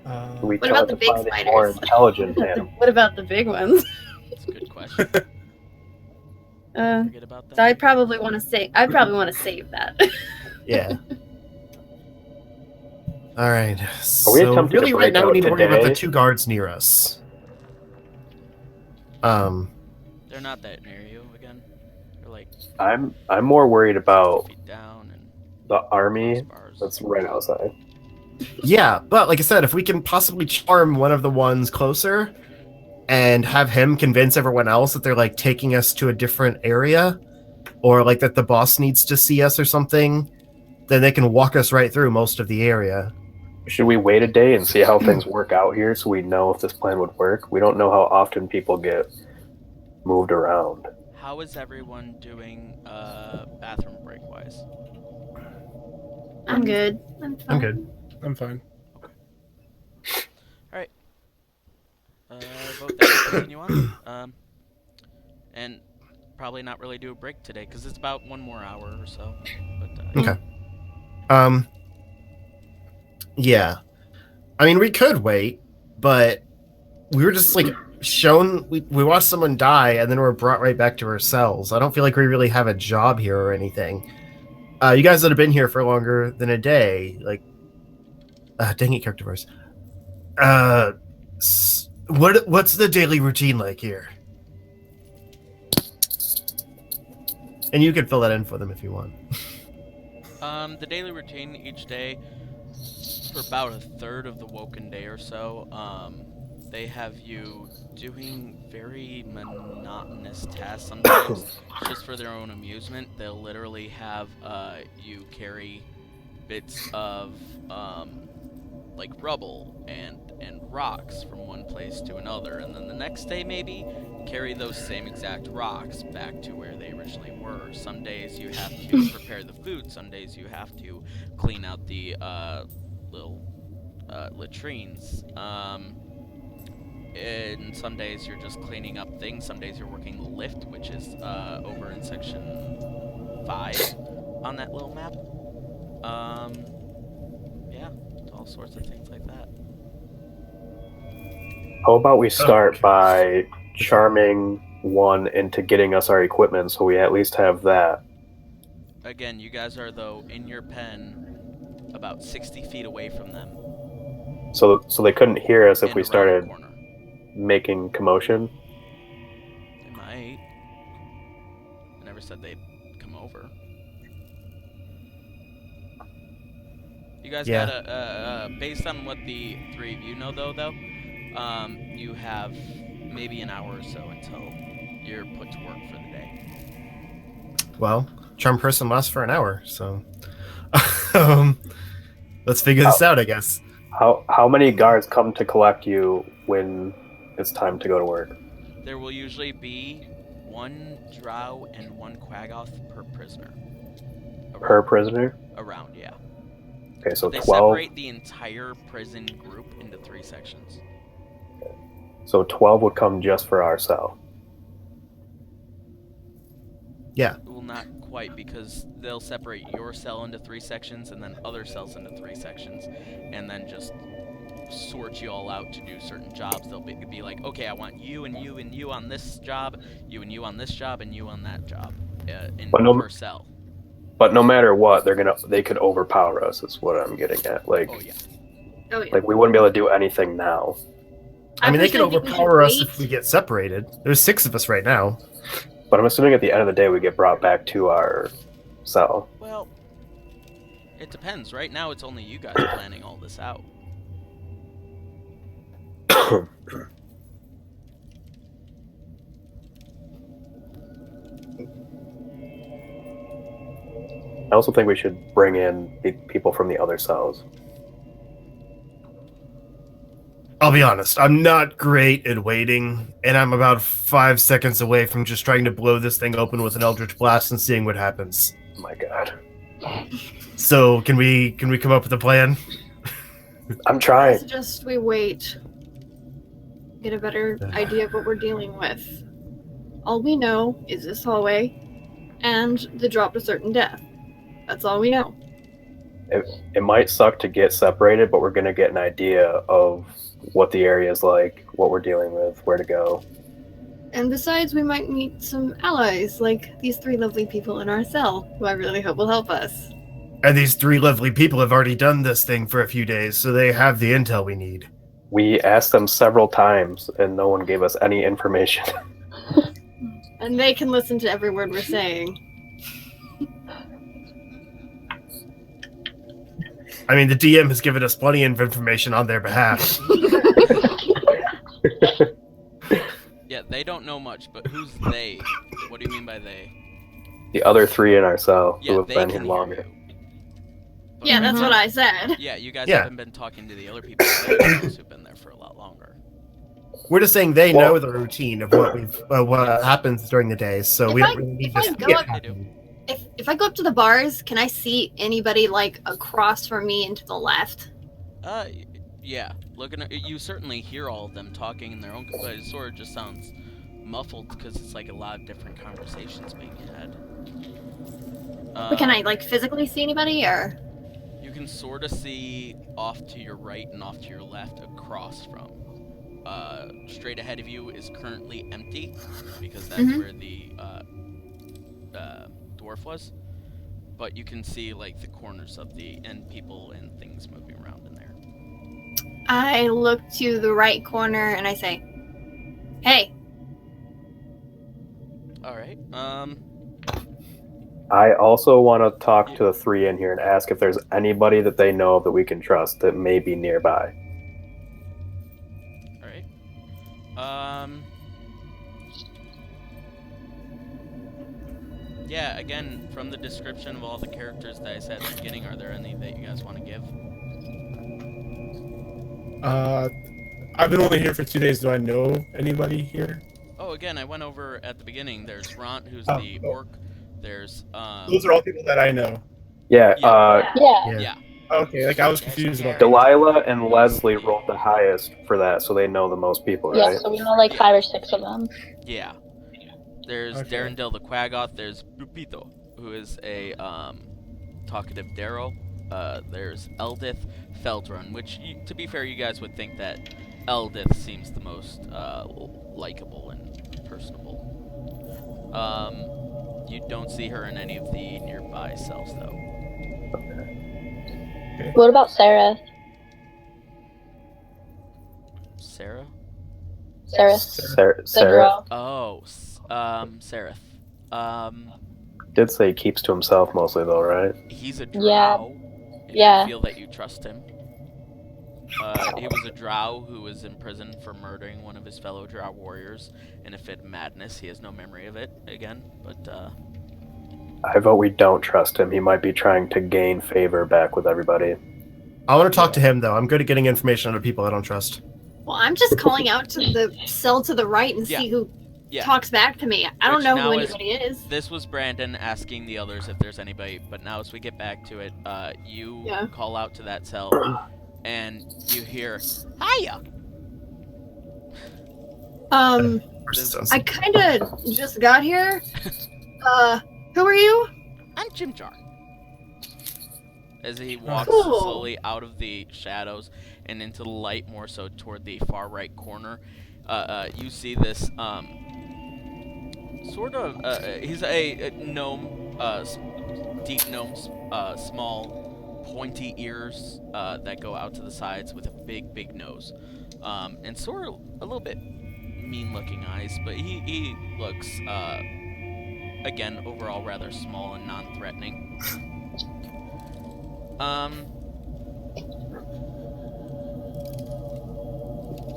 Speaker 4: Can we
Speaker 2: What
Speaker 4: try
Speaker 2: about
Speaker 4: to
Speaker 2: the big
Speaker 4: find a more
Speaker 2: spiders?
Speaker 4: intelligent animal?
Speaker 8: What about the big ones?
Speaker 7: That's a good question. Forget about that.
Speaker 8: So I'd probably want to save that.
Speaker 3: Yeah. All right.
Speaker 4: Are we
Speaker 3: So
Speaker 4: attempting to
Speaker 3: really, right
Speaker 4: break
Speaker 3: now we
Speaker 4: out
Speaker 3: need to worry about the
Speaker 4: today?
Speaker 3: 2 guards near us.
Speaker 7: They're not that near you again. They're like
Speaker 4: I'm more worried about
Speaker 7: feet down and
Speaker 4: the army
Speaker 7: bars.
Speaker 4: that's right outside.
Speaker 3: Yeah, but like I said, if we can possibly charm one of the ones closer and have him convince everyone else that they're like taking us to a different area, or like that the boss needs to see us or something, then they can walk us right through most of the area.
Speaker 4: Should we wait a day and see how things work out here so we know if this plan would work? We don't know how often people get moved around.
Speaker 7: How is everyone doing bathroom break wise?
Speaker 8: I'm good.
Speaker 3: I'm good.
Speaker 6: I'm fine.
Speaker 7: Vote that we continue on. And probably not really do a break today because it's about 1 more hour or so. But
Speaker 3: Okay. Yeah. I mean, we could wait, but we were just like shown. We watched someone die, and then we're brought right back to our cells. I don't feel like we really have a job here or anything. You guys that have been here for longer than a day, like, dang it, character verse. What's the daily routine like here? And you can fill that in for them if you want.
Speaker 7: the daily routine each day for about a third of the woken day or so, they have you doing very monotonous tasks sometimes just for their own amusement. They'll literally have you carry bits of
Speaker 1: like rubble and rocks from one place to another, and then the next day maybe carry those same exact rocks back to where they originally were. Some days you have to prepare the food, some days you have to clean out the little latrines. And some days you're just cleaning up things, some days you're working the lift, which is over in section 5 on that little map. Yeah, all sorts of things like that.
Speaker 4: How about we start by charming one into getting us our equipment so we at least have that?
Speaker 1: Again, you guys are, though, in your pen about 60 feet away from them.
Speaker 4: So they couldn't hear us if
Speaker 1: and
Speaker 4: we
Speaker 1: around the
Speaker 4: started
Speaker 1: corner.
Speaker 4: making commotion?
Speaker 1: They might. I never said they'd come over. You guys gotta, based on what the three of you know, though, you have maybe an hour or so until you're put to work for the day.
Speaker 3: Well, charm person lasts for an hour, so let's figure this out, I guess.
Speaker 4: How many guards come to collect you when it's time to go to work?
Speaker 1: There will usually be 1 drow and 1 quaggoth per prisoner.
Speaker 4: Per prisoner?
Speaker 1: Around, yeah.
Speaker 4: Okay, so
Speaker 1: They
Speaker 4: 12.
Speaker 1: separate the entire prison group into 3 sections.
Speaker 4: So 12 would come just for our cell.
Speaker 3: Yeah.
Speaker 1: Well, not quite, because they'll separate your cell into 3 sections and then other cells into 3 sections, and then just sort you all out to do certain jobs. They'll be like, okay, I want you and you and you on this job, you and you on this job, and you on that job per cell.
Speaker 4: But no matter what, they could overpower us. Is what I'm getting at. Like,
Speaker 1: Oh yeah.
Speaker 4: like we wouldn't be able to do anything now.
Speaker 3: I mean, they can
Speaker 2: personally think we should
Speaker 3: overpower us
Speaker 2: wait.
Speaker 3: if we get separated. There's 6 of us right now.
Speaker 4: But I'm assuming at the end of the day we get brought back to our cell.
Speaker 1: Well, it depends. Right now, it's only you guys planning all this out.
Speaker 4: I also think we should bring in the people from the other cells.
Speaker 3: I'll be honest, I'm not great at waiting, and I'm about 5 seconds away from just trying to blow this thing open with an Eldritch Blast and seeing what happens.
Speaker 4: Oh my god.
Speaker 3: So, can we come up with a plan?
Speaker 4: I'm
Speaker 2: I
Speaker 4: trying.
Speaker 2: suggest we wait. Get a better idea of what we're dealing with. All we know is this hallway and the drop to certain death. That's all we know.
Speaker 4: It might suck to get separated, but we're going to get an idea of what the area is like, what we're dealing with, where to go.
Speaker 2: And besides, we might meet some allies, like these 3 lovely people in our cell, who I really hope will help us.
Speaker 3: And these 3 lovely people have already done this thing for a few days, so they have the intel we need.
Speaker 4: We asked them several times, and no one gave us any information.
Speaker 2: And they can listen to every word we're saying.
Speaker 3: I mean, the DM has given us plenty of information on their behalf.
Speaker 1: Yeah, they don't know much, but who's they? What do you mean by they?
Speaker 4: The other 3 in our cell
Speaker 1: Yeah,
Speaker 4: who have
Speaker 1: they
Speaker 4: been
Speaker 1: can
Speaker 4: here
Speaker 1: hear
Speaker 4: longer.
Speaker 1: you. But
Speaker 2: Yeah, that's what I said.
Speaker 1: Yeah, you guys
Speaker 3: Yeah.
Speaker 1: haven't been talking to the other people who've been there for a lot longer.
Speaker 3: We're just saying they
Speaker 4: Well-
Speaker 3: know the routine of what happens during the day, so we don't really need
Speaker 2: if I
Speaker 3: this.
Speaker 2: go
Speaker 3: Yeah.
Speaker 2: up- If I go up to the bars, can I see anybody like across from me and to the left?
Speaker 1: Yeah. Looking at you, certainly hear all of them talking in their own, but it sort of just sounds muffled because it's like a lot of different conversations being had.
Speaker 2: But can I like physically see anybody, or?
Speaker 1: You can sort of see off to your right and off to your left across from. Straight ahead of you is currently empty because that's
Speaker 2: Mhm.
Speaker 1: where the dwarf was. But you can see like the corners of and people and things moving around in there.
Speaker 2: I look to the right corner and I say, "Hey."
Speaker 1: All right.
Speaker 4: I also want to talk to the 3 in here and ask if there's anybody that they know that we can trust that may be nearby.
Speaker 1: All right. Yeah, again, from the description of all the characters that I said at the beginning, are there any that you guys want to give?
Speaker 6: I've been only here for 2 days. Do I know anybody here?
Speaker 1: Oh, again, I went over at the beginning. There's Ront, who's
Speaker 6: Oh,
Speaker 1: the
Speaker 6: oh.
Speaker 1: orc. There's
Speaker 6: Those are all people that I know.
Speaker 4: Yeah,
Speaker 1: Yeah.
Speaker 5: Yeah.
Speaker 1: yeah.
Speaker 6: Okay, like I was confused about that.
Speaker 4: Delilah and Leslie rolled the highest for that, so they know the most people, right?
Speaker 5: Yeah, so we know like 5 or 6 of them.
Speaker 1: Yeah. There's
Speaker 6: Okay.
Speaker 1: Darendil the Quaggoth. There's Pupito, who is a talkative Darrow. There's Eldith Feldrun, which, to be fair, you guys would think that Eldith seems the most likable and personable. You don't see her in any of the nearby cells, though.
Speaker 5: What about Sarah?
Speaker 1: Sarah?
Speaker 5: Sarah.
Speaker 4: Sarah
Speaker 1: Oh, Seraph.
Speaker 4: did say he keeps to himself mostly, though, right?
Speaker 1: He's a drow.
Speaker 5: Yeah.
Speaker 1: If
Speaker 5: Yeah.
Speaker 1: you feel that you trust him. He was a drow who was in prison for murdering one of his fellow drow warriors in a fit of madness. He has no memory of it again, but
Speaker 4: I vote we don't trust him. He might be trying to gain favor back with everybody.
Speaker 3: I want to talk to him, though. I'm good at getting information out of people I don't trust.
Speaker 2: Well, I'm just calling out to the cell to the right and
Speaker 1: Yeah.
Speaker 2: see who
Speaker 1: Yeah.
Speaker 2: talks back to me. I don't
Speaker 1: Which
Speaker 2: know
Speaker 1: now
Speaker 2: who
Speaker 1: is-
Speaker 2: anybody is.
Speaker 1: This was Brandon asking the others if there's anybody, but now as we get back to it, you
Speaker 2: Yeah.
Speaker 1: call out to that cell, and you hear, "Hiya!"
Speaker 2: I kind of just got here. Who are you?
Speaker 1: I'm Jim Jar. As he walks
Speaker 2: Cool.
Speaker 1: slowly out of the shadows and into the light, more so toward the far right corner, you see this sort of. He's a gnome, deep gnome, small, pointy ears that go out to the sides with a big nose, and sort of a little bit mean-looking eyes. But he looks again overall rather small and non-threatening.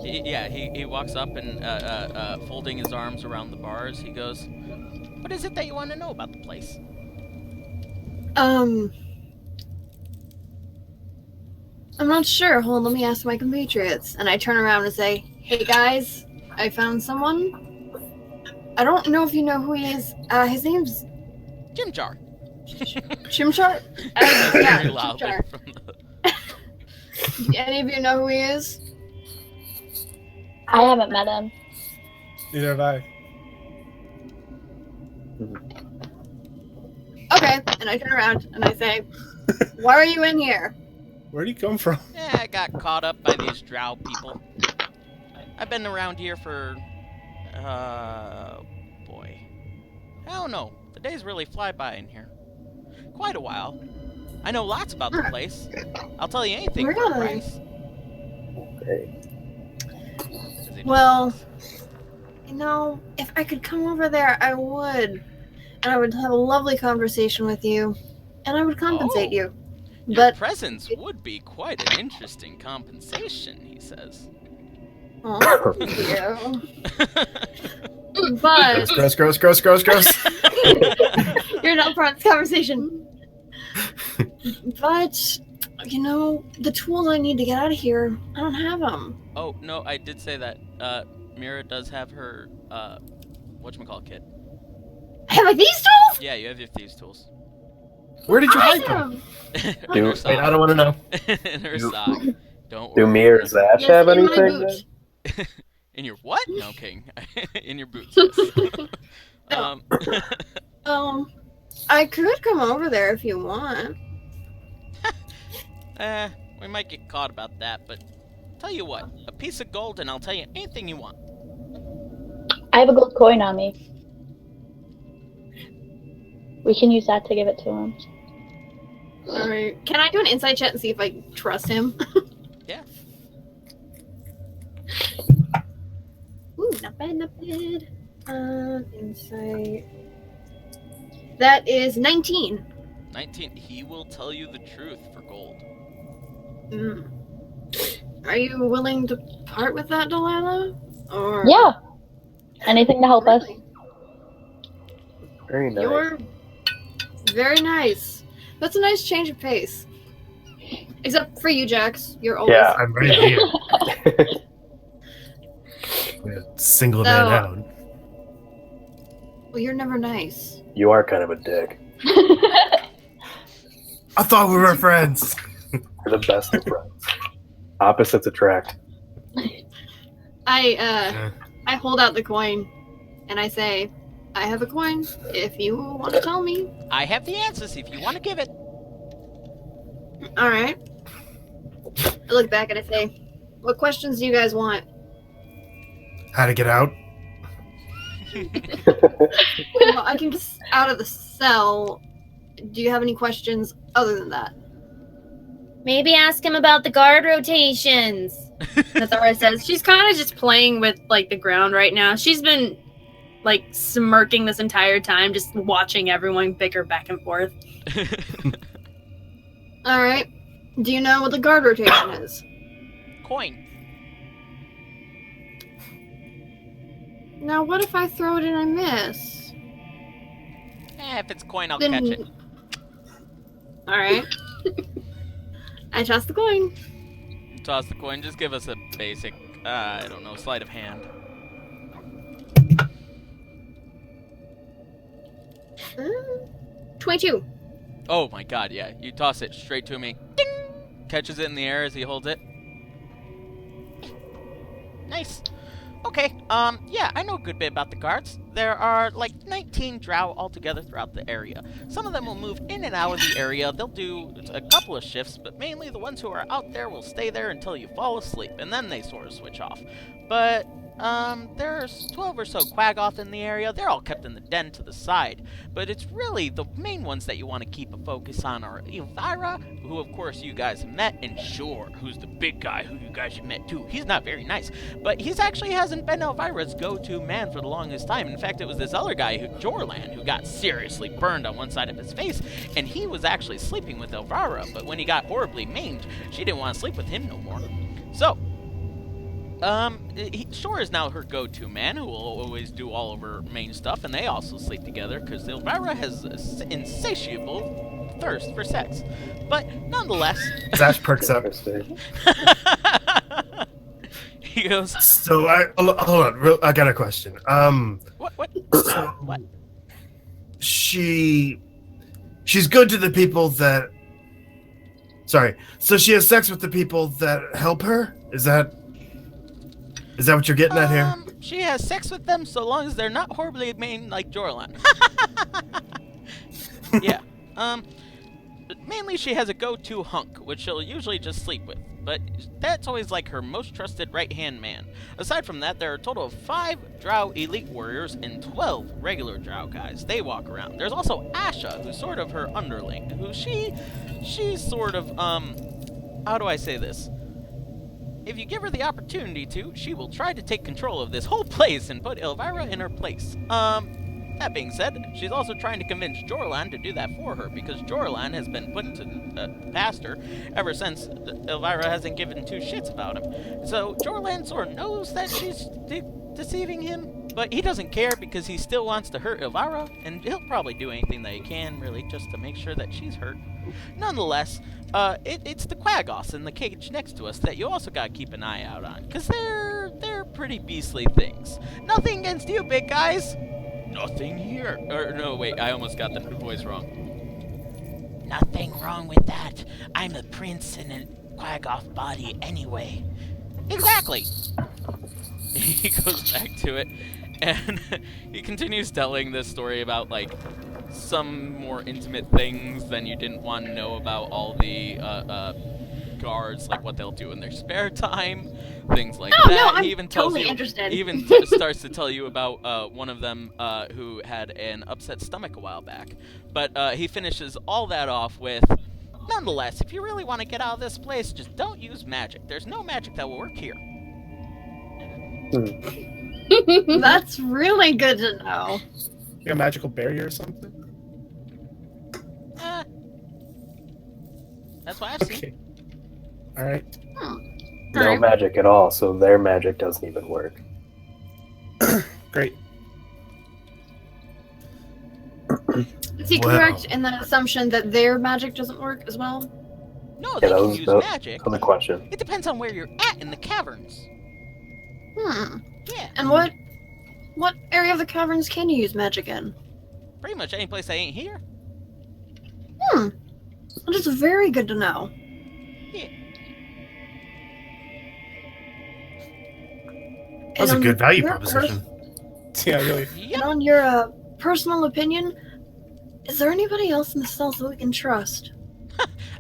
Speaker 1: He walks up and folding his arms around the bars, he goes, "What is it that you want to know about the place?"
Speaker 2: I'm not sure. Hold on, let me ask my compatriots. And I turn around and say, "Hey guys, I found someone. I don't know if you know who he is. His name's
Speaker 1: Jim Jar.
Speaker 2: Chimchar?
Speaker 1: Very
Speaker 2: Yeah,
Speaker 1: loudly
Speaker 2: Chimchar.
Speaker 1: from the...
Speaker 2: Do any of you know who he is?
Speaker 5: I haven't met him.
Speaker 6: Neither have I.
Speaker 2: Okay. And I turn around and I say, "Why are you in here?"
Speaker 6: Where'd he come from?
Speaker 1: I got caught up by these drow people. I've been around here for, boy. I don't know. The days really fly by in here. Quite a while. I know lots about the place. I'll tell you anything for a
Speaker 2: Really?
Speaker 1: price.
Speaker 4: Okay.
Speaker 2: Well, you know, if I could come over there, I would. And I would have a lovely conversation with you. And I would compensate
Speaker 1: Oh.
Speaker 2: you.
Speaker 1: Your
Speaker 2: But
Speaker 1: presence would be quite an interesting compensation, he says.
Speaker 2: oh, thank you. But
Speaker 3: Gross.
Speaker 2: you're not part of this conversation. But you know, the tools I need to get out of here, I don't have them.
Speaker 1: Oh, no, I did say that. Mira does have her, whatchamacallit kit.
Speaker 2: I have like these tools.
Speaker 1: Yeah, you have your thieves' tools.
Speaker 3: Where did you hide them?
Speaker 2: Awesome.
Speaker 1: In her
Speaker 3: Wait,
Speaker 1: sock.
Speaker 3: I don't want to know.
Speaker 1: In her sock. Don't
Speaker 4: Do
Speaker 1: worry.
Speaker 4: me or Zash
Speaker 2: Yes,
Speaker 4: have
Speaker 2: in my
Speaker 4: anything?
Speaker 2: boot.
Speaker 4: then?
Speaker 1: In your what? No, King. In your boots. Yes.
Speaker 2: I could come over there if you want.
Speaker 1: We might get caught about that, but tell you what, a piece of gold and I'll tell you anything you want.
Speaker 5: I have a gold coin on me. We can use that to give it to him.
Speaker 2: Alright. Can I do an insight check and see if I trust him?
Speaker 1: Yeah.
Speaker 2: Ooh, not bad, not bad. Insight. That is 19.
Speaker 1: 19. He will tell you the truth for gold.
Speaker 2: Are you willing to part with that, Delilah? Or
Speaker 5: Yeah. Anything to help us.
Speaker 2: Really?
Speaker 4: Very nice.
Speaker 2: You're very nice. That's a nice change of pace. Except for you, Jax. You're always.
Speaker 4: Yeah.
Speaker 3: I'm right here. I'm gonna single man
Speaker 2: No.
Speaker 3: out.
Speaker 2: Well, you're never nice.
Speaker 4: You are kind of a dick.
Speaker 3: I thought we were friends.
Speaker 4: You're the best of friends. Opposites attract.
Speaker 2: I hold out the coin, and I say, "I have a coin. If you want to tell me."
Speaker 7: I have the answers if you want to give it.
Speaker 2: All right. I look back and I say, "What questions do you guys want?"
Speaker 3: How to get out?
Speaker 2: Well, I can get out of the cell. Do you have any questions other than that?
Speaker 8: Maybe ask him about the guard rotations.
Speaker 2: That's all it says. She's kind of just playing with like the ground right now. She's been like smirking this entire time, just watching everyone bicker back and forth. All right. Do you know what the guard rotation is?
Speaker 7: Coin.
Speaker 2: Now, what if I throw it and I miss?
Speaker 7: If it's coin, I'll
Speaker 2: Then-
Speaker 7: catch it.
Speaker 2: All right. I toss the coin.
Speaker 7: Toss the coin. Just give us a basic, I don't know, sleight of hand.
Speaker 2: 22.
Speaker 7: Oh my god, yeah. You toss it straight to me. Ding! Catches it in the air as he holds it. Nice. Okay, yeah, I know a good bit about the guards. There are like 19 drow altogether throughout the area. Some of them will move in and out of the area. They'll do a couple of shifts, but mainly the ones who are out there will stay there until you fall asleep, and then they sort of switch off. But, there's 12 or so Quaggoth in the area. They're all kept in the den to the side. But it's really the main ones that you want to keep a focus on are Elvira, who of course you guys have met, and Shore, who's the big guy who you guys have met too. He's not very nice, but he's actually hasn't been Elvira's go-to man for the longest time. In fact, it was this other guy, Jorlan, who got seriously burned on one side of his face, and he was actually sleeping with Elvira, but when he got horribly maimed, she didn't want to sleep with him no more. So, Shore is now her go-to man, who will always do all of her main stuff, and they also sleep together, because Elvira has an insatiable thirst for sex. But, nonetheless...
Speaker 3: Zash perks up.
Speaker 4: Interesting.
Speaker 7: He goes,
Speaker 3: So, hold on, I got a question.
Speaker 7: what? What?
Speaker 3: She's good to the people that... Sorry. So she has sex with the people that help her? Is that what you're getting at here?
Speaker 7: She has sex with them so long as they're not horribly mean like Jorlan. Yeah. Mainly she has a go-to hunk, which she'll usually just sleep with. But that's always like her most trusted right-hand man. Aside from that, there are a total of 5 drow elite warriors and 12 regular drow guys. They walk around. There's also Asha, who's sort of her underling, who she's sort of, how do I say this? If you give her the opportunity to, she will try to take control of this whole place and put Elvira in her place. That being said, she's also trying to convince Jorlan to do that for her, because Jorlan has been put to past her ever since Elvira hasn't given 2 shits about him. So Jorlan sort of knows that she's deceiving him, but he doesn't care because he still wants to hurt Elvira, and he'll probably do anything that he can, really, just to make sure that she's hurt. Nonetheless, it's the Quaggoths in the cage next to us that you also gotta keep an eye out on, because they're pretty beastly things. Nothing against you, big guys. Nothing here. Or, no, wait, I almost got the voice wrong. Nothing wrong with that. I'm a prince in a Quaggoth body anyway. Exactly. He goes back to it, and he continues telling this story about, like, some more intimate things than you didn't want to know about all the guards, like what they'll do in their spare time, things like that.
Speaker 2: No, I'm
Speaker 7: He even tells
Speaker 2: totally
Speaker 7: you,
Speaker 2: interested.
Speaker 7: He even starts to tell you about one of them who had an upset stomach a while back. But he finishes all that off with, nonetheless, if you really want to get out of this place, just don't use magic. There's no magic that will work here.
Speaker 2: That's really good to know.
Speaker 6: Like a magical barrier or something?
Speaker 7: That's what I've seen.
Speaker 6: Okay. Alright.
Speaker 4: No
Speaker 2: Alright.
Speaker 4: magic at all, so their magic doesn't even work.
Speaker 6: Great.
Speaker 2: Is he
Speaker 3: Wow.
Speaker 2: correct in the assumption that their magic doesn't work as well?
Speaker 7: No,
Speaker 4: Yeah,
Speaker 7: they
Speaker 4: that
Speaker 7: can
Speaker 4: was
Speaker 7: use
Speaker 4: the
Speaker 7: magic.
Speaker 4: other question.
Speaker 7: It depends on where you're at in the caverns. Yeah.
Speaker 2: And what area of the caverns can you use magic in?
Speaker 7: Pretty much any place I ain't here.
Speaker 2: That is very good to know.
Speaker 3: That's a
Speaker 2: And
Speaker 3: good
Speaker 2: on
Speaker 3: value
Speaker 2: your
Speaker 3: proposition.
Speaker 6: Yeah, really.
Speaker 2: And
Speaker 7: Yep.
Speaker 2: on your personal opinion, is there anybody else in the cells that we can trust?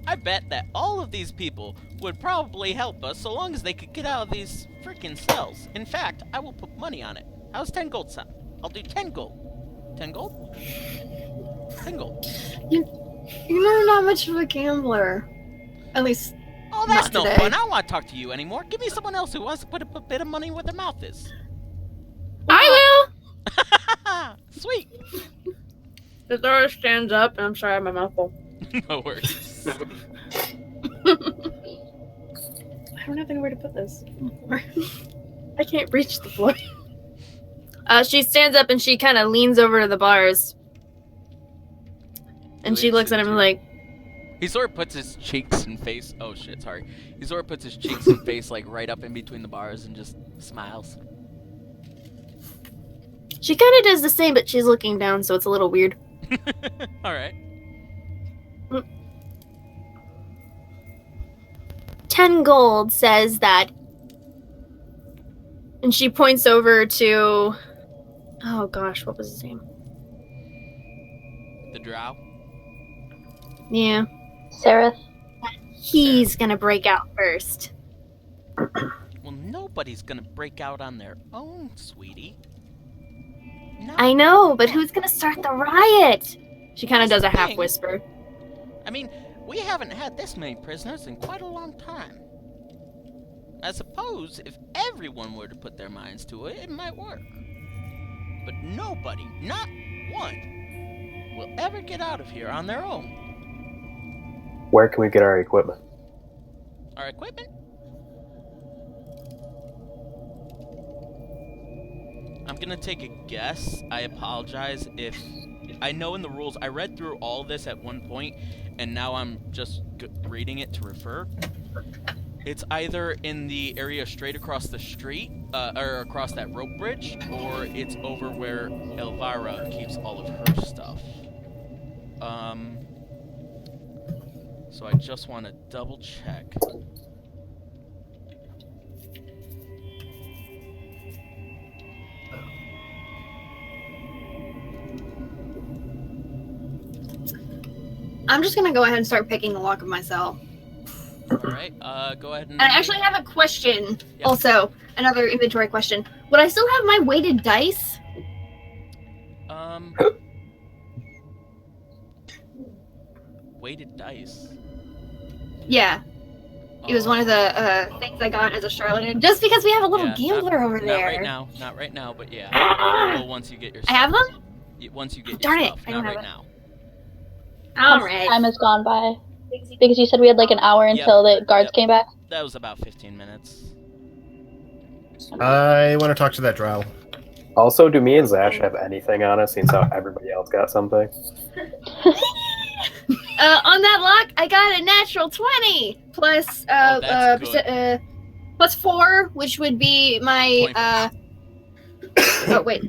Speaker 7: I bet that all of these people would probably help us so long as they could get out of these freaking cells. In fact, I will put money on it. How's 10 gold sound? I'll do 10 gold. 10 gold? 10 gold.
Speaker 2: You're not much of a gambler. At least,
Speaker 7: Oh, that's
Speaker 2: Not
Speaker 7: no
Speaker 2: today.
Speaker 7: fun. I don't want to talk to you anymore. Give me someone else who wants to put a bit of money where their mouth is.
Speaker 8: I
Speaker 7: Sweet.
Speaker 8: will! The door stands up, and I'm sorry, I have my mouth full.
Speaker 7: No worries.
Speaker 8: I don't have anywhere to put this. I can't reach the floor. She stands up and she kind of leans over to the bars. And she looks at him like,
Speaker 7: He sort of puts his cheeks and face. Oh shit, sorry. He sort of puts his cheeks and face like right up in between the bars and just smiles.
Speaker 8: she kind of does the same, but she's looking down, so it's a little weird.
Speaker 7: All right.
Speaker 8: 10 gold says that. And she points over to. Oh gosh, what was his name?
Speaker 7: The drow.
Speaker 8: Yeah.
Speaker 5: Seraph.
Speaker 8: He's gonna break out first.
Speaker 7: Well, nobody's gonna break out on their own, sweetie. No.
Speaker 8: I know, but who's gonna start the riot? She kind of
Speaker 7: That's
Speaker 8: does a
Speaker 7: the
Speaker 8: half
Speaker 7: thing.
Speaker 8: whisper.
Speaker 7: I mean, we haven't had this many prisoners in quite a long time. I suppose if everyone were to put their minds to it, it might work. But nobody, not one, will ever get out of here on their own.
Speaker 4: Where can we get our equipment?
Speaker 7: Our equipment? I'm gonna take a guess. I apologize if... I know in the rules, I read through all this at one point, and now I'm just reading it to refer. It's either in the area straight across the street, or across that rope bridge, or it's over where Elvira keeps all of her stuff. So I just want to double check.
Speaker 2: I'm just gonna go ahead and start picking the lock of my cell.
Speaker 7: Alright, go ahead and...
Speaker 2: And I actually have a question.
Speaker 7: Yeah.
Speaker 2: Also, another inventory question. Would I still have my weighted dice?
Speaker 7: Weighted dice.
Speaker 2: Yeah. It was one of the things I got as a charlatan. Just because we have a little
Speaker 7: Yeah,
Speaker 2: gambler over there.
Speaker 7: Not right now. Not right now, but yeah. Well, once you get your
Speaker 2: I have
Speaker 7: stuff.
Speaker 2: them?
Speaker 7: Once you get
Speaker 2: Darn
Speaker 7: your
Speaker 2: it,
Speaker 7: stuff.
Speaker 2: I don't
Speaker 7: Not
Speaker 2: have
Speaker 7: right
Speaker 2: it.
Speaker 7: now.
Speaker 2: All
Speaker 5: Time
Speaker 2: right.
Speaker 5: has gone by. Because you said we had like an hour until the guards
Speaker 7: Yep.
Speaker 5: came back.
Speaker 7: That was about 15 minutes.
Speaker 3: I want to talk to that drow.
Speaker 4: Also, do me and Zash have anything on us, since how everybody else got something?
Speaker 2: On that lock, I got a natural 20 plus
Speaker 7: that's good.
Speaker 2: plus 4, which would be my oh wait,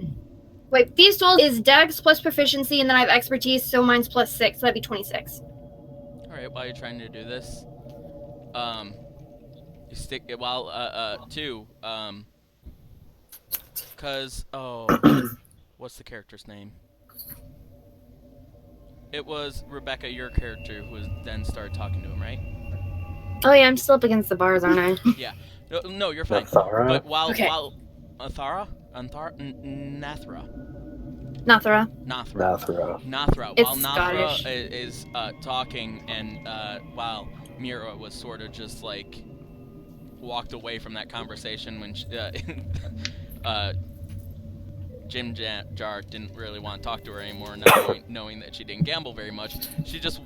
Speaker 2: thieves tools is dex plus proficiency, and then I have expertise, so mine's plus 6, so that'd be 26.
Speaker 7: Alright, while you're trying to do this, you stick it while, cause, what's the character's name? It was Rebecca, your character, who then started talking to him, right?
Speaker 8: Oh yeah, I'm still up against the bars, aren't I?
Speaker 7: Yeah. No, you're fine.
Speaker 4: Nathara?
Speaker 7: But while
Speaker 2: Okay.
Speaker 7: Nathra?
Speaker 8: Nathara.
Speaker 4: Nathra.
Speaker 7: Nathra.
Speaker 8: It's
Speaker 7: While Nathra
Speaker 8: Scottish.
Speaker 7: is talking, and while Mira was sort of just like walked away from that conversation when she, Jim Jar didn't really want to talk to her anymore, knowing that she didn't gamble very much. She just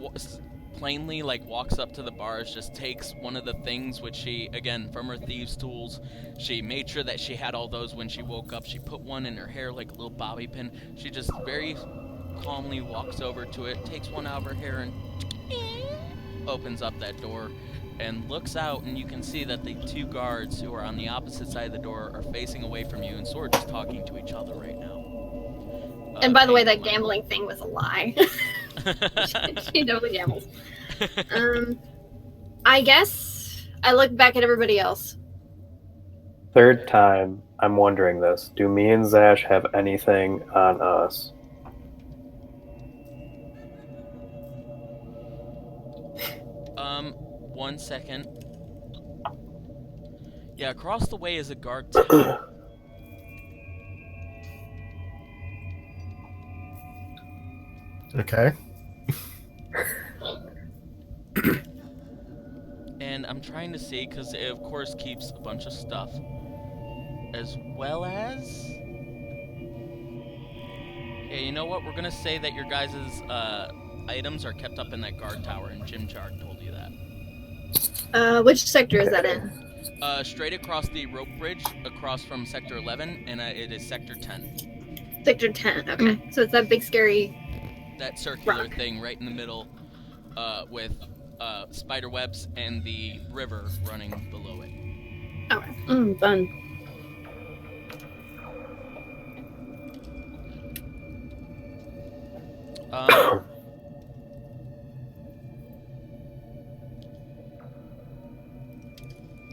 Speaker 7: plainly like walks up to the bars, just takes one of the things which she, again, from her thieves' tools, she made sure that she had all those when she woke up. She put one in her hair like a little bobby pin. She just very calmly walks over to it, takes one out of her hair, and
Speaker 1: opens up that door and looks out, and you can see that the two guards who are on the opposite side of the door are facing away from you and sort of just talking to each other right now.
Speaker 2: And by the way, that
Speaker 1: Painfully.
Speaker 2: gambling thing was a lie. She totally gambles. I guess I look back at everybody else.
Speaker 4: Third time, I'm wondering this. Do me and Zash have anything on us?
Speaker 1: One second. Yeah, across the way is a guard tower.
Speaker 3: Okay.
Speaker 1: And I'm trying to see, because it of course keeps a bunch of stuff. As well as... Yeah, you know what? We're gonna say that your guys' items are kept up in that guard tower, and Jim Chart told you that.
Speaker 2: Which sector is that in?
Speaker 1: Straight across the rope bridge, across from Sector 11, and it is Sector 10.
Speaker 2: Sector 10, okay. So it's that big scary...
Speaker 1: That circular
Speaker 2: Rock.
Speaker 1: thing right in the middle, with spider webs and the river running below it.
Speaker 2: Okay.
Speaker 8: Fun.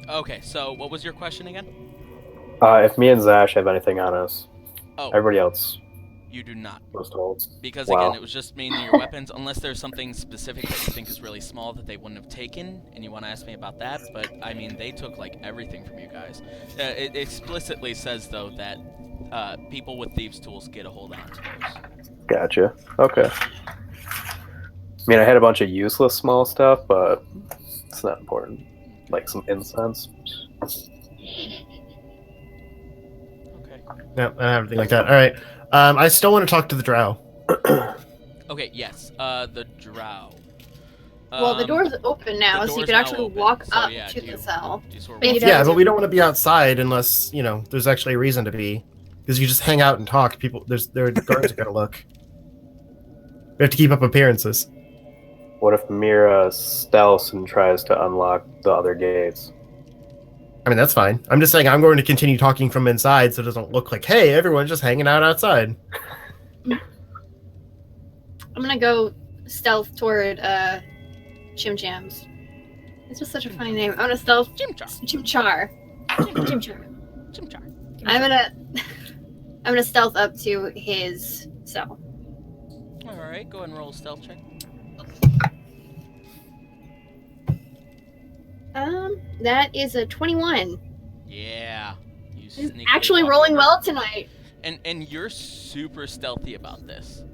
Speaker 1: Okay, so what was your question again?
Speaker 4: If me and Zash have anything on us,
Speaker 1: Oh,
Speaker 4: everybody else
Speaker 1: you do not.
Speaker 4: was told.
Speaker 1: Because
Speaker 4: Wow.
Speaker 1: again, it was just mainly your weapons, unless there's something specific that you think is really small that they wouldn't have taken, and you want to ask me about that, but I mean, they took like everything from you guys. It explicitly says, though, that people with thieves' tools get a hold on to those.
Speaker 4: Gotcha. Okay. I mean, I had a bunch of useless small stuff, but it's not important. Like some incense.
Speaker 1: Okay.
Speaker 3: No, I don't have anything like that. All right. I still want to talk to the drow.
Speaker 1: Okay, yes, the drow.
Speaker 2: Well, the door's open now,
Speaker 1: the
Speaker 2: so you
Speaker 1: door's
Speaker 2: can
Speaker 1: now
Speaker 2: actually
Speaker 1: open,
Speaker 2: walk
Speaker 1: so
Speaker 2: up
Speaker 1: yeah,
Speaker 2: to
Speaker 1: do
Speaker 2: the
Speaker 1: you-
Speaker 2: cell.
Speaker 1: do you sort of
Speaker 2: But you
Speaker 1: walk
Speaker 2: don't-
Speaker 3: Yeah, but we don't want to be outside unless, you know, there's actually a reason to be. Because you just hang out and talk. People, there are guards are gonna look. We have to keep up appearances.
Speaker 4: What if Mira stealths and tries to unlock the other gates?
Speaker 3: I mean, that's fine. I'm just saying I'm going to continue talking from inside so it doesn't look like, hey, everyone's just hanging out outside.
Speaker 2: I'm gonna go stealth toward Chim Chams. It's just such a funny name. I'm gonna stealth
Speaker 1: Chimchar.
Speaker 2: Chimchar. Chimchar.
Speaker 1: Chimchar.
Speaker 2: I'm gonna stealth up to his cell.
Speaker 1: Alright, go ahead and roll a stealth check.
Speaker 2: That is a 21.
Speaker 1: Yeah. You
Speaker 2: He's
Speaker 1: sneakily
Speaker 2: actually
Speaker 1: walk
Speaker 2: rolling
Speaker 1: over.
Speaker 2: well tonight.
Speaker 1: And you're super stealthy about this.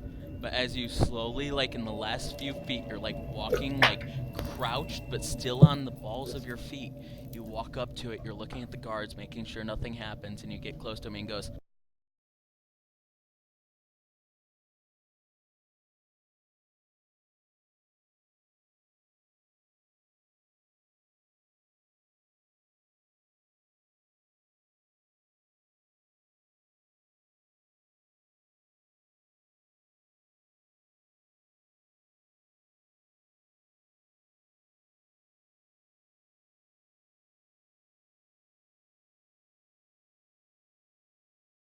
Speaker 1: But as you slowly, like in the last few feet, you're like walking, like crouched, but still on the balls of your feet. You walk up to it, you're looking at the guards, making sure nothing happens, and you get close to him and he goes,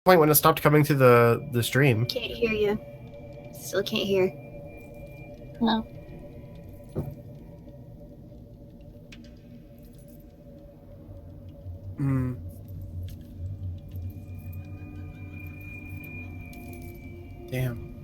Speaker 3: Point when it stopped coming through the stream.
Speaker 2: Can't hear you. Still can't hear.
Speaker 5: No.
Speaker 6: Hmm. Damn.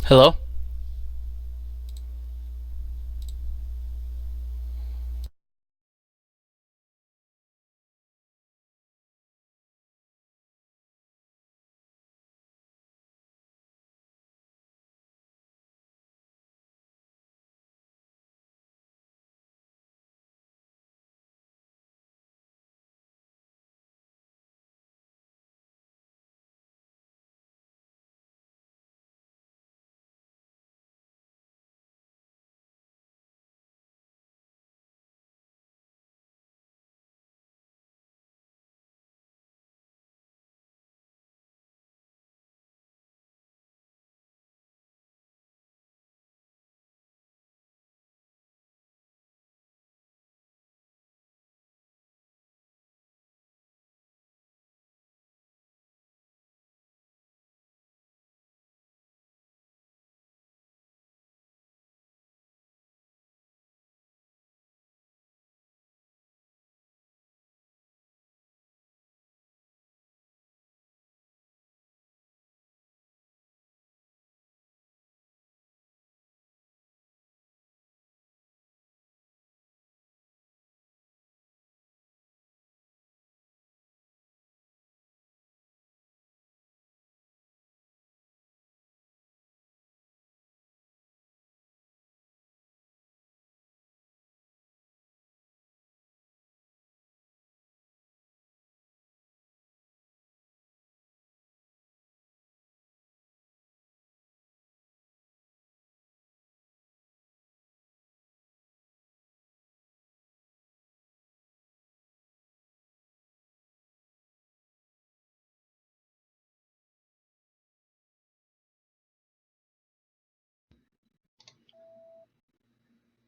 Speaker 1: "Hello?"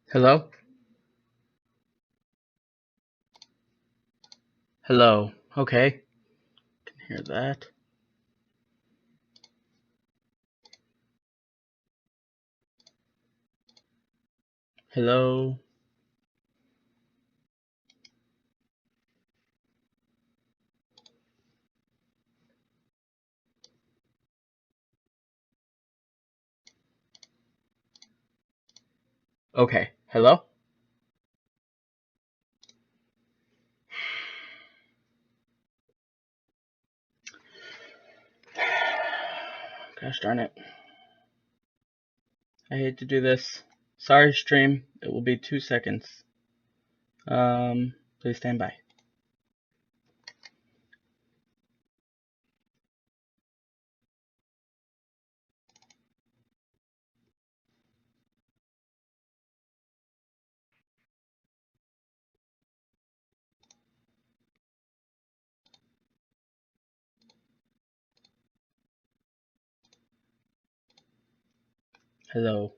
Speaker 1: Hello? Hello. Okay. Can hear that. Hello? Okay. Hello? Gosh darn it. I hate to do this. Sorry, stream. It will be 2 seconds. Please stand by. Hello.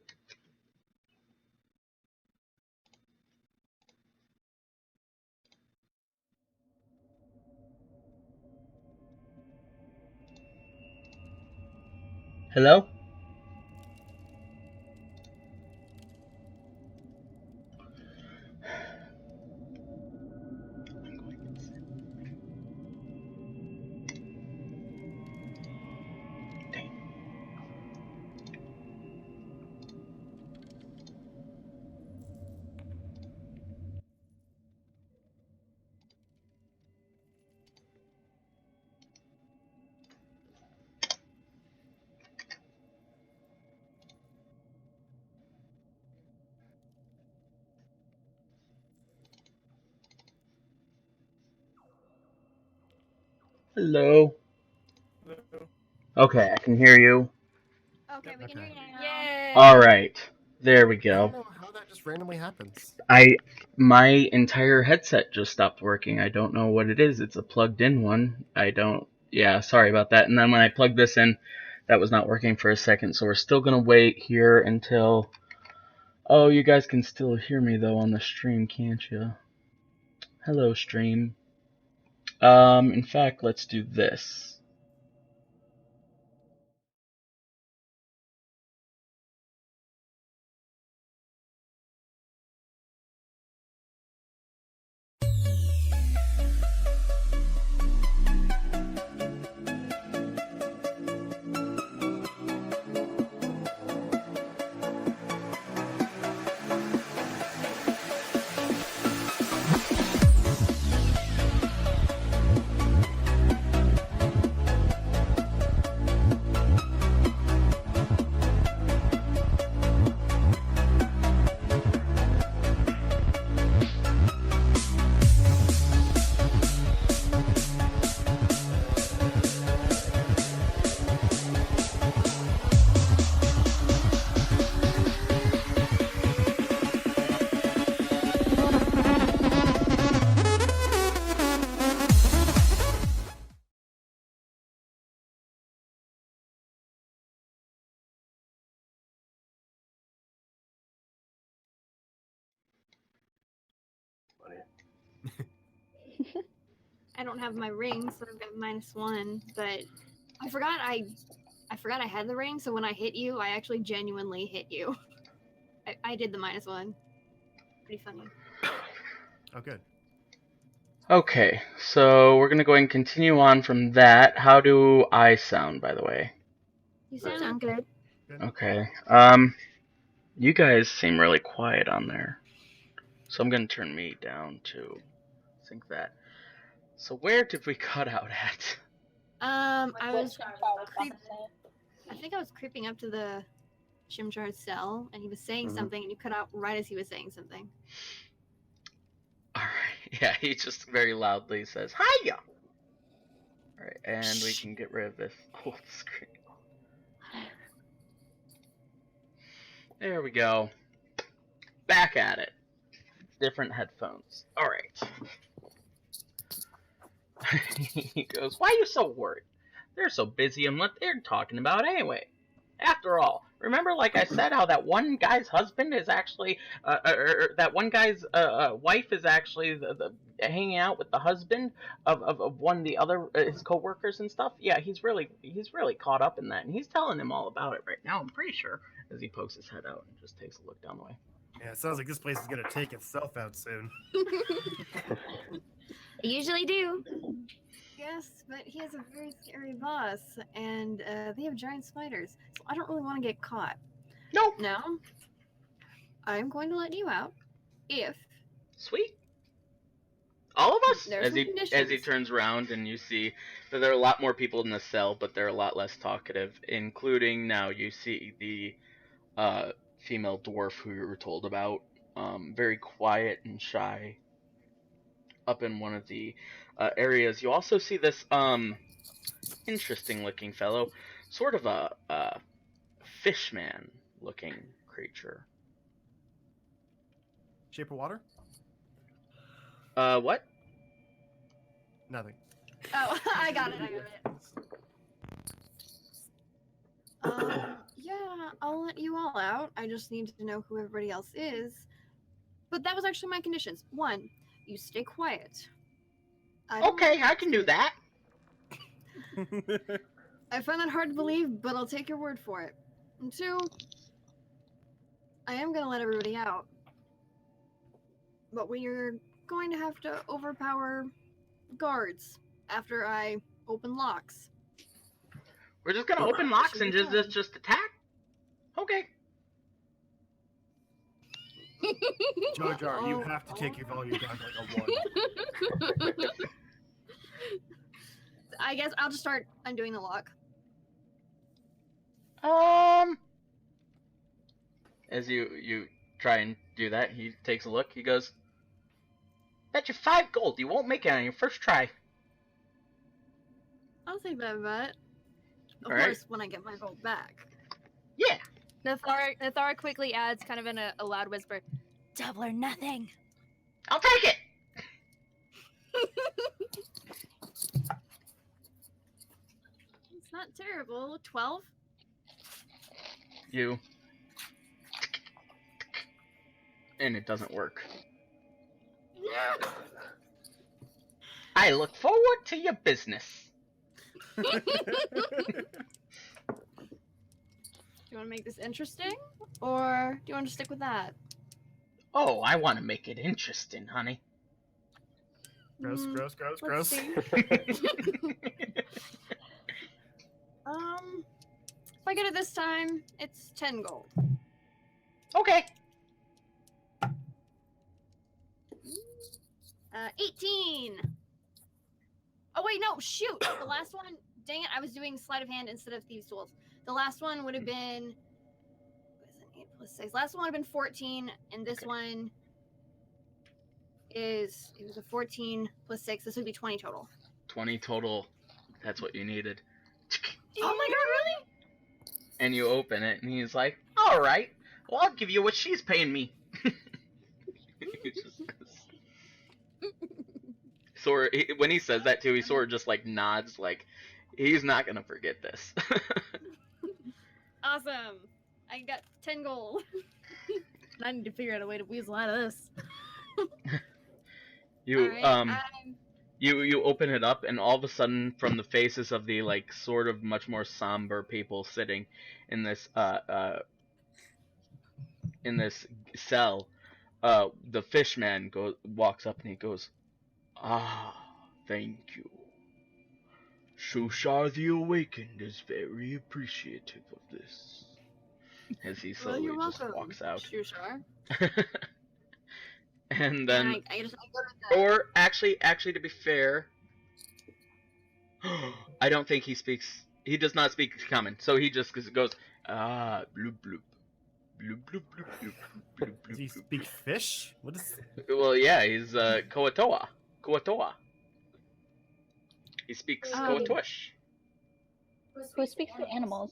Speaker 1: Hello? Hello? Okay, I can hear you.
Speaker 8: Okay, we can hear
Speaker 3: Okay.
Speaker 8: you now.
Speaker 2: Yay!
Speaker 1: Alright. There we
Speaker 3: I don't
Speaker 1: go.
Speaker 3: know how that just randomly happens.
Speaker 1: My entire headset just stopped working. I don't know what it is. It's a plugged in one. Yeah, sorry about that. And then when I plugged this in, that was not working for a second. So we're still gonna wait here until. Oh, you guys can still hear me though on the stream, can't you? Hello, stream. In fact, let's do this.
Speaker 2: I don't have my ring, so I've got -1. But I forgot I had the ring. So when I hit you, I actually genuinely hit you. I did the -1. Pretty funny.
Speaker 3: Oh, good.
Speaker 1: Okay, so we're gonna go ahead and continue on from that. How do I sound, by the way?
Speaker 2: You sound good.
Speaker 1: Okay. You guys seem really quiet on there. So I'm gonna turn me down to sync that. So where did we cut out at?
Speaker 2: I was
Speaker 5: About to say.
Speaker 2: I think I was creeping up to the Shimchar's cell, and he was saying
Speaker 4: Mhm.
Speaker 2: something, and you cut out right as he was saying something.
Speaker 1: Alright, yeah, he just very loudly says, Hiya! Alright, and we can get rid of this old screen. There we go. Back at it. Different headphones. Alright. He goes, why are you so worried? They're so busy on what they're talking about anyway. After all,
Speaker 9: Remember, like I said, how that one guy's husband is actually, that one guy's wife is actually hanging out with the husband of one of the other his coworkers and stuff. Yeah, he's really caught up in that, and he's telling him all about it right now. I'm pretty sure, as he pokes his head out and just takes a look down the way.
Speaker 3: Yeah, it sounds like this place is gonna take itself out soon.
Speaker 8: I usually do.
Speaker 2: Yes, but he has a very scary boss, and they have giant spiders, so I don't really want to get caught.
Speaker 9: Nope.
Speaker 2: Now, I'm going to let you out if
Speaker 9: Sweet. All of us?
Speaker 2: There's
Speaker 1: As
Speaker 2: some
Speaker 1: he
Speaker 2: conditions.
Speaker 1: turns around and you see that there are a lot more people in the cell, but they're a lot less talkative, including now you see the female dwarf who you were told about, very quiet and shy, up in one of the areas. You also see this interesting looking fellow, sort of a fishman looking creature.
Speaker 3: Shape of water?
Speaker 1: What?
Speaker 3: Nothing.
Speaker 2: Oh, I got it. Yeah, I'll let you all out. I just need to know who everybody else is. But that was actually my conditions. 1, you stay quiet.
Speaker 9: Okay, I can do that.
Speaker 2: I find that hard to believe, but I'll take your word for it. And 2, I am going to let everybody out. But we're going to have to overpower guards after I open locks.
Speaker 9: We're just gonna open locks and just attack? Okay.
Speaker 3: Jar Jar, you have to take your volume down to like a 1.
Speaker 2: I guess I'll just start undoing the lock.
Speaker 1: As you try and do that, he takes a look. He goes,
Speaker 9: Bet you 5 gold you won't make it on your first try.
Speaker 2: I'll take that bet. Of
Speaker 1: All right.
Speaker 2: course, when I get my gold back.
Speaker 9: Yeah.
Speaker 8: Nathara quickly adds, kind of in a loud whisper, double or nothing.
Speaker 9: I'll take it.
Speaker 2: It's not terrible. 12?
Speaker 1: you. And it doesn't work.
Speaker 9: I look forward to your business.
Speaker 2: Do you want to make this interesting? Or do you want to stick with that?
Speaker 9: Oh, I want to make it interesting, honey.
Speaker 3: Gross, gross, gross, gross.
Speaker 2: See. If I get it this time, it's 10 gold.
Speaker 9: Okay.
Speaker 2: 18. Oh wait, no, shoot. The last one, dang it, I was doing sleight of hand instead of thieves' tools. The last one would have been, what is it, 8 plus 6. Last one would have been 14, and this one is, it was a 14 plus 6. This would be 20 total.
Speaker 1: 20 total. That's what you needed.
Speaker 2: Oh my god, really?
Speaker 1: And you open it, and he's like,
Speaker 9: All right. Well, I'll give you what she's paying me.
Speaker 1: Sora, when he says that too, he sort of just like nods, like he's not gonna forget this.
Speaker 2: Awesome. I got 10 gold. I need to figure out a way to weasel out of this.
Speaker 1: You
Speaker 2: Alright,
Speaker 1: you open it up, and all of a sudden, from the faces of the like sort of much more somber people sitting in this cell, the fishman walks up and he goes, "Ah, thank you. Shushar the Awakened is very appreciative of this." As he slowly
Speaker 2: you're
Speaker 1: just
Speaker 2: welcome,
Speaker 1: walks out.
Speaker 2: Shushar.
Speaker 1: And then,
Speaker 2: I go to the...
Speaker 1: or actually, to be fair, I don't think he speaks. He does not speak common, so he just goes, "Ah, bloop bloop, bloop bloop bloop bloop bloop bloop."
Speaker 3: Does he speak fish? What is?
Speaker 1: Well, yeah, he's Koatoa. He speaks
Speaker 5: Oh.
Speaker 1: Koatoish.
Speaker 5: Who speaks to animals?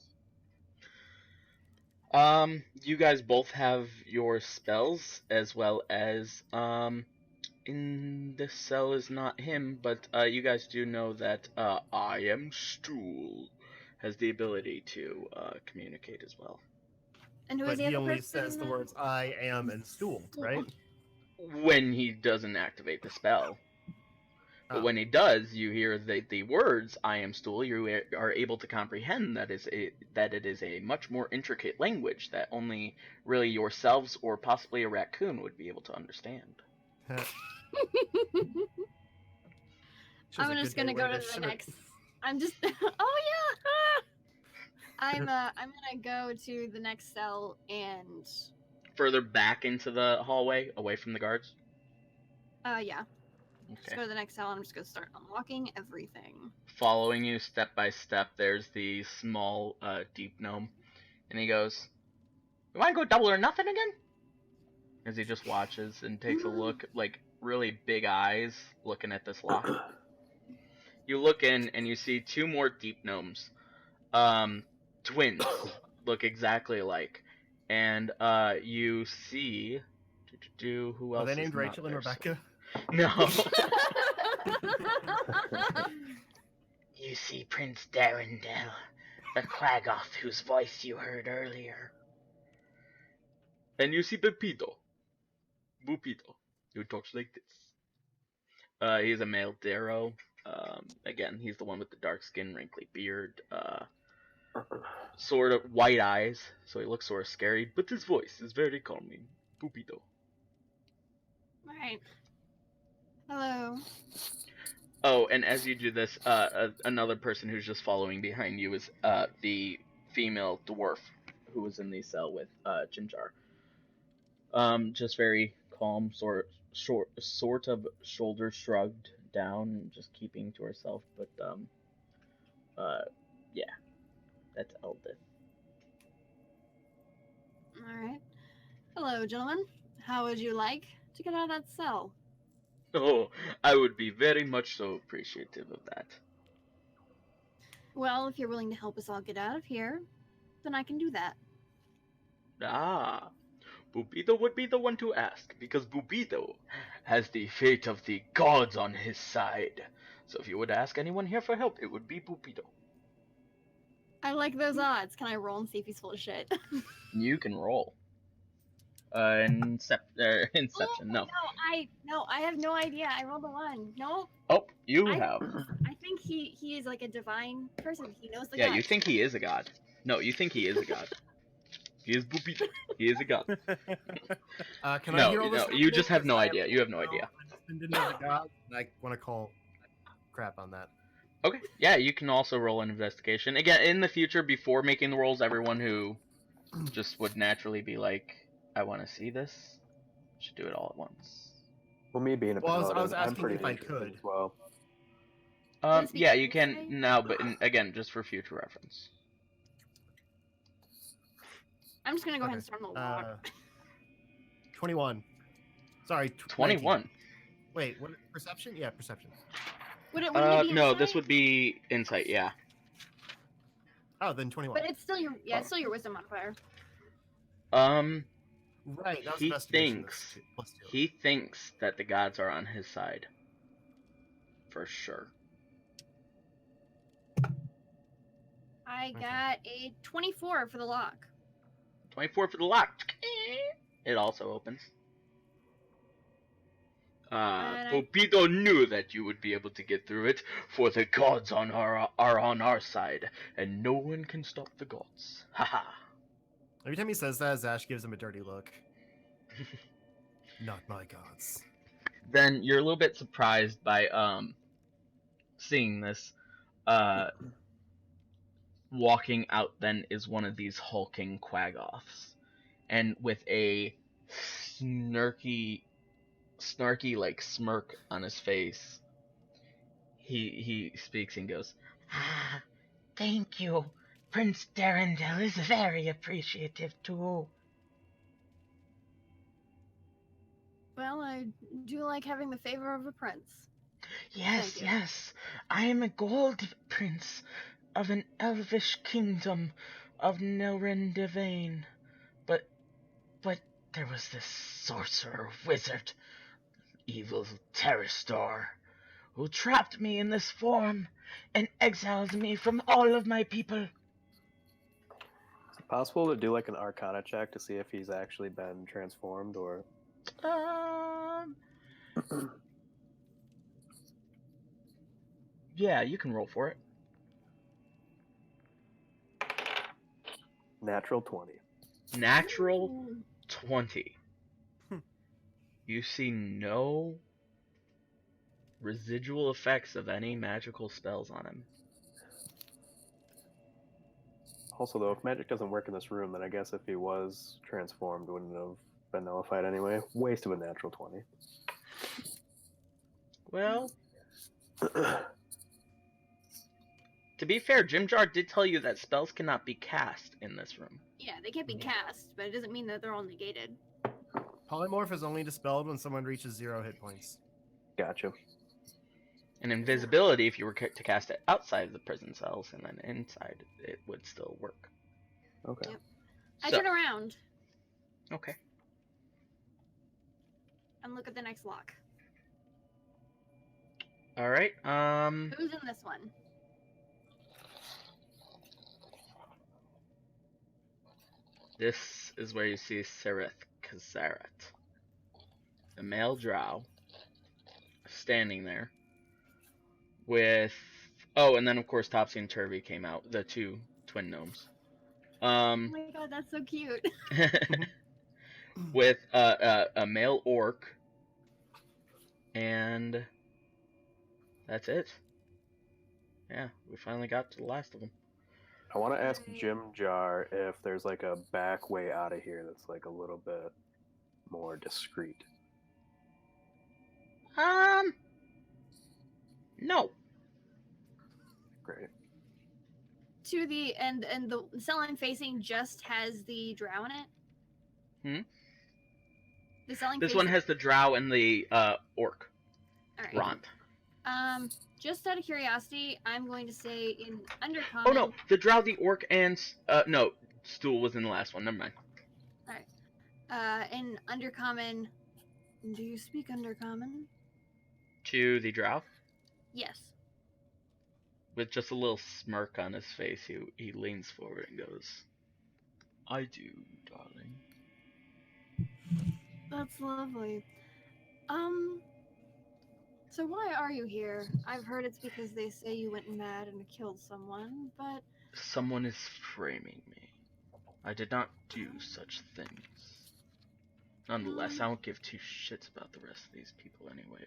Speaker 1: You guys both have your spells, as well as, in this cell is not him, but, you guys do know that, I Am Stool has the ability to, communicate as well.
Speaker 8: And who
Speaker 3: but
Speaker 8: is the
Speaker 3: he
Speaker 8: other
Speaker 3: only
Speaker 8: person?
Speaker 3: says the words "I am" and "stool," right?
Speaker 9: When he doesn't activate the spell. But
Speaker 3: Oh.
Speaker 9: when he does, you hear the words "I am stool." You are able to comprehend that it is a much more intricate language that only really yourselves or possibly a raccoon would be able to understand.
Speaker 2: I'm just gonna go to the next. I'm just. Oh yeah. I'm gonna go to the next cell and.
Speaker 9: Further back into the hallway, away from the guards.
Speaker 2: Yeah. Just go to the next cell and I'm just gonna start unlocking everything.
Speaker 9: Following you step by step, there's the small, deep gnome, and he goes, "You want to go double or nothing again?" As he just watches and takes a look, like really big eyes, looking at this lock. You look in and you see two more deep gnomes, twins, look exactly alike, and you see, who else?
Speaker 3: Are they named
Speaker 9: is not
Speaker 3: Rachel and
Speaker 9: there?
Speaker 3: Rebecca?
Speaker 9: No. You see Prince Darendel, the Quaggoth whose voice you heard earlier. And you see Bupito, who talks like this. He's a male Darrow. Again, he's the one with the dark skin, wrinkly beard, sort of white eyes, so he looks sort of scary, but his voice is very calming. Bupito.
Speaker 2: Alright. Hello.
Speaker 9: Oh, and as you do this, another person who's just following behind you is the female dwarf who was in the cell with Jinjar. Just very calm, sort of shoulders shrugged down, just keeping to herself. But yeah, that's Eldith.
Speaker 2: Alright. Hello, gentlemen. How would you like to get out of that cell?
Speaker 9: Oh, I would be very much so appreciative of that.
Speaker 2: Well, if you're willing to help us all get out of here, then I can do that.
Speaker 9: Ah, Bupito would be the one to ask, because Bupito has the fate of the gods on his side. So if you would ask anyone here for help, it would be Bupito.
Speaker 2: I like those odds. Can I roll and see if he's full of shit?
Speaker 9: You can roll. Inception, no.
Speaker 2: No, I have no idea. I rolled a 1. No.
Speaker 9: Oh, you
Speaker 2: I
Speaker 9: have.
Speaker 2: think he is like a divine person. He knows the
Speaker 9: Yeah,
Speaker 2: gods.
Speaker 9: you think he is a god. No, you think he is a god. He is Bupito. He is a god.
Speaker 3: Can
Speaker 9: No,
Speaker 3: I hear all this?
Speaker 9: no, you just have no
Speaker 3: I
Speaker 9: idea. You have no idea.
Speaker 3: Didn't know the god, and I want to call crap on that.
Speaker 9: Okay, yeah, you can also roll an investigation. Again, in the future, before making the rolls, everyone who just would naturally be like, I want to see this, should do it all at once.
Speaker 4: Well, me being a
Speaker 3: Well,
Speaker 4: paladin,
Speaker 3: I was
Speaker 4: I'm
Speaker 3: asking
Speaker 4: pretty
Speaker 3: if I
Speaker 4: interested
Speaker 3: could.
Speaker 4: as well.
Speaker 2: Does he
Speaker 9: Yeah, you
Speaker 2: say?
Speaker 9: can now, but again, just for future reference.
Speaker 2: I'm just gonna go ahead and
Speaker 3: Okay.
Speaker 2: start on the lock.
Speaker 3: 21. Sorry,
Speaker 9: 21.
Speaker 3: 19. Wait, what? Perception? Yeah, perception.
Speaker 2: Wouldn't it be
Speaker 9: No,
Speaker 2: insight?
Speaker 9: this would be insight. Yeah.
Speaker 3: Oh, then 21.
Speaker 2: But it's still your it's still your wisdom modifier.
Speaker 3: Right, that was
Speaker 9: He
Speaker 3: investigation.
Speaker 9: thinks
Speaker 3: That's plus 2.
Speaker 9: he thinks that the gods are on his side, for sure.
Speaker 2: I got a 24 for the lock.
Speaker 9: 24 for the lock. It also opens.
Speaker 2: And I-
Speaker 9: Popito knew that you would be able to get through it, for the gods are on our side, and no one can stop the gods. Haha.
Speaker 3: Every time he says that, Zash gives him a dirty look. Not my gods.
Speaker 9: Then you're a little bit surprised by seeing this. Walking out then is one of these hulking quaggoths, and with a snarky like smirk on his face, he speaks and goes,
Speaker 7: Ah, thank you. Prince Darendel is very appreciative too.
Speaker 2: Well, I do like having the favor of a prince.
Speaker 7: Yes,
Speaker 2: Thank you.
Speaker 7: yes. I am a gold prince of an elvish kingdom of Nelrendevane. But there was this sorcerer wizard, evil Terrastor, who trapped me in this form and exiled me from all of my people.
Speaker 4: Possible to do like an Arcana check to see if he's actually been transformed, or
Speaker 9: Yeah, you can roll for it.
Speaker 4: natural 20.
Speaker 9: Natural 20. You see no residual effects of any magical spells on him.
Speaker 4: Also, though, if magic doesn't work in this room, then I guess if he was transformed, wouldn't have been nullified anyway. Waste of a natural 20.
Speaker 9: Well, to be fair, Jim Jar did tell you that spells cannot be cast in this room.
Speaker 2: Yeah, they can't be cast, but it doesn't mean that they're all negated.
Speaker 3: Polymorph is only dispelled when someone reaches 0 hit points.
Speaker 4: Gotcha.
Speaker 9: And invisibility, if you were to cast it outside of the prison cells and then inside, it would still work.
Speaker 4: Okay.
Speaker 2: Yep. I
Speaker 9: So-
Speaker 2: turn around
Speaker 9: Okay.
Speaker 2: and look at the next lock.
Speaker 9: All right.
Speaker 2: Who's in this one?
Speaker 9: This is where you see Sereth Kazaret, the male drow, standing there with. Oh, and then of course Topsy and Turvy came out, the two twin gnomes.
Speaker 2: Oh my god, that's so cute.
Speaker 9: With a male orc, and that's it. Yeah, we finally got to the last of them.
Speaker 4: I want to ask Jim Jar if there's like a back way out of here that's like a little bit more discreet.
Speaker 9: No.
Speaker 4: Great.
Speaker 2: To the and the cell I'm facing just has the drow in it. The cell I'm
Speaker 9: This
Speaker 2: facing.
Speaker 9: one has the drow and the orc.
Speaker 2: All right.
Speaker 9: Ront.
Speaker 2: Just out of curiosity, I'm going to say in Undercommon.
Speaker 9: Oh no, the drow, the orc, and no, Stool was in the last one. Never mind.
Speaker 2: All right. In Undercommon, do you speak Undercommon?
Speaker 9: To the drow,
Speaker 2: Yes.
Speaker 9: with just a little smirk on his face, he leans forward and goes, "I do, darling."
Speaker 2: That's lovely. So why are you here? I've heard it's because they say you went mad and killed someone, but
Speaker 9: Someone is framing me. I did not do such things. Nonetheless, I don't give two shits about the rest of these people anymore.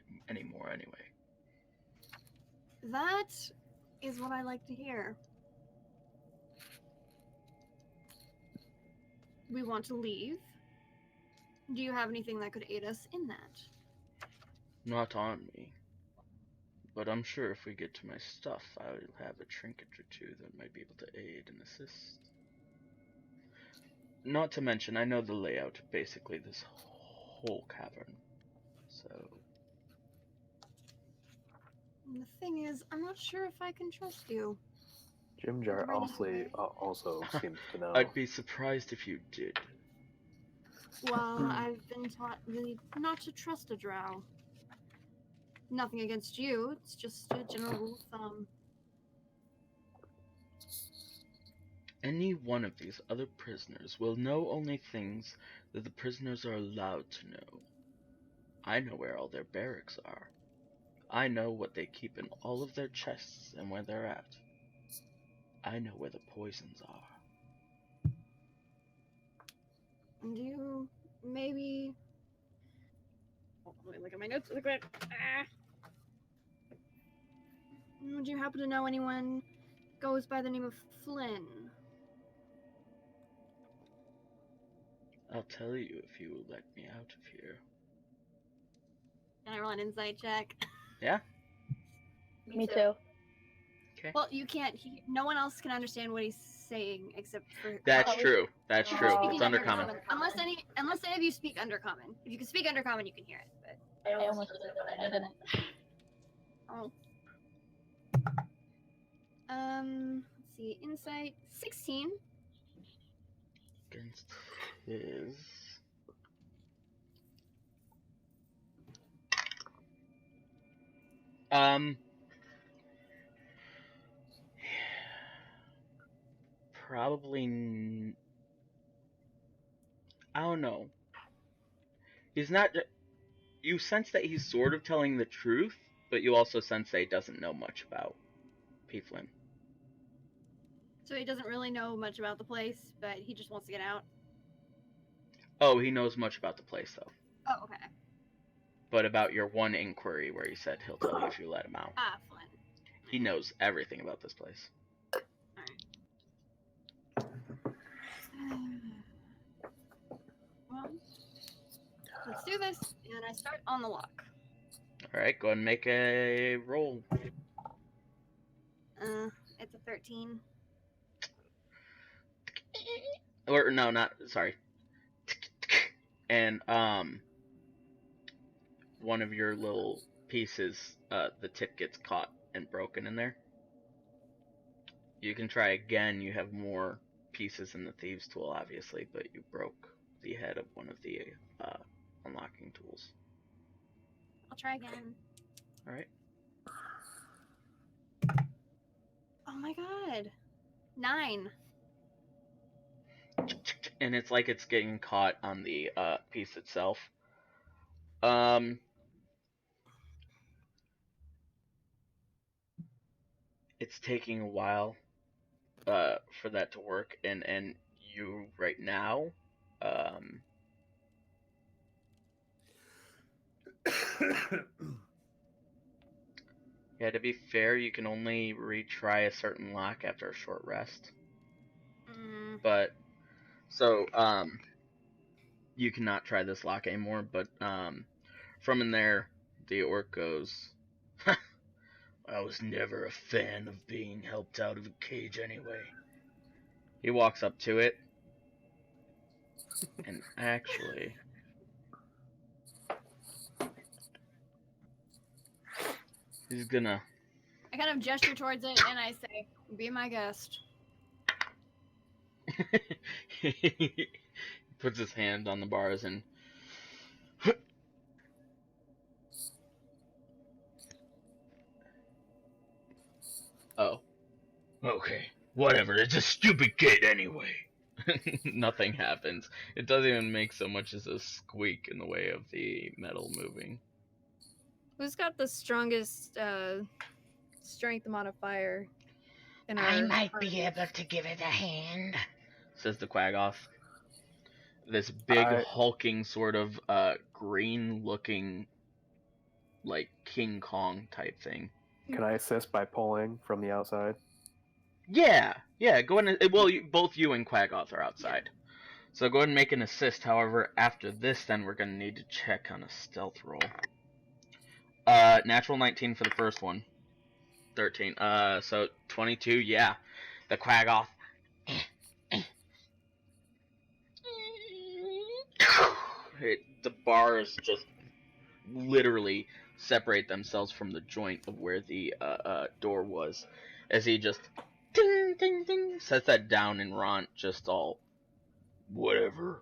Speaker 2: that is what I like to hear. We want to leave. Do you have anything that could aid us in that?
Speaker 9: Not on me. But I'm sure if we get to my stuff, I will have a trinket or two that might be able to aid and assist. Not to mention, I know the layout of basically this whole cavern. So,
Speaker 2: And the thing is, I'm not sure if I can trust you.
Speaker 4: Jim Jar
Speaker 2: Right
Speaker 4: also,
Speaker 2: away.
Speaker 4: also seems to know.
Speaker 9: I'd be surprised if you did.
Speaker 2: Well, I've been taught really not to trust a drow. Nothing against you, it's just a general rule of thumb.
Speaker 9: Any one of these other prisoners will know only things that the prisoners are allowed to know. I know where all their barracks are. I know what they keep in all of their chests and where they're at. I know where the poisons are.
Speaker 2: And you maybe. Oh, let me look at my notes really quick. Would you happen to know anyone goes by the name of Flynn?
Speaker 9: I'll tell you if you will let me out of here.
Speaker 2: Can I roll an insight check?
Speaker 9: Yeah?
Speaker 5: Me too.
Speaker 9: Okay.
Speaker 2: Well, you can't. No one else can understand what he's saying except for.
Speaker 9: That's true. That's true.
Speaker 2: Speaking
Speaker 9: It's undercommon.
Speaker 2: Unless any of you speak Undercommon. If you can speak Undercommon, you can hear it. But
Speaker 5: I almost did it, but I didn't.
Speaker 2: oh. Let's see. Insight 16.
Speaker 9: Against his... Probably
Speaker 1: I don't know. He's not. You sense that he's sort of telling the truth, but you also sense that he doesn't know much about P. Flynn.
Speaker 2: So he doesn't really know much about the place, but he just wants to get out.
Speaker 1: Oh, he knows much about the place, though.
Speaker 2: Oh, okay.
Speaker 1: But about your one inquiry where he said he'll tell you if you let him out.
Speaker 2: Ah, Flynn.
Speaker 1: He knows everything about this place.
Speaker 2: Alright. Well, let's do this, and I start on the lock.
Speaker 1: Alright, go ahead and make a roll.
Speaker 2: It's a 13.
Speaker 1: Or, no, not, sorry. And, one of your little pieces, the tip gets caught and broken in there. You can try again. You have more pieces in the thieves tool, obviously, but you broke the head of one of the unlocking tools.
Speaker 2: I'll try again.
Speaker 1: All right.
Speaker 2: Oh my god. 9.
Speaker 1: And it's like it's getting caught on the piece itself. It's taking a while for that to work, and you right now, yeah, to be fair, you can only retry a certain lock after a short rest. But so you cannot try this lock anymore. But from in there, the orc goes, I was never a fan of being helped out of a cage anyway. He walks up to it, and actually, he's gonna.
Speaker 2: I kind of gesture towards it, and I say, be my guest.
Speaker 1: He puts his hand on the bars and. Oh. Okay. Whatever. It's a stupid gate anyway. Nothing happens. It doesn't even make so much as a squeak in the way of the metal moving.
Speaker 8: Who's got the strongest strength modifier in our
Speaker 7: I might
Speaker 8: party?
Speaker 7: be able to give it a hand.
Speaker 1: Says the Quaggoth. This big, hulking, sort of green-looking, like King Kong type thing.
Speaker 4: Can I assist by pulling from the outside?
Speaker 1: Yeah, go ahead and, well, both you and Quaggoth are outside. So go ahead and make an assist. However, after this, then we're going to need to check on a stealth roll. Natural 19 for the first one. 13. So 22, yeah. The Quaggoth. The bars just literally separate themselves from the joint of where the door was, as he just ding ding ding sets that down, and Ront just all whatever.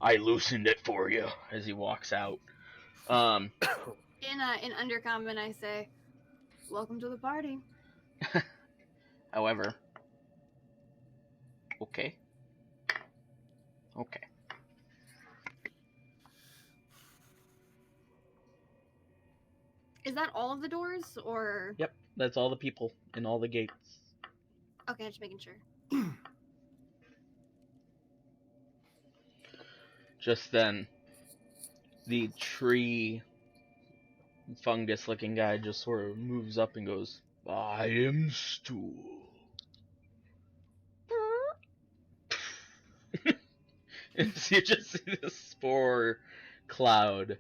Speaker 1: I loosened it for you as he walks out.
Speaker 2: In undercommon, I say, welcome to the party.
Speaker 1: However, okay.
Speaker 2: Is that all of the doors, or?
Speaker 1: Yep, that's all the people in all the gates.
Speaker 2: Okay, just making sure.
Speaker 1: Just then, the tree fungus-looking guy just sort of moves up and goes, I am Stool. And so you just see this spore cloud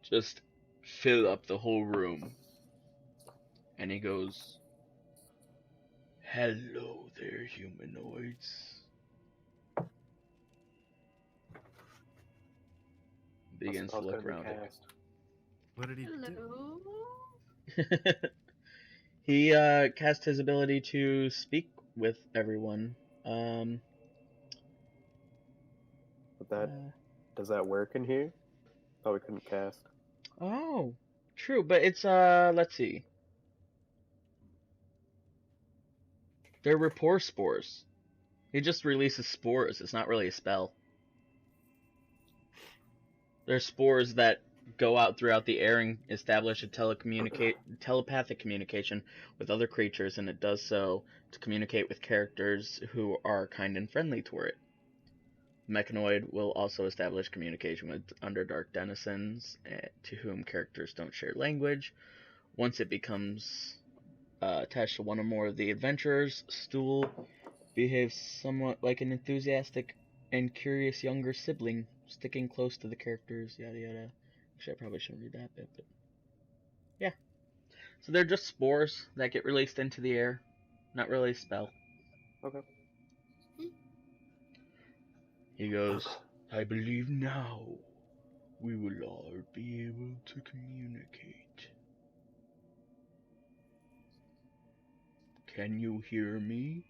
Speaker 1: just fill up the whole room. And he goes, hello there, humanoids. Begins to look around him.
Speaker 3: What did he do?
Speaker 2: Hello?
Speaker 1: He cast his ability to speak with everyone.
Speaker 4: But that does that work in here? Oh, we couldn't cast.
Speaker 1: Oh, true, but it's let's see. They're rapport spores. He just releases spores. It's not really a spell.
Speaker 9: They're spores that go out throughout the air and establish a telepathic communication with other creatures, and it does so to communicate with characters who are kind and friendly toward it. Mechanoid will also establish communication with Underdark denizens, to whom characters don't share language. Once it becomes attached to one or more of the adventurers, Stool behaves somewhat like an enthusiastic and curious younger sibling, sticking close to the characters, yada yada. Actually, I probably shouldn't read that bit, but yeah. So they're just spores that get released into the air, not really a spell.
Speaker 4: Okay.
Speaker 1: He goes, I believe now we will all be able to communicate. Can you hear me?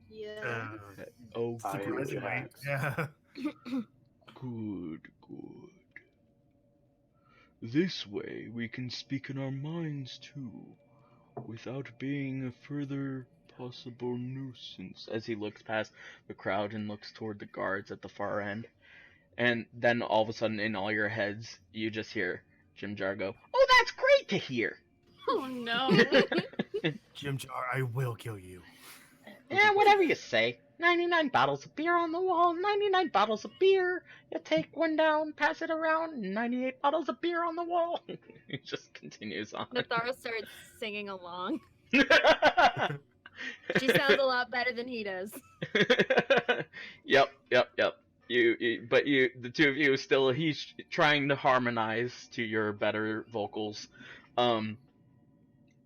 Speaker 2: Yeah.
Speaker 1: Oh,
Speaker 4: I hear
Speaker 1: good.
Speaker 4: Jax.
Speaker 3: Yeah.
Speaker 1: Good, good. This way we can speak in our minds too, without being a further possible nuisance. As he looks past the crowd and looks toward the guards at the far end. And then all of a sudden, in all your heads, you just hear Jim Jar go, "Oh, that's great to hear!"
Speaker 2: Oh no.
Speaker 3: Jim Jar, I will kill you.
Speaker 9: Yeah, whatever you say. 99 bottles of beer on the wall, 99 bottles of beer. You take one down, pass it around, 98 bottles of beer on the wall. It just continues on.
Speaker 8: Nathara starts singing along. She sounds a lot better than he does.
Speaker 1: Yep. But the two of you still, he's trying to harmonize to your better vocals.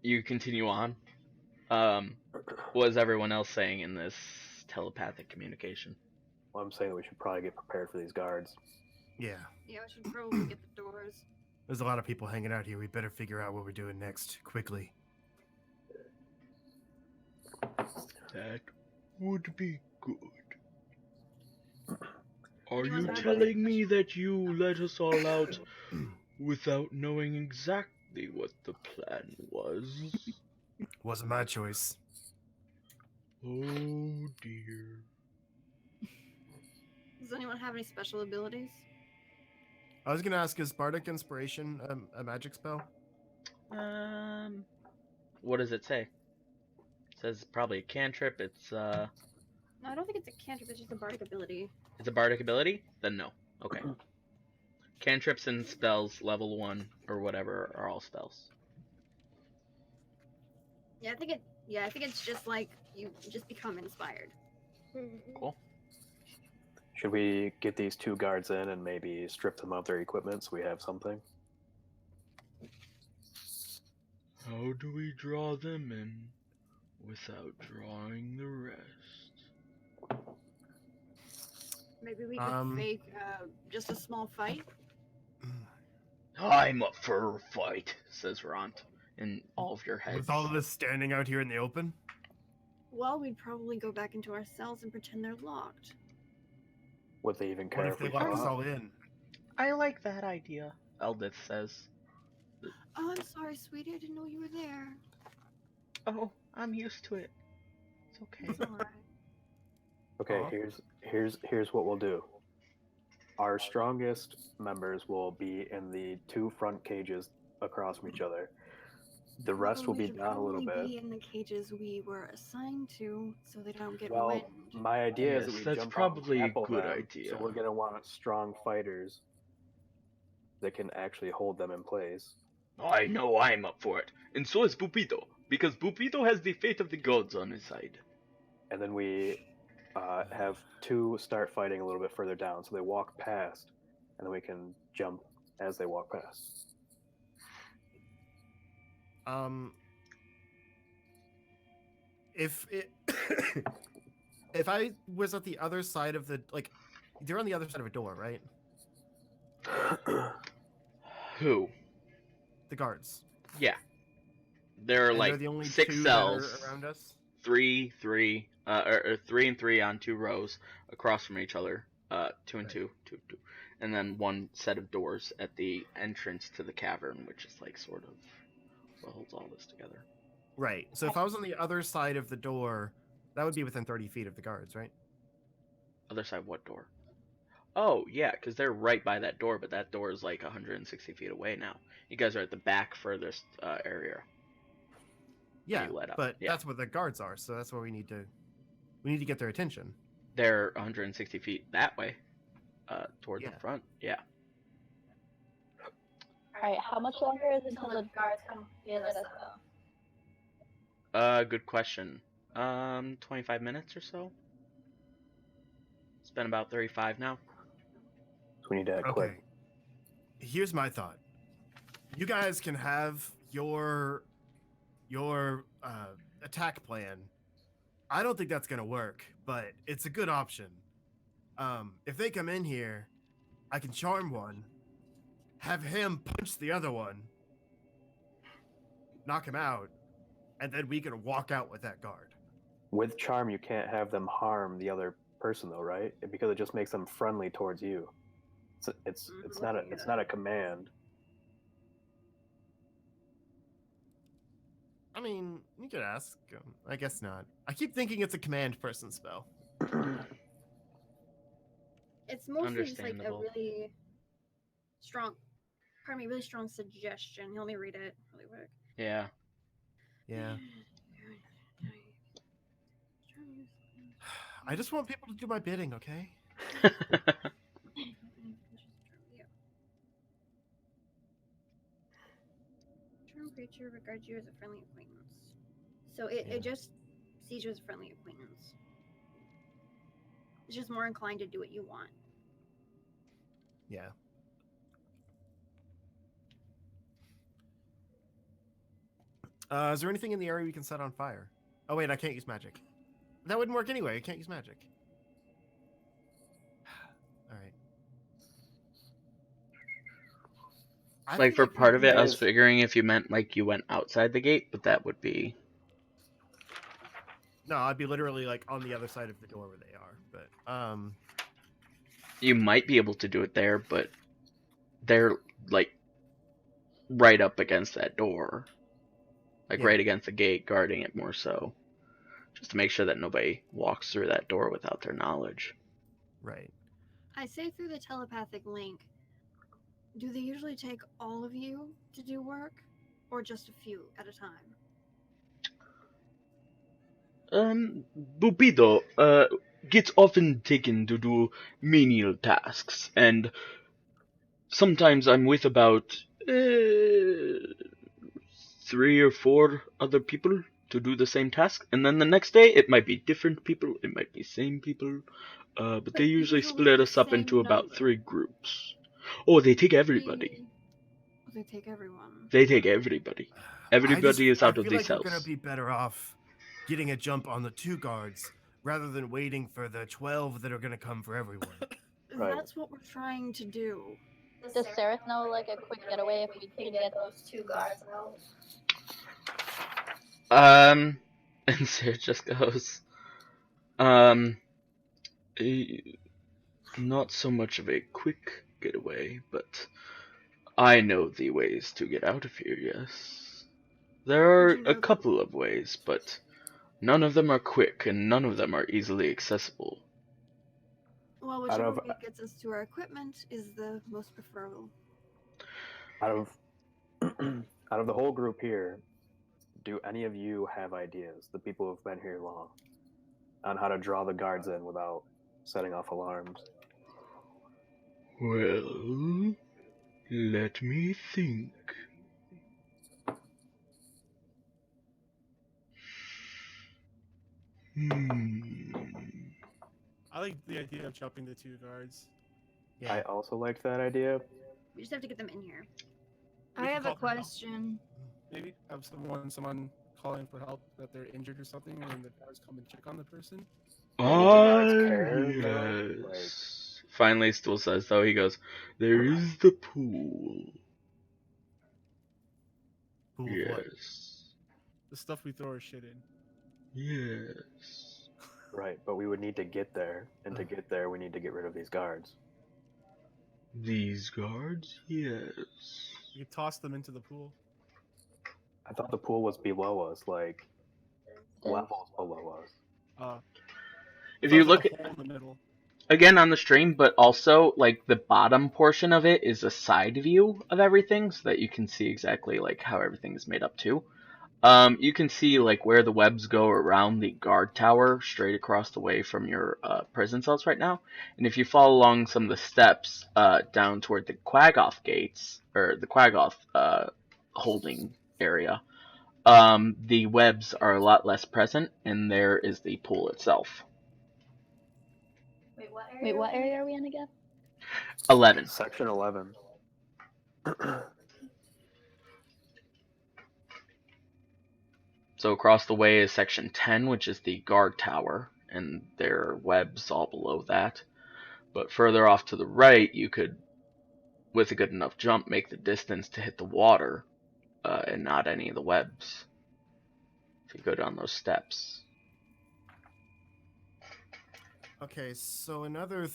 Speaker 1: You continue on. What is everyone else saying in this telepathic communication?
Speaker 4: Well, I'm saying that we should probably get prepared for these guards.
Speaker 3: Yeah.
Speaker 2: Yeah, we should probably get the doors.
Speaker 3: There's a lot of people hanging out here. We better figure out what we're doing next, quickly.
Speaker 1: That would be good. Are
Speaker 2: Anyone
Speaker 1: you
Speaker 2: have
Speaker 1: telling me that you let us all out without knowing exactly what the plan was?
Speaker 3: Wasn't my choice.
Speaker 1: Oh dear.
Speaker 2: Does anyone have any special abilities?
Speaker 3: I was gonna ask, is Bardic Inspiration a magic spell?
Speaker 1: What does it say? It says probably a cantrip. It's
Speaker 2: No, I don't think it's a cantrip, it's just a bardic ability.
Speaker 1: It's a bardic ability? Then no. Okay. Cantrips and spells, level 1 or whatever, are all spells.
Speaker 2: Yeah, I think it's just like you just become inspired.
Speaker 1: Cool.
Speaker 4: Should we get these two guards in and maybe strip them of their equipment so we have something?
Speaker 1: How do we draw them in without drawing the rest?
Speaker 2: Maybe we could fake just a small fight.
Speaker 1: I'm up for a fight, says Ront, in all of your heads.
Speaker 3: With all of us standing out here in the open?
Speaker 2: Well, we'd probably go back into our cells and pretend they're locked.
Speaker 4: Would they even care
Speaker 3: What if they
Speaker 4: we
Speaker 3: lock
Speaker 4: show
Speaker 3: us
Speaker 4: up?
Speaker 3: all in?
Speaker 1: I like that idea, Eldith says.
Speaker 2: Oh, I'm sorry, sweetie. I didn't know you were there.
Speaker 1: Oh, I'm used to it. It's okay.
Speaker 2: It's all right.
Speaker 4: Okay,
Speaker 3: Aw.
Speaker 4: here's what we'll do. Our strongest members will be in the two front cages across from each other. The rest will
Speaker 2: We
Speaker 4: be
Speaker 2: should
Speaker 4: down a little
Speaker 2: probably
Speaker 4: bit.
Speaker 2: be in the cages we were assigned to, so they don't get
Speaker 4: Well,
Speaker 2: wind.
Speaker 4: my idea is that
Speaker 1: Yes,
Speaker 4: we
Speaker 1: that's
Speaker 4: jump
Speaker 1: probably
Speaker 4: out
Speaker 1: a
Speaker 4: and grapple
Speaker 1: good
Speaker 4: them,
Speaker 1: idea.
Speaker 4: So we're gonna want strong fighters that can actually hold them in place.
Speaker 1: I know I'm up for it. And so is Pupito, because Pupito has the fate of the gods on his side.
Speaker 4: And then we have two start fighting a little bit further down, so they walk past, and then we can jump as they walk past.
Speaker 3: If it, if I was at the other side of the, like, they're on the other side of a door, right?
Speaker 1: Who?
Speaker 3: The guards.
Speaker 1: Yeah. There are
Speaker 3: And
Speaker 1: like
Speaker 3: they're the only
Speaker 1: 6
Speaker 3: two
Speaker 1: cells.
Speaker 3: that are around us.
Speaker 1: 3 and 3 on 2 rows across from each other. 2 and 2, 2, 2. And then one set of doors at the entrance to the cavern, which is like sort of what holds all this together.
Speaker 3: Right. So if I was on the other side of the door, that would be within 30 feet of the guards, right?
Speaker 1: Other side, what door?
Speaker 9: Oh, yeah, because they're right by that door, but that door is like 160 feet away now. You guys are at the back furthest area.
Speaker 3: Yeah,
Speaker 9: You let up.
Speaker 3: but
Speaker 9: Yeah.
Speaker 3: that's where the guards are, so that's where we need to get their attention.
Speaker 9: They're 160 feet that way, toward the
Speaker 3: Yeah.
Speaker 9: front. Yeah.
Speaker 5: Alright, how much longer is it until the guards come get us though?
Speaker 9: Good question. 25 minutes or so. It's been about 35 now.
Speaker 4: So we need to act quick.
Speaker 3: Okay. Here's my thought. You guys can have your attack plan. I don't think that's gonna work, but it's a good option. If they come in here, I can charm one, have him punch the other one, knock him out, and then we can walk out with that guard.
Speaker 4: With charm, you can't have them harm the other person, though, right? Because it just makes them friendly towards you. It's not a command.
Speaker 3: I mean, you could ask. I guess not. I keep thinking it's a command person spell.
Speaker 2: It's mostly just like a
Speaker 9: Understandable.
Speaker 2: really strong, really strong suggestion. Let me read it really quick.
Speaker 9: Yeah.
Speaker 3: Yeah. I just want people to do my bidding, okay?
Speaker 2: Charm creature regards you as a friendly acquaintance. So it just sees you as a friendly acquaintance. It's just more inclined to do what you want.
Speaker 3: Yeah. Is there anything in the area we can set on fire? Oh wait, I can't use magic. That wouldn't work anyway. I can't use magic. All right.
Speaker 9: Like, for part of it, I was
Speaker 4: guys-
Speaker 9: figuring if you meant, like, you went outside the gate, but that would be...
Speaker 3: No, I'd be literally like on the other side of the door where they are. But
Speaker 9: You might be able to do it there, but they're, like, right up against that door. Like,
Speaker 3: Yeah.
Speaker 9: right against the gate, guarding it more so. Just to make sure that nobody walks through that door without their knowledge.
Speaker 3: right.
Speaker 2: I say through the telepathic link, do they usually take all of you to do work? Or just a few at a time?
Speaker 9: Bubido, gets often taken to do menial tasks, and sometimes I'm with about 3 or 4 other people to do the same task, and then the next day it might be different people, it might be same people, but they usually split us up into about 3 groups. Oh, they take everybody.
Speaker 2: They take everyone.
Speaker 9: They take everybody. Everybody is out of
Speaker 3: I feel
Speaker 9: these
Speaker 3: like
Speaker 9: cells.
Speaker 3: we're gonna be better off getting a jump on the 2 guards rather than waiting for the 12 that are gonna come for everyone.
Speaker 4: Right.
Speaker 2: That's what we're trying to do.
Speaker 5: Does Seraph know like a quick getaway if we can get those 2 guards out?
Speaker 9: And Sarah just goes, not so much of a quick getaway, but I know the ways to get out of here, yes. There are
Speaker 2: Would you know
Speaker 9: a couple of ways, but none of them are quick, and none of them are easily accessible.
Speaker 2: Well,
Speaker 4: Out
Speaker 2: whichever
Speaker 4: of-
Speaker 2: way gets us to our equipment is the most preferable.
Speaker 4: Out of out of the whole group here, do any of you have ideas, the people who've been here long, on how to draw the guards in without setting off alarms?
Speaker 9: Well, let me think.
Speaker 6: I like the idea of jumping the 2 guards.
Speaker 3: Yeah.
Speaker 4: I also liked that idea.
Speaker 2: We just have to get them in here.
Speaker 6: We
Speaker 8: I
Speaker 6: can
Speaker 8: have a
Speaker 6: call for help.
Speaker 8: question.
Speaker 6: Maybe have someone calling for help that they're injured or something, and then the guards come and check on the person.
Speaker 4: guards care, though?
Speaker 9: Yes. Finally, still says though. He goes, "There is the pool."
Speaker 3: Pool of what?
Speaker 9: Yes.
Speaker 6: The stuff we throw our shit in.
Speaker 9: Yes.
Speaker 4: Right, but we would need to get there, and to get there, we need to get rid of these guards.
Speaker 9: These guards? Yes.
Speaker 6: You toss them into the pool.
Speaker 4: I thought the pool was below us, like levels below us.
Speaker 6: Uh,
Speaker 9: If
Speaker 6: so
Speaker 9: you
Speaker 6: there's
Speaker 9: look
Speaker 6: a
Speaker 9: at,
Speaker 6: hole in the middle.
Speaker 9: again on the stream, but also like the bottom portion of it is a side view of everything, so that you can see exactly like how everything is made up too. You can see like where the webs go around the guard tower, straight across the way from your prison cells right now. And if you follow along some of the steps down toward the Quagoth gates, or the Quagoth holding area, the webs are a lot less present, and there is the pool itself.
Speaker 5: Wait, what area are we in again?
Speaker 9: 11.
Speaker 4: Section 11.
Speaker 9: So across the way is section 10, which is the guard tower, and there are webs all below that. But further off to the right, you could, with a good enough jump, make the distance to hit the water, and not any of the webs. If you go down those steps.
Speaker 3: Okay, so another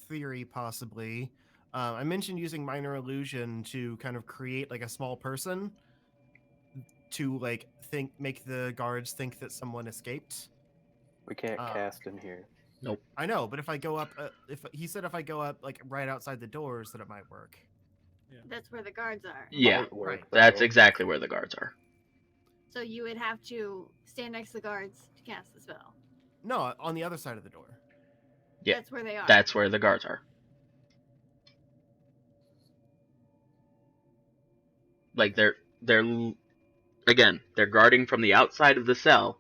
Speaker 3: theory possibly. I mentioned using minor illusion to kind of create like a small person to like make the guards think that someone escaped.
Speaker 4: We can't cast in here.
Speaker 3: I know, but if I go up, if I go up like right outside the doors, that it might work.
Speaker 8: That's where the guards are.
Speaker 9: Yeah,
Speaker 4: Might work,
Speaker 3: right.
Speaker 9: that's
Speaker 4: though.
Speaker 9: exactly where the guards are.
Speaker 8: So you would have to stand next to the guards to cast the spell.
Speaker 3: No, on the other side of the door.
Speaker 9: Yeah,
Speaker 8: That's where they are.
Speaker 9: that's where the guards are. Like they're again, they're guarding from the outside of the cell,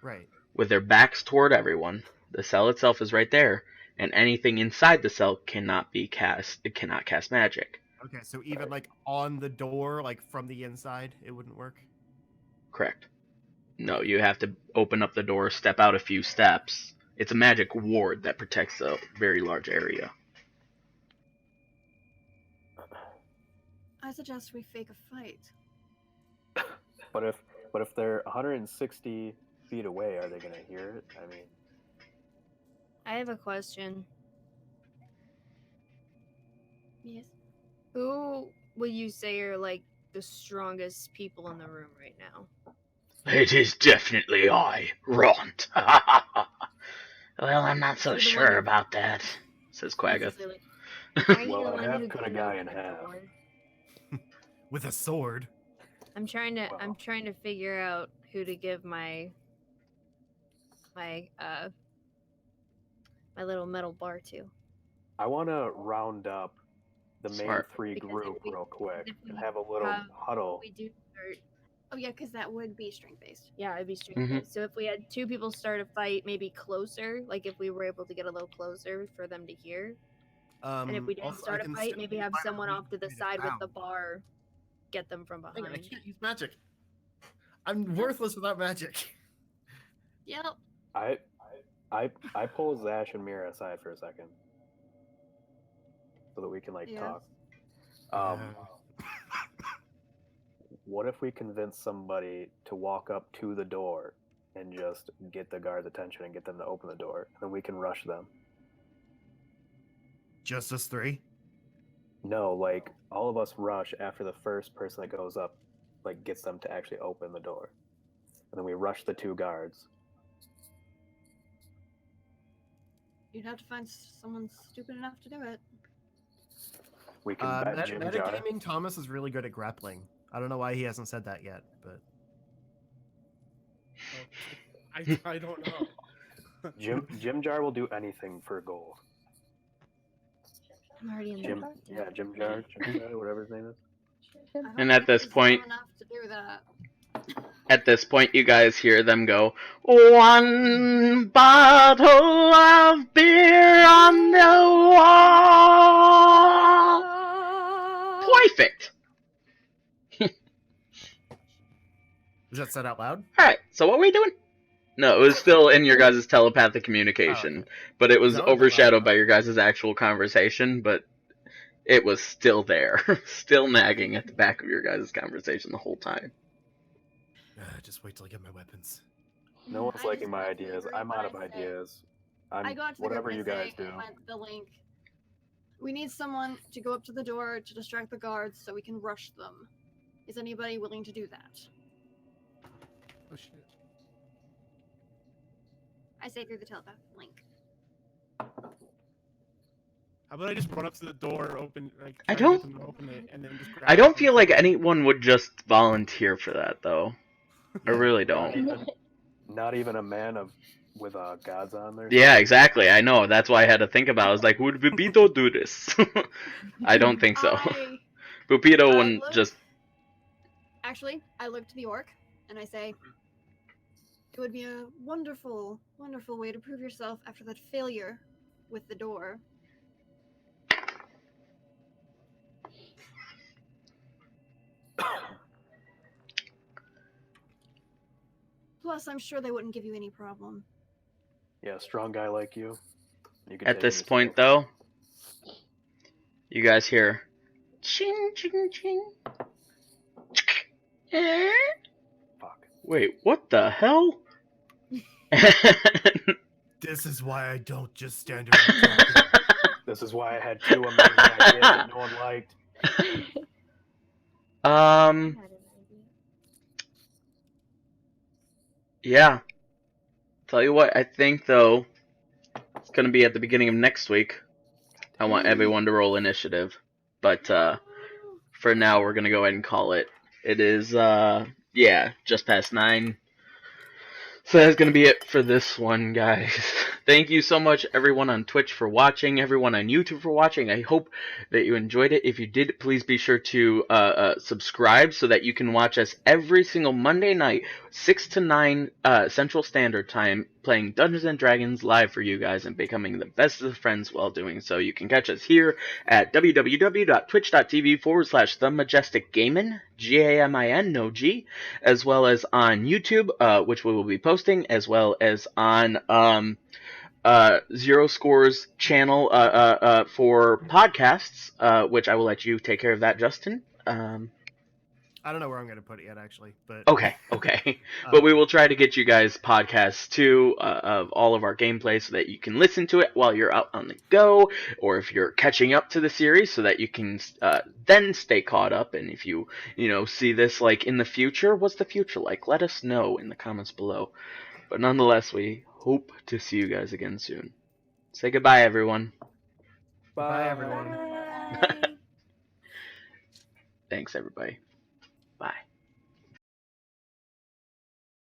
Speaker 3: Right.
Speaker 9: with their backs toward everyone. The cell itself is right there, and anything inside the cell cannot be cast. It cannot cast magic.
Speaker 3: Okay, so even like on the door, like from the inside, it wouldn't work.
Speaker 9: Correct. No, you have to open up the door, step out a few steps. It's a magic ward that protects a very large area.
Speaker 8: I suggest we fake a fight.
Speaker 4: But if they're 160 feet away, are they gonna hear it? I mean,
Speaker 8: I have a question.
Speaker 2: Yes.
Speaker 8: Who would you say are like the strongest people in the room right now?
Speaker 7: It is definitely I, Ront. Well, I'm not so
Speaker 8: You're the
Speaker 7: sure
Speaker 8: one-
Speaker 7: about that.
Speaker 9: Says Quaggoth.
Speaker 8: Necessarily. Are you
Speaker 4: Well,
Speaker 8: the
Speaker 4: I
Speaker 8: one
Speaker 4: have
Speaker 8: who
Speaker 4: cut a
Speaker 8: can
Speaker 4: guy
Speaker 8: open
Speaker 4: in
Speaker 8: the
Speaker 4: half.
Speaker 8: door?
Speaker 3: With a sword.
Speaker 8: I'm trying to
Speaker 4: Wow.
Speaker 8: figure out who to give my little metal bar to.
Speaker 4: I want to round up the main
Speaker 9: Smart.
Speaker 4: three
Speaker 8: Because
Speaker 4: group
Speaker 8: if we-
Speaker 4: real quick
Speaker 8: if we
Speaker 4: and have a little
Speaker 8: have-
Speaker 4: huddle.
Speaker 8: We do start.
Speaker 2: Oh yeah, because that would be strength based.
Speaker 8: Yeah, it'd be strength based. So if we had two people start a fight, maybe closer, like if we were able to get a little closer for them to hear, and if we didn't
Speaker 3: Also, I
Speaker 8: start a
Speaker 3: can
Speaker 8: fight,
Speaker 3: still
Speaker 8: maybe
Speaker 3: use
Speaker 8: have
Speaker 3: minor
Speaker 8: someone off to the
Speaker 3: illusion
Speaker 8: side with
Speaker 3: around.
Speaker 8: the bar, get them from
Speaker 3: Hang on, I
Speaker 8: behind.
Speaker 3: can't use magic. I'm worthless without magic.
Speaker 2: Yep.
Speaker 4: I pull Zash and Mira aside for a second so that we can
Speaker 2: Yeah.
Speaker 4: talk. What if we convince somebody to walk up to the door and just get the guard's attention and get them to open the door, and then we can rush them?
Speaker 3: Just us three?
Speaker 4: No, like all of us rush after the first person that goes up, like gets them to actually open the door, and then we rush the two guards.
Speaker 2: You'd have to find someone stupid enough to do it.
Speaker 4: We can bet Jim Jar.
Speaker 3: Metagaming Thomas is really good at grappling. I don't know why he hasn't said that yet, but
Speaker 6: I don't know.
Speaker 4: Jim Jar will do anything for gold.
Speaker 8: I'm already in the
Speaker 4: Jim,
Speaker 8: bar.
Speaker 4: yeah, Jim Jar, whatever his name is.
Speaker 2: I don't
Speaker 9: And at
Speaker 2: think
Speaker 9: this
Speaker 2: he's
Speaker 9: point-
Speaker 2: dumb enough to do that.
Speaker 9: At this point, you guys hear them go, "One bottle of beer on the wall." Perfect.
Speaker 3: is that said out loud?
Speaker 9: Alright, so what were we doing? No, it was still in your guys' telepathic communication,
Speaker 3: okay.
Speaker 9: but it was
Speaker 3: That was
Speaker 9: overshadowed
Speaker 3: loud.
Speaker 9: by your guys' actual conversation, but it was still there. Still nagging at the back of your guys' conversation the whole time.
Speaker 3: Just wait till I get my weapons.
Speaker 4: No one's
Speaker 2: I
Speaker 4: liking
Speaker 2: just
Speaker 4: my
Speaker 2: go to the
Speaker 4: ideas.
Speaker 2: group
Speaker 4: I'm out
Speaker 2: and
Speaker 4: of
Speaker 2: I say-
Speaker 4: ideas.
Speaker 2: I go out to the
Speaker 4: whatever
Speaker 2: group
Speaker 4: you
Speaker 2: and I
Speaker 4: guys
Speaker 2: say,
Speaker 4: do.
Speaker 2: I want the link. We need someone to go up to the door to distract the guards so we can rush them. Is anybody willing to do that?
Speaker 6: Oh shit.
Speaker 2: I say through the telepath link.
Speaker 6: How about I just run up to the door, open, like
Speaker 1: I
Speaker 6: try to get
Speaker 1: don't-
Speaker 6: them to open it, and then just grab
Speaker 1: I
Speaker 6: it
Speaker 1: don't
Speaker 6: from
Speaker 1: feel
Speaker 6: the
Speaker 1: like
Speaker 6: table?
Speaker 1: anyone would just volunteer for that, though. I really
Speaker 4: Not
Speaker 1: don't.
Speaker 4: even, not even a man with gods on there.
Speaker 1: Yeah, exactly. I know. That's why I had to think about it. I was like, would Pepito do this? I don't think so.
Speaker 2: I
Speaker 1: Pepito wouldn't
Speaker 2: look-
Speaker 1: just.
Speaker 2: Actually, I look to the orc and I say, it would be a wonderful, wonderful way to prove yourself after that failure with the door. Plus, I'm sure they wouldn't give you any problem.
Speaker 4: Yeah, strong guy like you. You can
Speaker 1: At
Speaker 4: take
Speaker 1: this
Speaker 4: him
Speaker 1: point,
Speaker 4: yourself.
Speaker 1: though, you guys hear. Ching, ching, ching.
Speaker 4: Fuck.
Speaker 1: Wait, what the hell?
Speaker 3: This is why I don't just stand around talking.
Speaker 4: This is why I had 2 amazing ideas that no one liked.
Speaker 1: Yeah. Tell you what, I think, though, it's going to be at the beginning of next week. I want everyone to roll initiative. But for now, we're going to go ahead and call it. It is, just past 9. So that's going to be it for this one, guys. Thank you so much, everyone on Twitch for watching, everyone on YouTube for watching. I hope that you enjoyed it. If you did, please be sure to subscribe so that you can watch us every single Monday night, 6 to 9 Central Standard Time, playing Dungeons & Dragons live for you guys and becoming the best of friends while doing so. You can catch us here at www.twitch.tv/TheMajesticGamin, Gamin, no G, as well as on YouTube, which we will be posting, as well as on Zero Score's channel for podcasts, which I will let you take care of that, Justin.
Speaker 3: I don't know where I'm going to put it yet, actually. But
Speaker 1: Okay. But we will try to get you guys podcasts too of all of our gameplay so that you can listen to it while you're out on the go, or if you're catching up to the series so that you can then stay caught up. And if you see this like in the future, what's the future like? Let us know in the comments below. But nonetheless, we hope to see you guys again soon. Say goodbye, everyone.
Speaker 3: bye, everyone.
Speaker 8: Bye.
Speaker 1: Thanks, everybody.